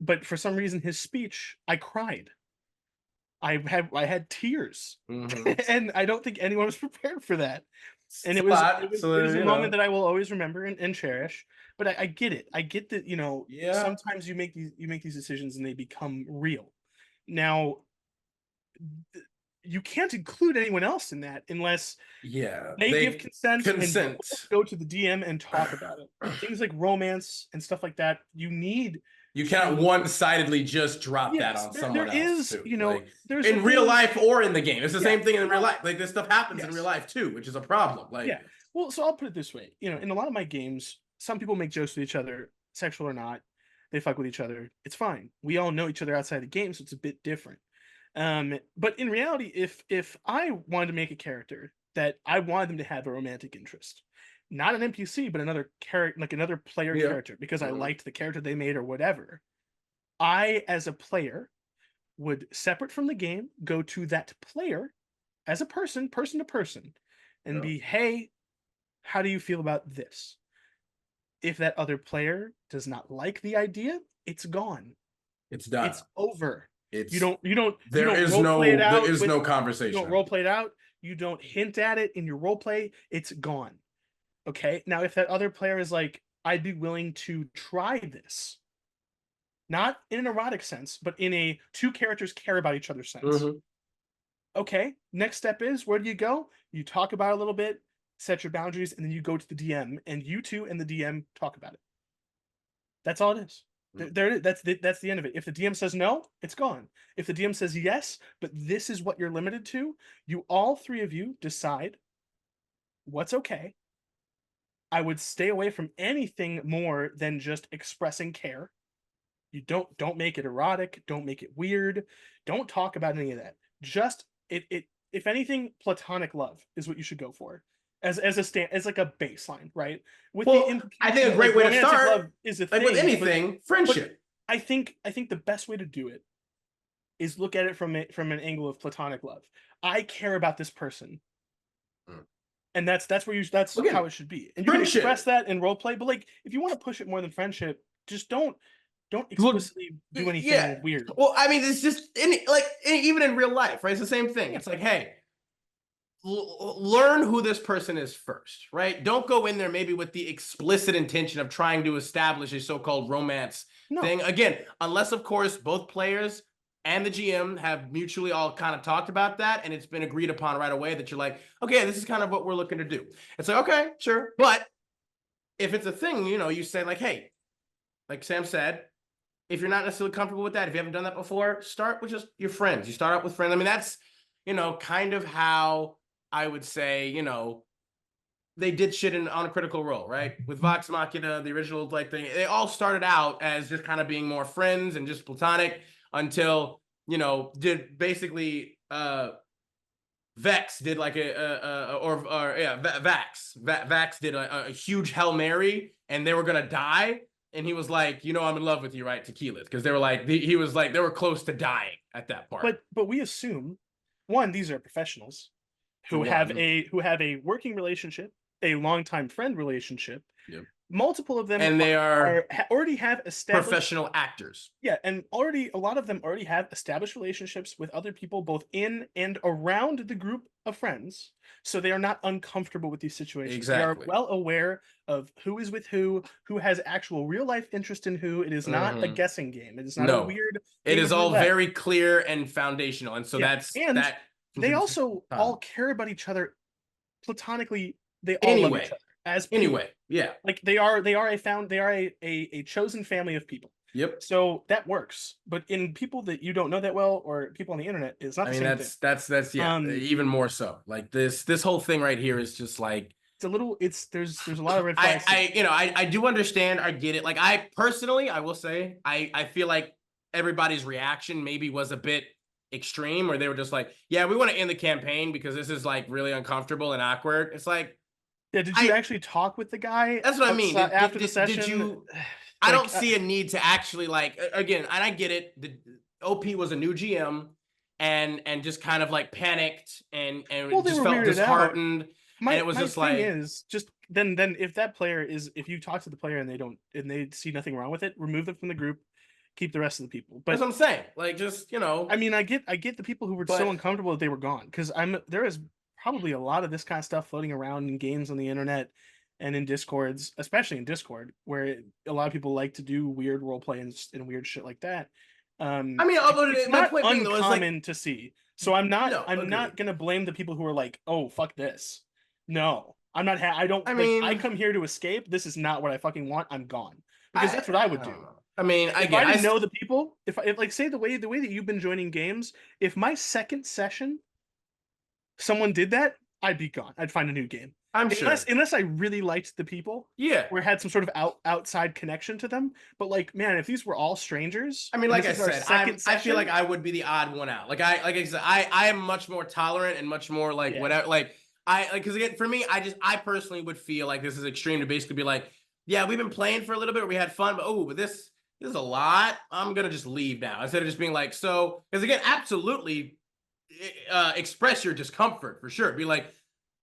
But for some reason, his speech, I cried. I had tears, and I don't think anyone was prepared for that. And it was a moment that I will always remember and cherish. But I get it. I get that, sometimes you make these decisions and they become real. Now, you can't include anyone else in that unless they give consent and go to the DM and talk about it. Things like romance and stuff like that, you cannot one-sidedly just drop that on someone else. There's in real life or in the game. It's the same thing in real life. Like, this stuff happens in real life too, which is a problem. Well, so I'll put it this way. In a lot of my games, some people make jokes with each other, sexual or not. They fuck with each other. It's fine. We all know each other outside the game, so it's a bit different. But in reality, if I wanted to make a character that I wanted them to have a romantic interest, not an NPC, but another character, like another player character, because I liked the character they made or whatever, I, as a player, would, separate from the game, go to that player as a person to person, and be, hey, how do you feel about this? If that other player does not like the idea, it's gone. It's done. It's over. There is no conversation. You don't role play it out. You don't hint at it in your role play. It's gone. Okay. Now, if that other player is like, I'd be willing to try this, not in an erotic sense, but in a 2 characters care about each other sense. Okay. Next step is, where do you go? You talk about it a little bit, set your boundaries, and then you go to the DM, and you 2 and the DM talk about it. That's all it is. That's the end of it. If the DM says no, it's gone. If the DM says yes, but this is what you're limited to, all 3 of you decide what's okay. I would stay away from anything more than just expressing care. You don't make it erotic, don't make it weird, don't talk about any of that. Just if anything, platonic love is what you should go for. As like a baseline, right? I think a great way to start love is a thing, with anything, friendship. I think the best way to do it is look at it from an angle of platonic love. I care about this person, and that's how it should be. And you can express that in role play, but like, if you want to push it more than friendship, just don't explicitly do anything weird. Well, I mean, it's just even in real life, right? It's the same thing. It's like, hey, learn who this person is first, right? Don't go in there maybe with the explicit intention of trying to establish a so-called romance thing. Again, unless, of course, both players and the GM have mutually all kind of talked about that, and it's been agreed upon right away that you're like, okay, this is kind of what we're looking to do. It's like, okay, sure. But if it's a thing, you say like, hey, like Sam said, if you're not necessarily comfortable with that, if you haven't done that before, start with just your friends. You start out with friends. I mean, that's, kind of how I would say, they did shit on a Critical Role, right? With Vox Machina, the original like thing, they all started out as just kind of being more friends and just platonic until, did basically Vex did like Vax did a huge Hail Mary and they were gonna die. And he was like, I'm in love with you, right? Tequila. Because they were like, he was like, they were close to dying at that part. But we assume, one, these are professionals who have a working relationship, a longtime friend relationship. Yep. Multiple of them and they are already have established professional actors. Yeah, and already a lot of them already have established relationships with other people, both in and around the group of friends. So they are not uncomfortable with these situations. Exactly. They are well aware of who is with who has actual real life interest in who. It is not a guessing game. It is not a weird. It is all roulette. very clear and foundational, and so They also all care about each other platonically. They all love each other as people. Anyway, yeah, like they are a chosen family of people. Yep. So that works, but in people that you don't know that well or people on the internet, it's not the same thing. That's even more so. Like this whole thing right here is just like it's a little. There's a lot of red flags. I do understand. I get it. Like I personally, I will say, I feel like everybody's reaction maybe was a bit extreme, where they were just like, yeah, we want to end the campaign because this is like really uncomfortable and awkward. It's like, yeah, did you actually talk with the guy? That's what I mean. After the session, did you? I don't see a need to actually like, again, and I get it. The OP was a new GM and just kind of like panicked and just felt disheartened. And it was just like, is just then if that player is, if you talk to the player and they see nothing wrong with it, remove them from the group, keep the rest of the people. But that's what I'm saying. Like, just, I mean, I get the people who were so uncomfortable that they were gone, because there is probably a lot of this kind of stuff floating around in games on the internet and in Discords, especially in Discord, where a lot of people like to do weird role play and weird shit like that. I mean, although it's my not point being though is like, to see. So I'm not gonna blame the people who are like, oh fuck this. No, I'm not. I come here to escape. This is not what I fucking want. I'm gone, because that's what I would do. I mean, if I didn't know the people, if like say the way that you've been joining games, if my second session someone did that, I'd be gone. I'd find a new game. Unless I really liked the people, or had some sort of outside connection to them. But like, man, if these were all strangers, I mean, like I said, I feel like I would be the odd one out. Like I said, I am much more tolerant and much more like whatever. Like because again, for me, I personally would feel like this is extreme to basically be like, yeah, we've been playing for a little bit, we had fun, but this is a lot. I'm gonna just leave now, instead of just being like, so, because again, absolutely express your discomfort for sure. Be like,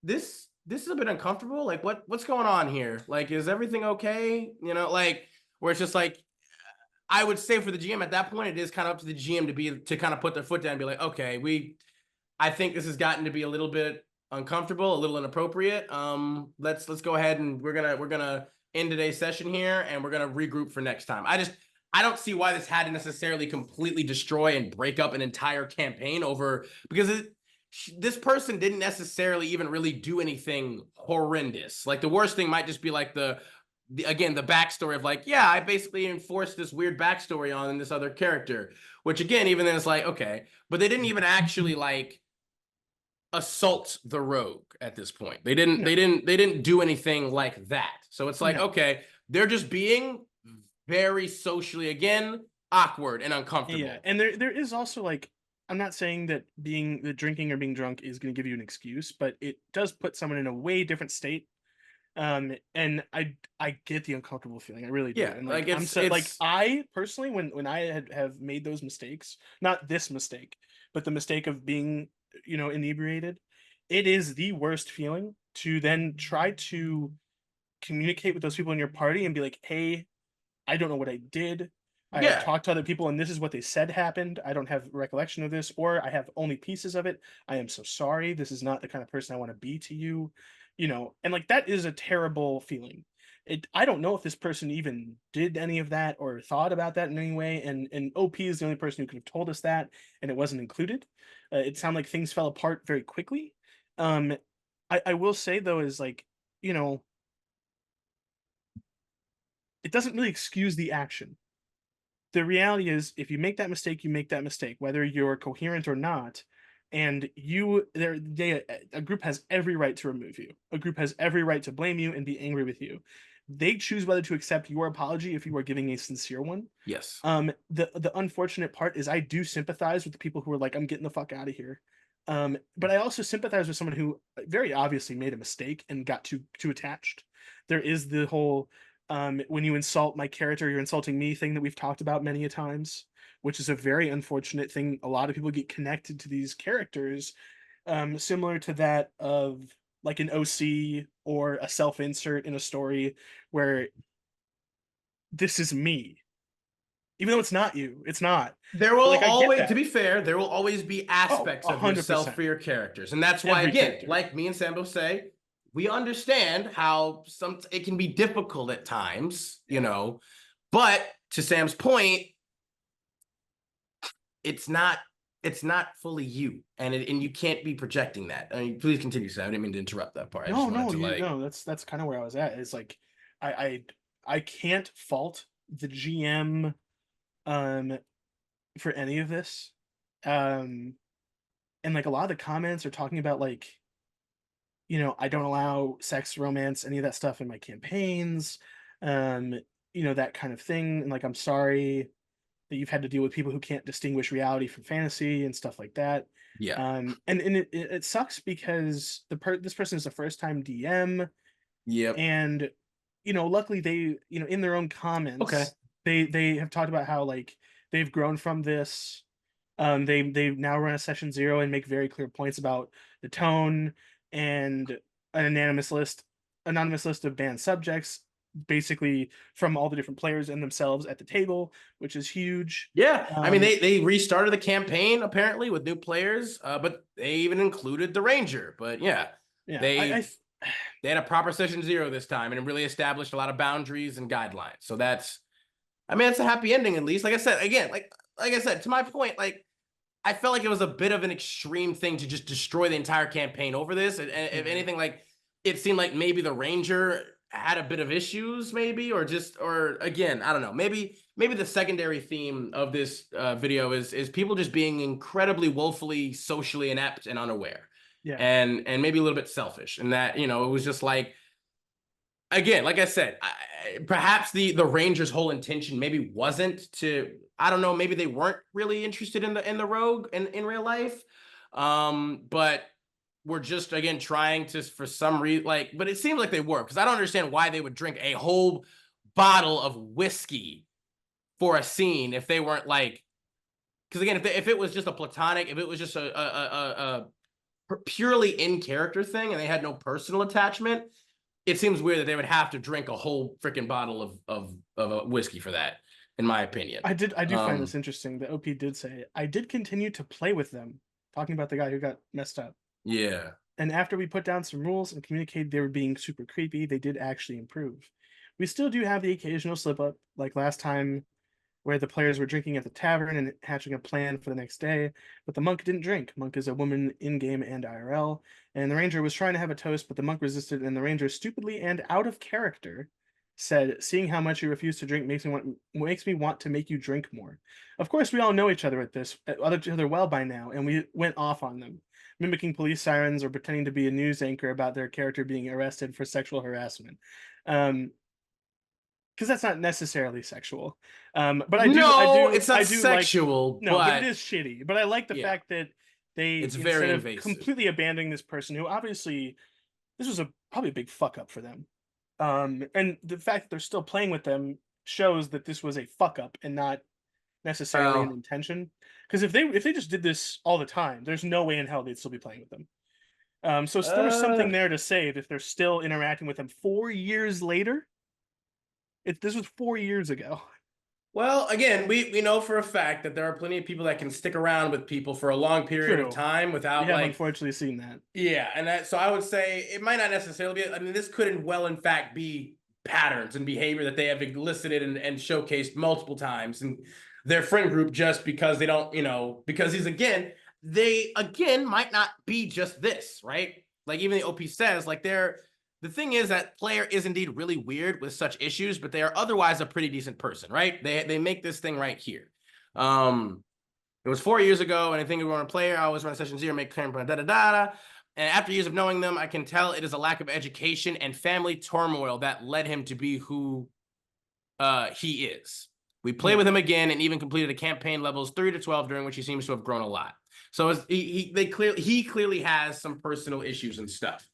this is a bit uncomfortable. Like, what's going on here? Like, is everything okay? Like, where it's just like, I would say for the GM at that point, it is kind of up to the GM to kind of put their foot down and be like, okay, I think this has gotten to be a little bit uncomfortable, a little inappropriate. Let's go ahead and we're gonna end today's session here, and we're gonna regroup for next time. I don't see why this had to necessarily completely destroy and break up an entire campaign over, because this person didn't necessarily even really do anything horrendous. Like, the worst thing might just be like the backstory of like, yeah, I basically enforced this weird backstory on this other character, which again, even then it's like, okay, but they didn't even actually like assault the rogue at this point. They didn't do anything like that. So it's like, okay, they're just being very socially, again, awkward and uncomfortable. Yeah, and there is also like, I'm not saying that drinking or being drunk is going to give you an excuse, but it does put someone in a way different state. And I get the uncomfortable feeling. I really do. Yeah, and like I personally, when I have made those mistakes, not this mistake, but the mistake of being, inebriated, it is the worst feeling to then try to communicate with those people in your party and be like, hey, I don't know what I did. I have talked to other people and this is what they said happened. I don't have recollection of this, or I have only pieces of it. I am so sorry. This is not the kind of person I want to be to you, and like, that is a terrible feeling. I don't know if this person even did any of that or thought about that in any way. And OP is the only person who could have told us that, and it wasn't included. It sounded like things fell apart very quickly. I will say though, is like, it doesn't really excuse the action. The reality is, if you make that mistake, you make that mistake, whether you're coherent or not. And a group has every right to remove you. A group has every right to blame you and be angry with you. They choose whether to accept your apology if you are giving a sincere one. Yes. The unfortunate part is I do sympathize with the people who are like, I'm getting the fuck out of here. But I also sympathize with someone who very obviously made a mistake and got too attached. There is the whole when you insult my character, you're insulting me thing that we've talked about many a times, which is a very unfortunate thing. A lot of people get connected to these characters, similar to that of like an OC or a self-insert in a story where this is me. Even though it's not you, it's not. There will Like, I get always, that. to be fair, there will always be aspects of 100%. yourself for your characters. And that's why, Every again, character. like me and Sambo say, we understand how it can be difficult at times, you know, but to Sam's point, it's not fully you, and you can't be projecting that. I mean, please continue, Sam. I didn't mean to interrupt that part. No, that's kind of where I was at. It's like I can't fault the GM for any of this. And like a lot of the comments are talking about like, I don't allow sex, romance, any of that stuff in my campaigns. That kind of thing. And like, I'm sorry that you've had to deal with people who can't distinguish reality from fantasy and stuff like that. Yeah. And it sucks because this person is a first time DM. Yep. And luckily they, in their own comments, they have talked about how like they've grown from this. They now run a session 0 and make very clear points about the tone and an anonymous list of banned subjects, basically from all the different players and themselves at the table, which is huge. Yeah, I mean they restarted the campaign apparently with new players, but they even included the ranger. But yeah, they had a proper session 0 this time, and it really established a lot of boundaries and guidelines. So it's a happy ending at least. Like I said, again, like I said, to my point, like I felt like it was a bit of an extreme thing to just destroy the entire campaign over this. And if anything, like it seemed like maybe the ranger had a bit of issues, maybe, or again, I don't know, maybe the secondary theme of this video is people just being incredibly woefully socially inept and unaware, and maybe a little bit selfish, and that it was just like, again, like I said, perhaps the ranger's whole intention maybe wasn't to, I don't know, maybe they weren't really interested in the rogue in real life, but we're just, again, trying to, for some reason, like, but it seems like they were, because I don't understand why they would drink a whole bottle of whiskey for a scene if they weren't like, because again, if it was just a platonic, if it was just a purely in character thing and they had no personal attachment, it seems weird that they would have to drink a whole freaking bottle of whiskey for that, in my opinion. I do find this interesting. The OP did say, I did continue to play with them, talking about the guy who got messed up. Yeah. And after we put down some rules and communicated they were being super creepy, they did actually improve. We still do have the occasional slip up, like last time where the players were drinking at the tavern and hatching a plan for the next day, but the monk didn't drink. Monk is a woman in-game and IRL, and the ranger was trying to have a toast, but the monk resisted, and the ranger stupidly and out of character said, seeing how much you refuse to drink makes me want to make you drink more. Of course, we all know each other well by now, and we went off on them, mimicking police sirens or pretending to be a news anchor about their character being arrested for sexual harassment. Because that's not necessarily sexual. But I do. It's not sexual. Like, no, but it is shitty. But I like the fact that it's very instead of completely abandoning this person who obviously this was probably a big fuck up for them. And the fact that they're still playing with them shows that this was a fuck up and not necessarily an intention. Because if they just did this all the time, there's no way in hell they'd still be playing with them. So there's something there to say if they're still interacting with them 4 years later. This was 4 years ago. Well, again, we know for a fact that there are plenty of people that can stick around with people for a long period of time without, we have unfortunately seen that. Yeah, and so I would say it might not necessarily be. I mean, this could in fact be patterns and behavior that they have elicited and showcased multiple times in their friend group, just because they don't, because they might not be just this, right? Like even the OP says, like they're the thing is that player is indeed really weird with such issues, but they are otherwise a pretty decent person, right? They make this thing right here. It was 4 years ago, and I think we were on a player. I always run session 0, make claim, da da da da. And after years of knowing them, I can tell it is a lack of education and family turmoil that led him to be who he is. We played with him again and even completed a campaign levels 3 to 12, during which he seems to have grown a lot. So he clearly has some personal issues and stuff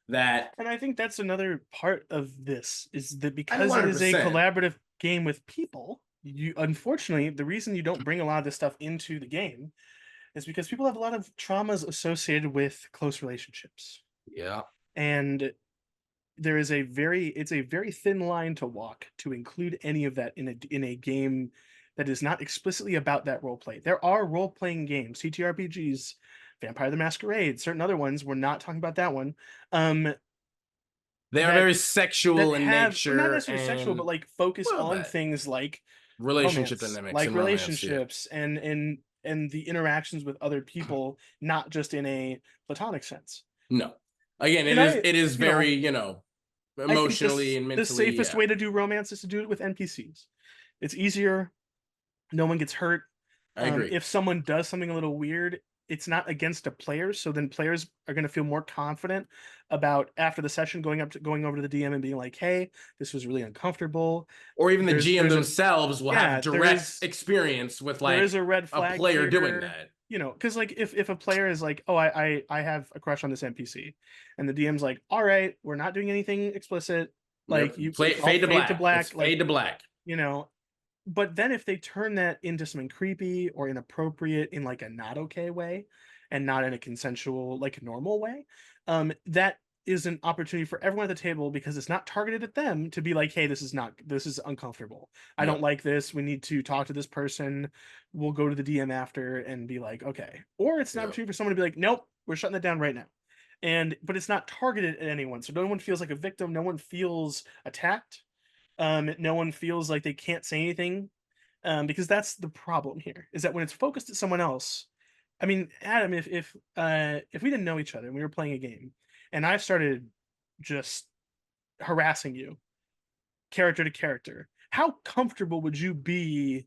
that. And I think that's another part of this, is that because it 100%. is a collaborative game with people, you unfortunately, the reason you don't bring a lot of this stuff into the game is because people have a lot of traumas associated with close relationships. Yeah. And there is it's a very thin line to walk to include any of that in a game that is not explicitly about that role play. There are role playing games, TTRPGs, Vampire the Masquerade, certain other ones. We're not talking about that one. They are very sexual in nature, not necessarily sexual, but like focus on things like relationship romance, dynamics, like and relationships, and the interactions with other people, not just in a platonic sense. No, again, it is very emotionally and mentally. The safest way to do romance is to do it with NPCs. It's easier. No one gets hurt. I agree. If someone does something a little weird, it's not against a player, so then players are going to feel more confident about, after the session, going over to the DM and being like, "Hey, this was really uncomfortable." Or even the GM themselves will have direct experience with like there is a red flag player doing that. Because like if a player is like, "Oh, I have a crush on this NPC," and the DM's like, "All right, we're not doing anything explicit. Like you fade to black. Fade to black. But then if they turn that into something creepy or inappropriate in like a not okay way, and not in a consensual, like normal way, that is an opportunity for everyone at the table, because it's not targeted at them, to be like, "Hey, this is uncomfortable. I don't like this. We need to talk to this person. We'll go to the DM after and be like, okay." Or it's an opportunity for someone to be like, "Nope, we're shutting that down right now." But it's not targeted at anyone, so no one feels like a victim. No one feels attacked. No one feels like they can't say anything, because that's the problem here, is that when it's focused at someone else. I mean, Adam, if we didn't know each other and we were playing a game, and I started just harassing you, character to character, how comfortable would you be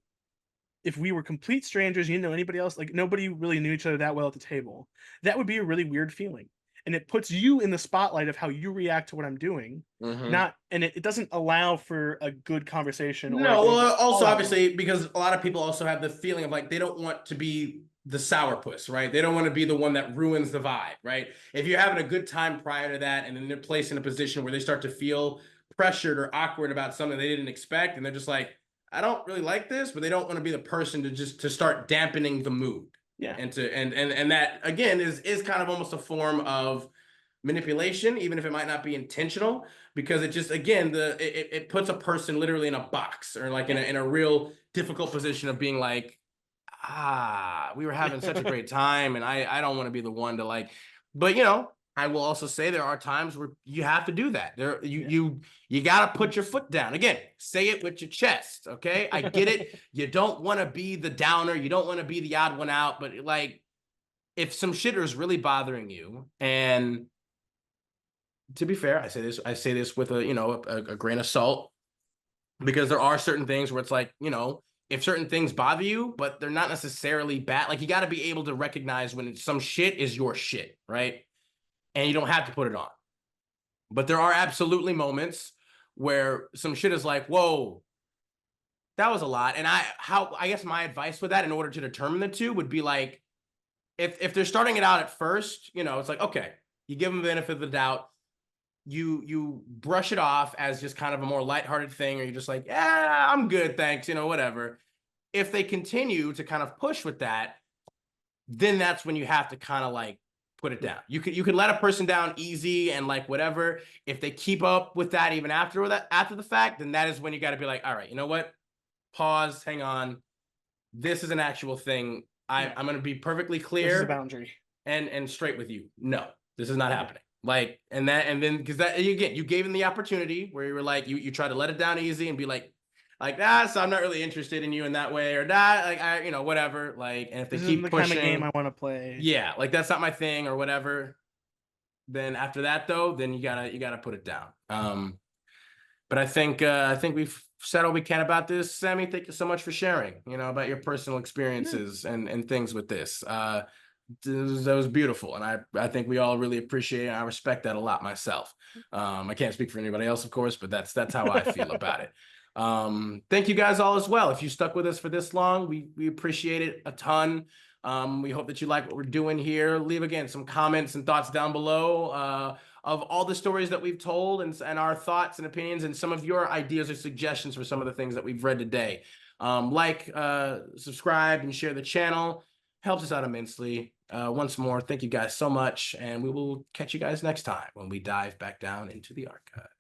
if we were complete strangers? You didn't know anybody else, like nobody really knew each other that well at the table. That would be a really weird feeling. And it puts you in the spotlight of how you react to what I'm doing. It doesn't allow for a good conversation. No, well, also obviously, because a lot of people also have the feeling of like, they don't want to be the sourpuss, right? They don't want to be the one that ruins the vibe, right? If you're having a good time prior to that, and then they're placed in a position where they start to feel pressured or awkward about something they didn't expect, and they're just like, "I don't really like this," but they don't want to be the person to start dampening the mood. Yeah. And that again is kind of almost a form of manipulation, even if it might not be intentional, because it just, again, it puts a person literally in a box, or like in a real difficult position of being like, we were having such a great time, and I don't want to be the one to like. But I will also say there are times where you have to do that. You got to put your foot down. Again, say it with your chest, okay? I get it. You don't want to be the downer. You don't want to be the odd one out. But like, if some shit is really bothering you, and to be fair, I say this with a grain of salt, because there are certain things where it's like, if certain things bother you, but they're not necessarily bad, like you got to be able to recognize when some shit is your shit, right? And you don't have to put it on. But there are absolutely moments where some shit is like, whoa, that was a lot. And I guess my advice with that, in order to determine the two, would be like, if they're starting it out at first, it's like, okay, you give them the benefit of the doubt. You brush it off as just kind of a more lighthearted thing, or you're just like, yeah, I'm good, thanks, whatever. If they continue to kind of push with that, then that's when you have to kind of like put it down. You could let a person down easy and like whatever. If they keep up with that even after the fact, then that is when you got to be like, all right, you know what? Pause, hang on. This is an actual thing. I'm going to be perfectly clear. This is a boundary. And straight with you. No, this is not happening. Like, and then because that, again, you gave them the opportunity where you were like, you try to let it down easy and be like, so I'm not really interested in you in that way, or not, like, whatever. Like, and if they keep pushing, kind of game I want to play. yeah, like that's not my thing or whatever. Then after that, though, then you gotta put it down. But I think we've said all we can about this. Sammy, thank you so much for sharing, about your personal experiences and things with this. That was beautiful, and I think we all really appreciate it. I respect that a lot myself. I can't speak for anybody else, of course, but that's how I feel about it. Thank you guys all as well. If you stuck with us for this long, we appreciate it a ton. We hope that you like what we're doing here. Leave again some comments and thoughts down below of all the stories that we've told and our thoughts and opinions and some of your ideas or suggestions for some of the things that we've read today. Subscribe, and share the channel. Helps us out immensely. Once more, thank you guys so much, and we will catch you guys next time when we dive back down into the archive.